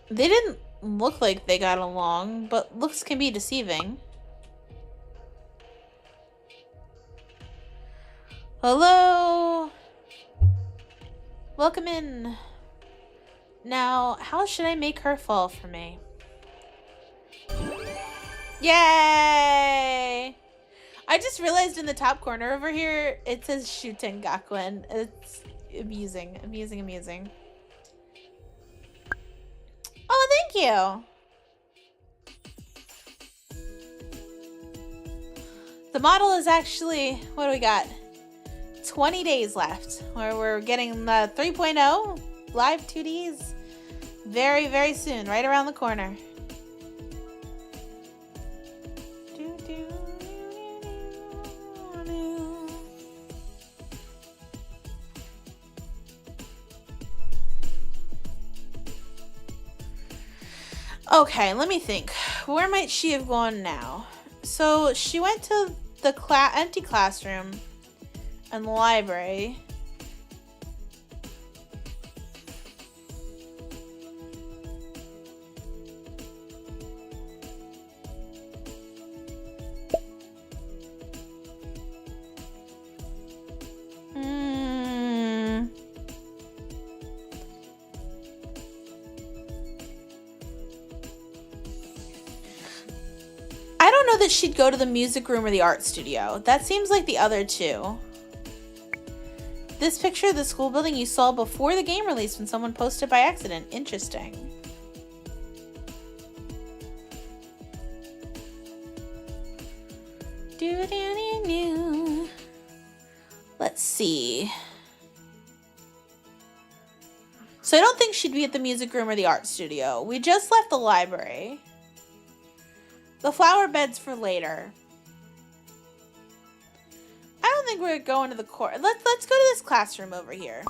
They didn't look like they got along, but looks can be deceiving. Hello? Welcome in. Now, how should I make her fall for me? Yay! I just realized in the top corner over here, it says Shuten Gakuen. It's amusing, amusing, amusing. Oh, thank you! The model is actually, what do we got? 20 days left, where we're getting the 3.0 live 2Ds very, very soon, right around the corner. Okay, let me think. Where might she have gone now? So she went to the empty classroom and the library. I don't know that she'd go to the music room or the art studio. That seems like the other two. This picture of the school building you saw before the game release when someone posted by accident. Interesting. Let's see. So I don't think she'd be at the music room or the art studio. We just left the library. The flower bed's for later. I don't think we're going to the court. Let's go to this classroom over here.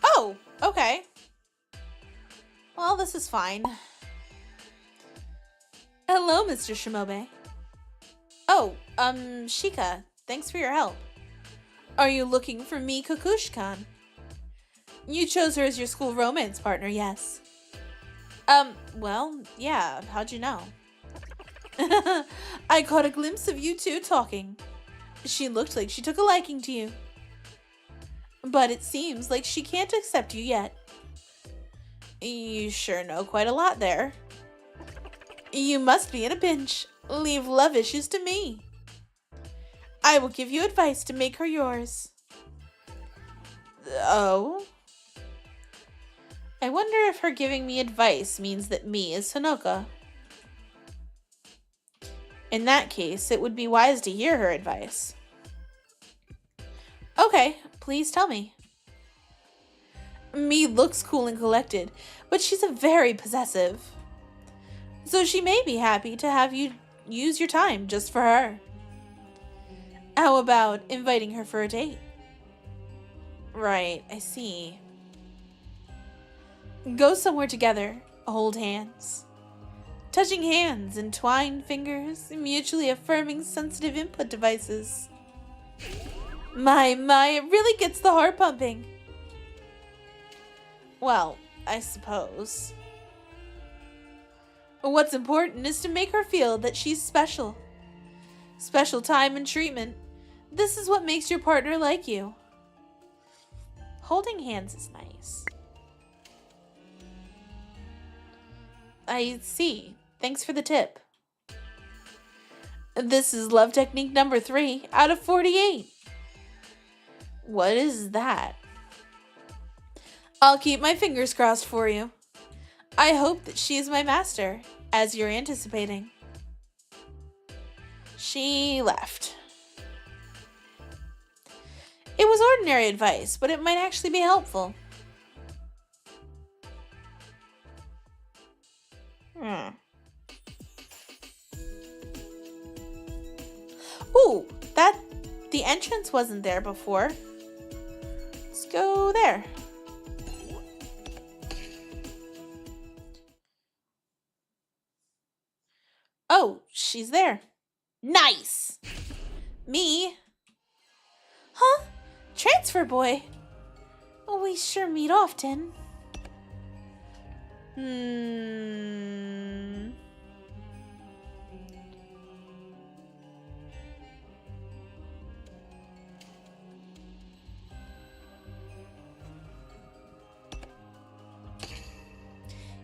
Oh, okay. Well, this is fine. Hello, Mr. Shimobe. Oh, Shika, thanks for your help. Are you looking for me, Kokushi-kan? You chose her as your school romance partner, yes. Well, yeah, how'd you know? I caught a glimpse of you two talking. She looked like she took a liking to you. But it seems like she can't accept you yet. You sure know quite a lot there. You must be in a pinch. Leave love issues to me. I will give you advice to make her yours. Oh? I wonder if her giving me advice means that me is Honoka. In that case, it would be wise to hear her advice. Okay, please tell me. Me looks cool and collected, but she's a very possessive. So she may be happy to have you use your time just for her. How about inviting her for a date? Right, I see. Go somewhere together, hold hands. Touching hands, entwined fingers, mutually affirming sensitive input devices. My, it really gets the heart pumping. Well, I suppose. What's important is to make her feel that she's special. Special time and treatment. This is what makes your partner like you. Holding hands is nice. I see. Thanks for the tip. This is love technique number 3 out of 48. What is that? I'll keep my fingers crossed for you. I hope that she is my master, as you're anticipating. She left. It was ordinary advice, but it might actually be helpful. Ooh, the entrance wasn't there before. Let's go there. Oh, she's there. Nice! Me? Huh? Transfer boy? Oh, we sure meet often.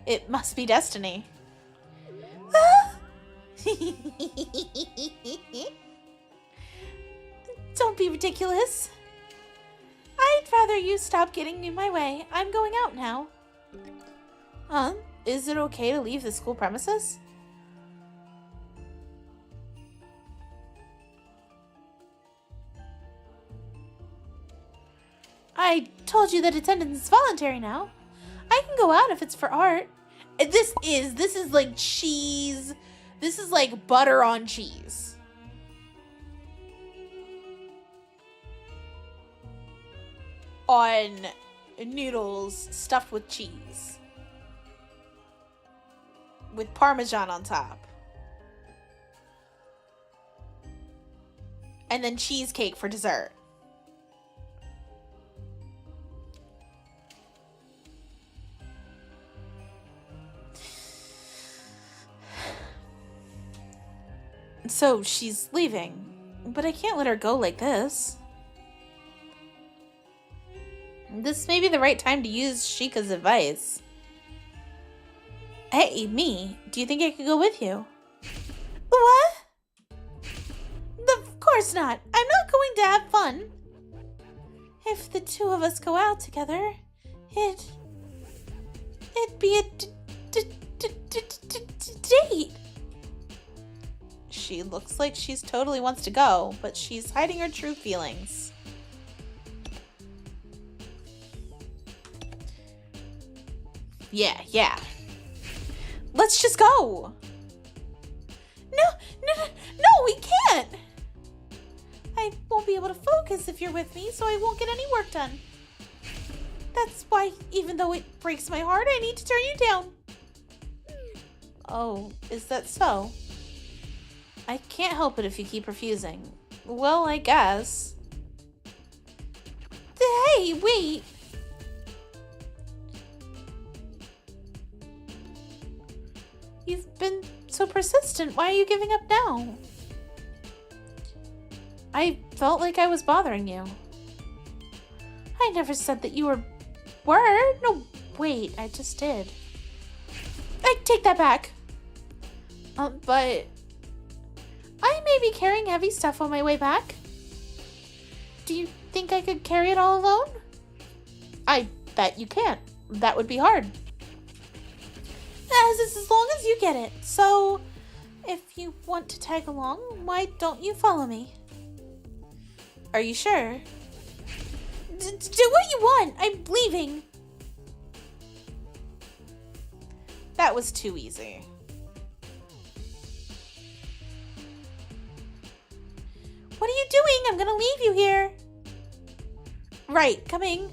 It must be destiny. Don't be ridiculous. I'd rather you stop getting in my way. I'm going out now. Is it okay to leave the school premises? I told you that attendance is voluntary now. I can go out if it's for art. This is like cheese. This is like butter on cheese. On noodles stuffed with cheese. With Parmesan on top. And then cheesecake for dessert. So she's leaving, but I can't let her go like this. This may be the right time to use Sheikah's advice. Hey, me, do you think I could go with you? What? Of course not. I'm not going to have fun. If the two of us go out together, it'd be a date. She looks like she's totally wants to go, but she's hiding her true feelings. Yeah. Let's just go. No, we can't. I won't be able to focus if you're with me, so I won't get any work done. That's why, even though it breaks my heart, I need to turn you down. Oh, is that so? I can't help it if you keep refusing. Well, I guess. Hey, wait. You've been so persistent. Why are you giving up now? I felt like I was bothering you. I never said that you were... No, wait, I just did. I take that back. But... I may be carrying heavy stuff on my way back. Do you think I could carry it all alone? I bet you can't. That would be hard. As long as you get it. So, if you want to tag along, why don't you follow me? Are you sure? Do what you want. I'm leaving. That was too easy. What are you doing? I'm gonna leave you here. Right, coming.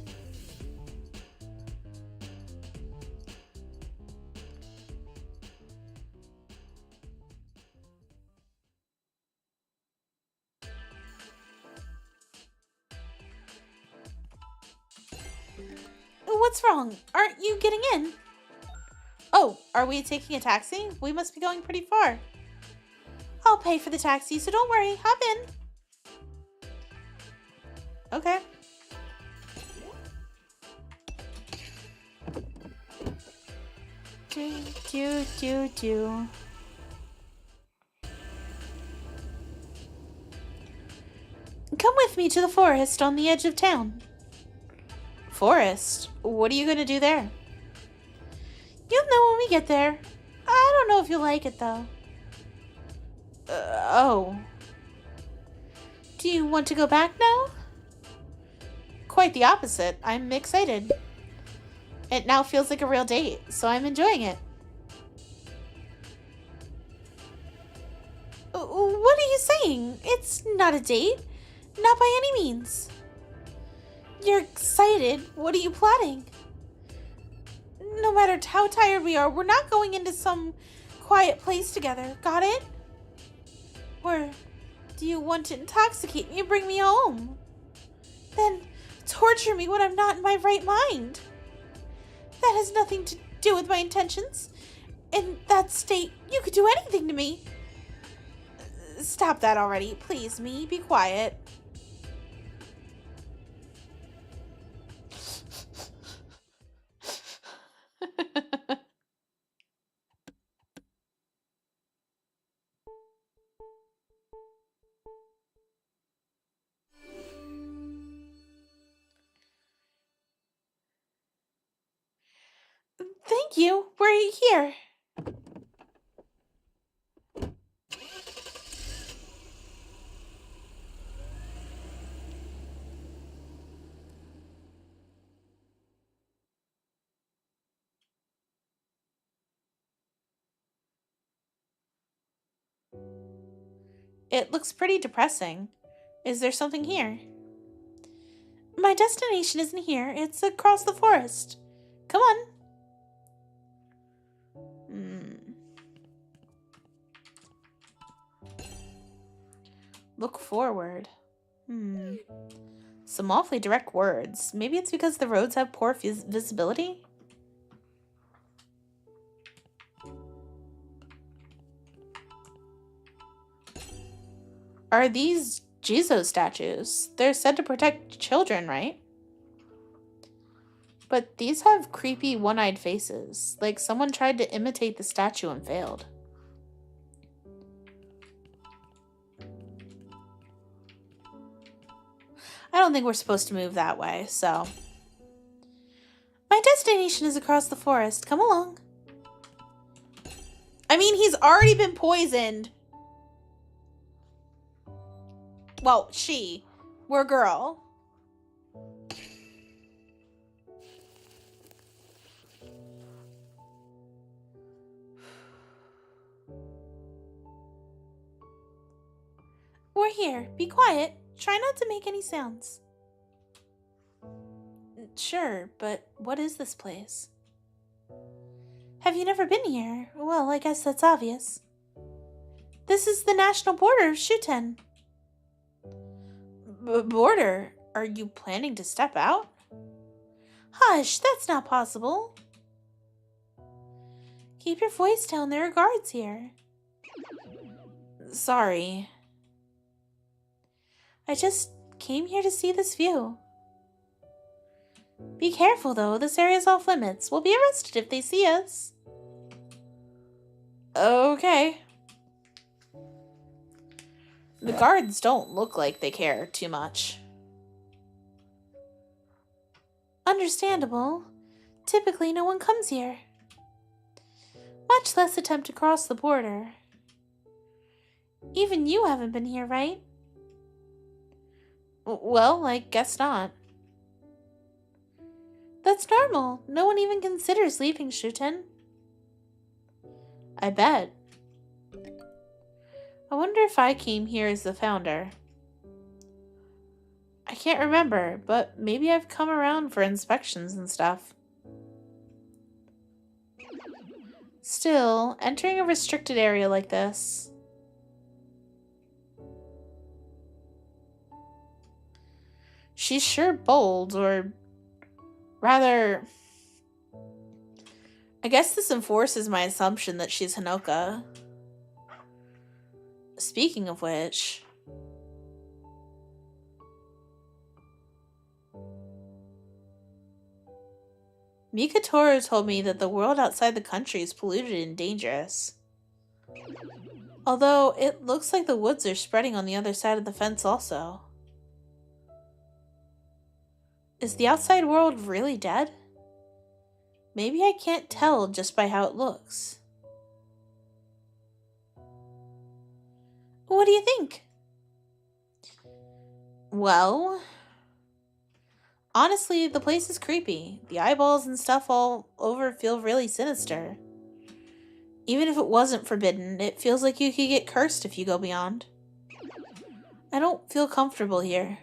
What's wrong? Aren't you getting in? Oh, are we taking a taxi? We must be going pretty far. I'll pay for the taxi, so don't worry. Hop in. Okay. Do. Come with me to the forest on the edge of town. Forest? What are you going to do there? You'll know when we get there. I don't know if you'll like it, though. Oh. Do you want to go back now? Quite the opposite. I'm excited. It now feels like a real date, so I'm enjoying it. What are you saying? It's not a date. Not by any means. You're excited. What are you plotting? No matter how tired we are, we're not going into some quiet place together. Got it? Or do you want to intoxicate me and bring me home? Then torture me when I'm not in my right mind. That has nothing to do with my intentions. In that state, you could do anything to me. Stop that already. Please, me, be quiet. Thank you. We're here. It looks pretty depressing. Is there something here? My destination isn't here. It's across the forest. Come on. Look forward. Some awfully direct words. Maybe it's because the roads have poor visibility? Are these Jizo statues? They're said to protect children, right? But these have creepy one-eyed faces, like someone tried to imitate the statue and failed. I don't think we're supposed to move that way, so... My destination is across the forest. Come along. I mean, he's already been poisoned. Well, she. We're a girl. We're here. Be quiet. Try not to make any sounds. Sure, but what is this place? Have you never been here? Well, I guess that's obvious. This is the national border of SHUTEN. Border? Are you planning to step out? Hush, that's not possible. Keep your voice down, there are guards here. Sorry. I just came here to see this view. Be careful though, this area's off limits. We'll be arrested if they see us. Okay. The guards don't look like they care too much. Understandable. Typically no one comes here. Much less attempt to cross the border. Even you haven't been here, right? Well, I guess not. That's normal. No one even considers leaving SHUTEN. I bet. I wonder if I came here as the founder. I can't remember, but maybe I've come around for inspections and stuff. Still, entering a restricted area like this... She's sure bold, or rather... I guess this enforces my assumption that she's Hinoka. Speaking of which... Mikatoro told me that the world outside the country is polluted and dangerous. Although, it looks like the woods are spreading on the other side of the fence also. Is the outside world really dead? Maybe I can't tell just by how it looks. What do you think? Well... honestly, the place is creepy. The eyeballs and stuff all over feel really sinister. Even if it wasn't forbidden, it feels like you could get cursed if you go beyond. I don't feel comfortable here.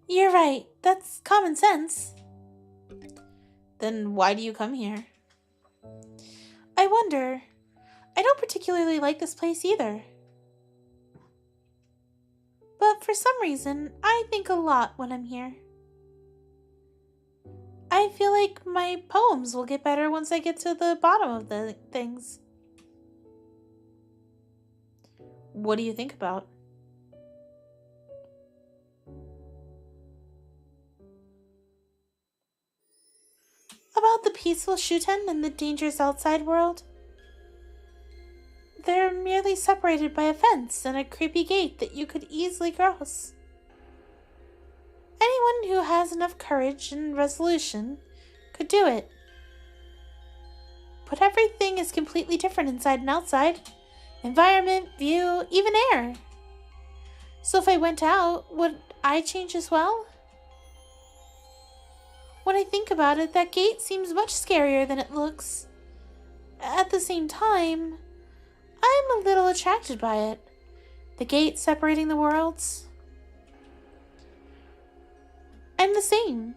You're right. That's common sense. Then why do you come here? I wonder. I don't particularly like this place either. But for some reason, I think a lot when I'm here. I feel like my poems will get better once I get to the bottom of the things. What do you think about? About the peaceful SHUTEN and the dangerous outside world? They're merely separated by a fence and a creepy gate that you could easily cross. Anyone who has enough courage and resolution could do it. But everything is completely different inside and outside. Environment, view, even air. So if I went out, would I change as well? When I think about it, that gate seems much scarier than it looks. At the same time, I'm a little attracted by it. The gate separating the worlds. I'm the same.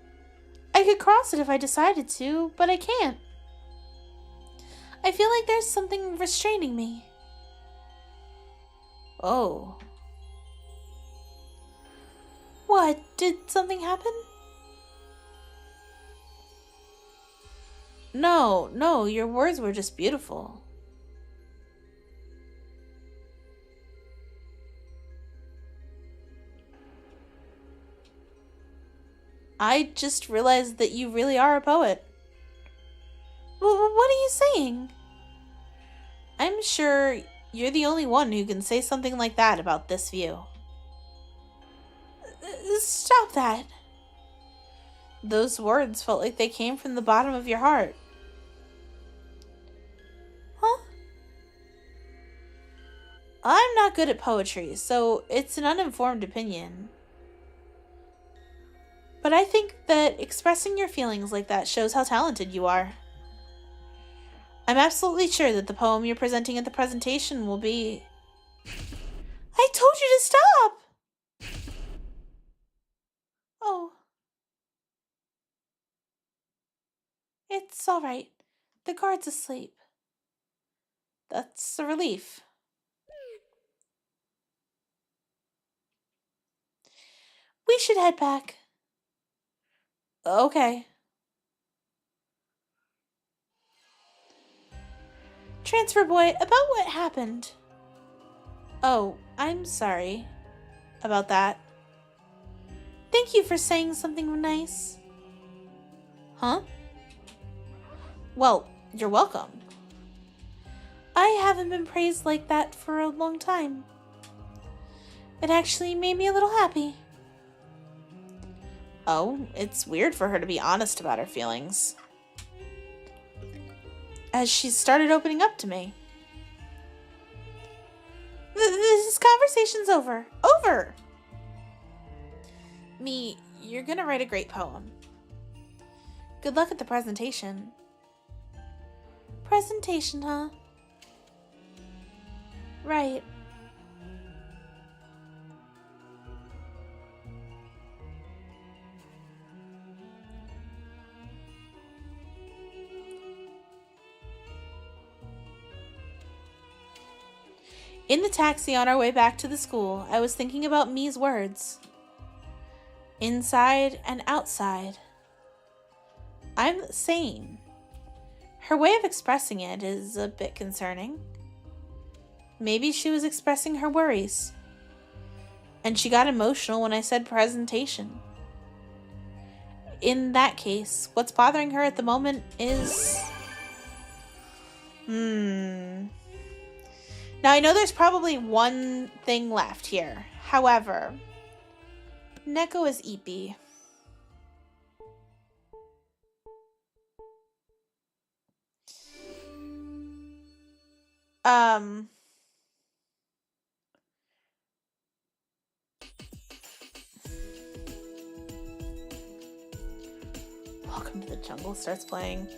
I could cross it if I decided to, but I can't. I feel like there's something restraining me. Oh. What? Did something happen? No, your words were just beautiful. I just realized that you really are a poet. What are you saying? I'm sure you're the only one who can say something like that about this view. Stop that. Those words felt like they came from the bottom of your heart. Huh? I'm not good at poetry, so it's an uninformed opinion. But I think that expressing your feelings like that shows how talented you are. I'm absolutely sure that the poem you're presenting at the presentation will be... I told you to stop! Oh. It's all right. The guard's asleep. That's a relief. We should head back. Okay. Transfer boy, about what happened. Oh, I'm sorry about that. Thank you for saying something nice. Huh? Well, you're welcome. I haven't been praised like that for a long time. It actually made me a little happy. Oh, it's weird for her to be honest about her feelings. As she started opening up to me. This conversation's over. Over! Me, you're gonna write a great poem. Good luck at the presentation. Presentation, huh? Right. In the taxi on our way back to the school, I was thinking about Mi's words. Inside and outside. I'm sane. Her way of expressing it is a bit concerning. Maybe she was expressing her worries. And she got emotional when I said presentation. In that case, what's bothering her at the moment is... Now, I know there's probably one thing left here. However, Neko is Eepy. Welcome to the Jungle starts playing.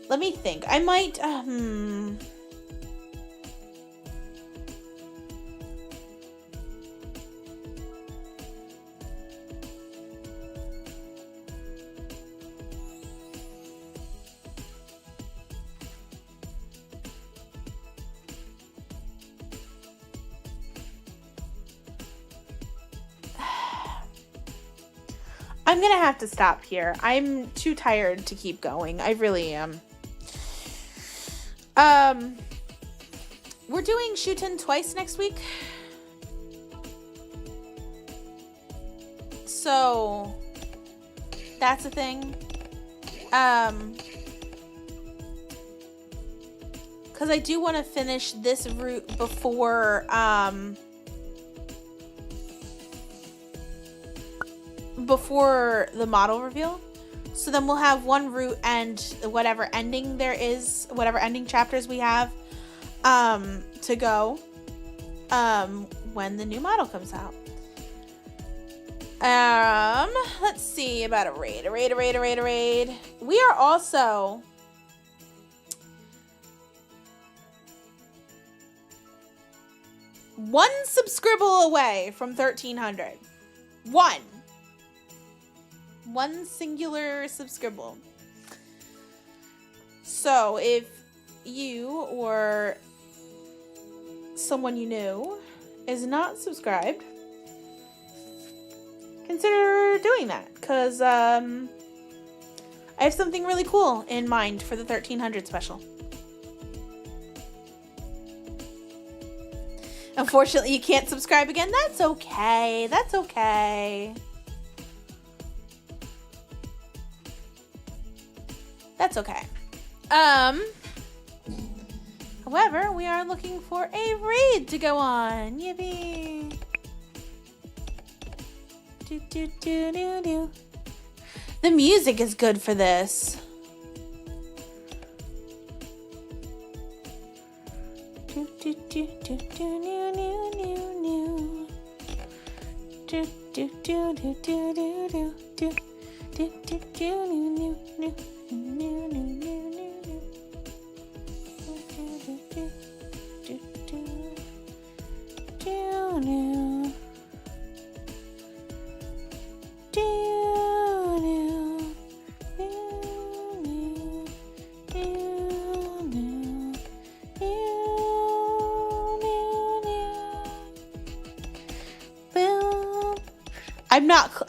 Let me think. I might, I'm gonna have to stop here. I'm too tired to keep going. I really am. We're doing SHUTEN twice next week. So, that's a thing. Because I do want to finish this route before, before the model reveal. So then we'll have one route and whatever ending there is, whatever ending chapters we have to go when the new model comes out. Let's see about a raid. We are also one subscribble away from 1300. One singular subscribble. So if you or someone you know is not subscribed, consider doing that, because I have something really cool in mind for the 1300 special. Unfortunately, you can't subscribe again. That's okay. That's okay. However, we are looking for a raid to go on. Yippee! Do, do, do, do, do. The music is good for this. Do, do, do, do, do, do, do, do. Do, do, do, do, do, do, do. Do, do, do, do, do, do, do, do.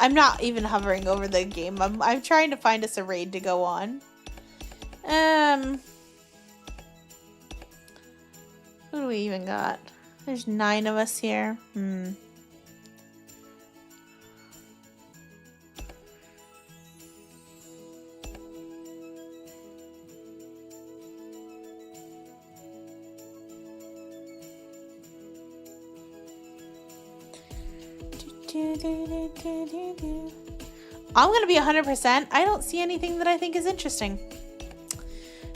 I'm not even hovering over the game. I'm trying to find us a raid to go on. Who do we even got? There's 9 of us here. I'm gonna be 100%. I don't see anything that I think is interesting.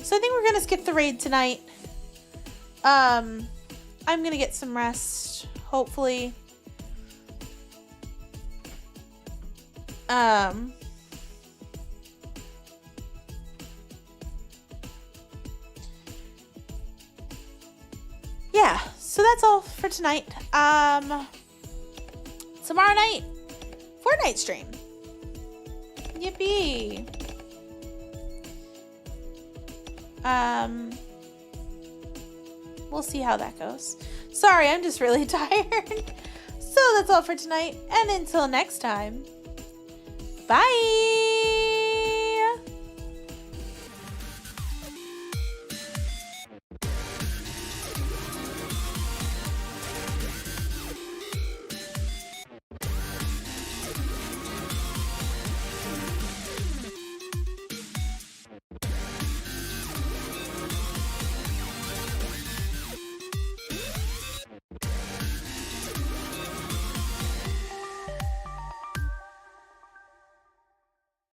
So I think we're gonna skip the raid tonight. I'm gonna get some rest, hopefully. Yeah, so that's all for tonight. Tomorrow night, Fortnite stream. Yippee. We'll see how that goes. Sorry, I'm just really tired. So that's all for tonight, and until next time, bye!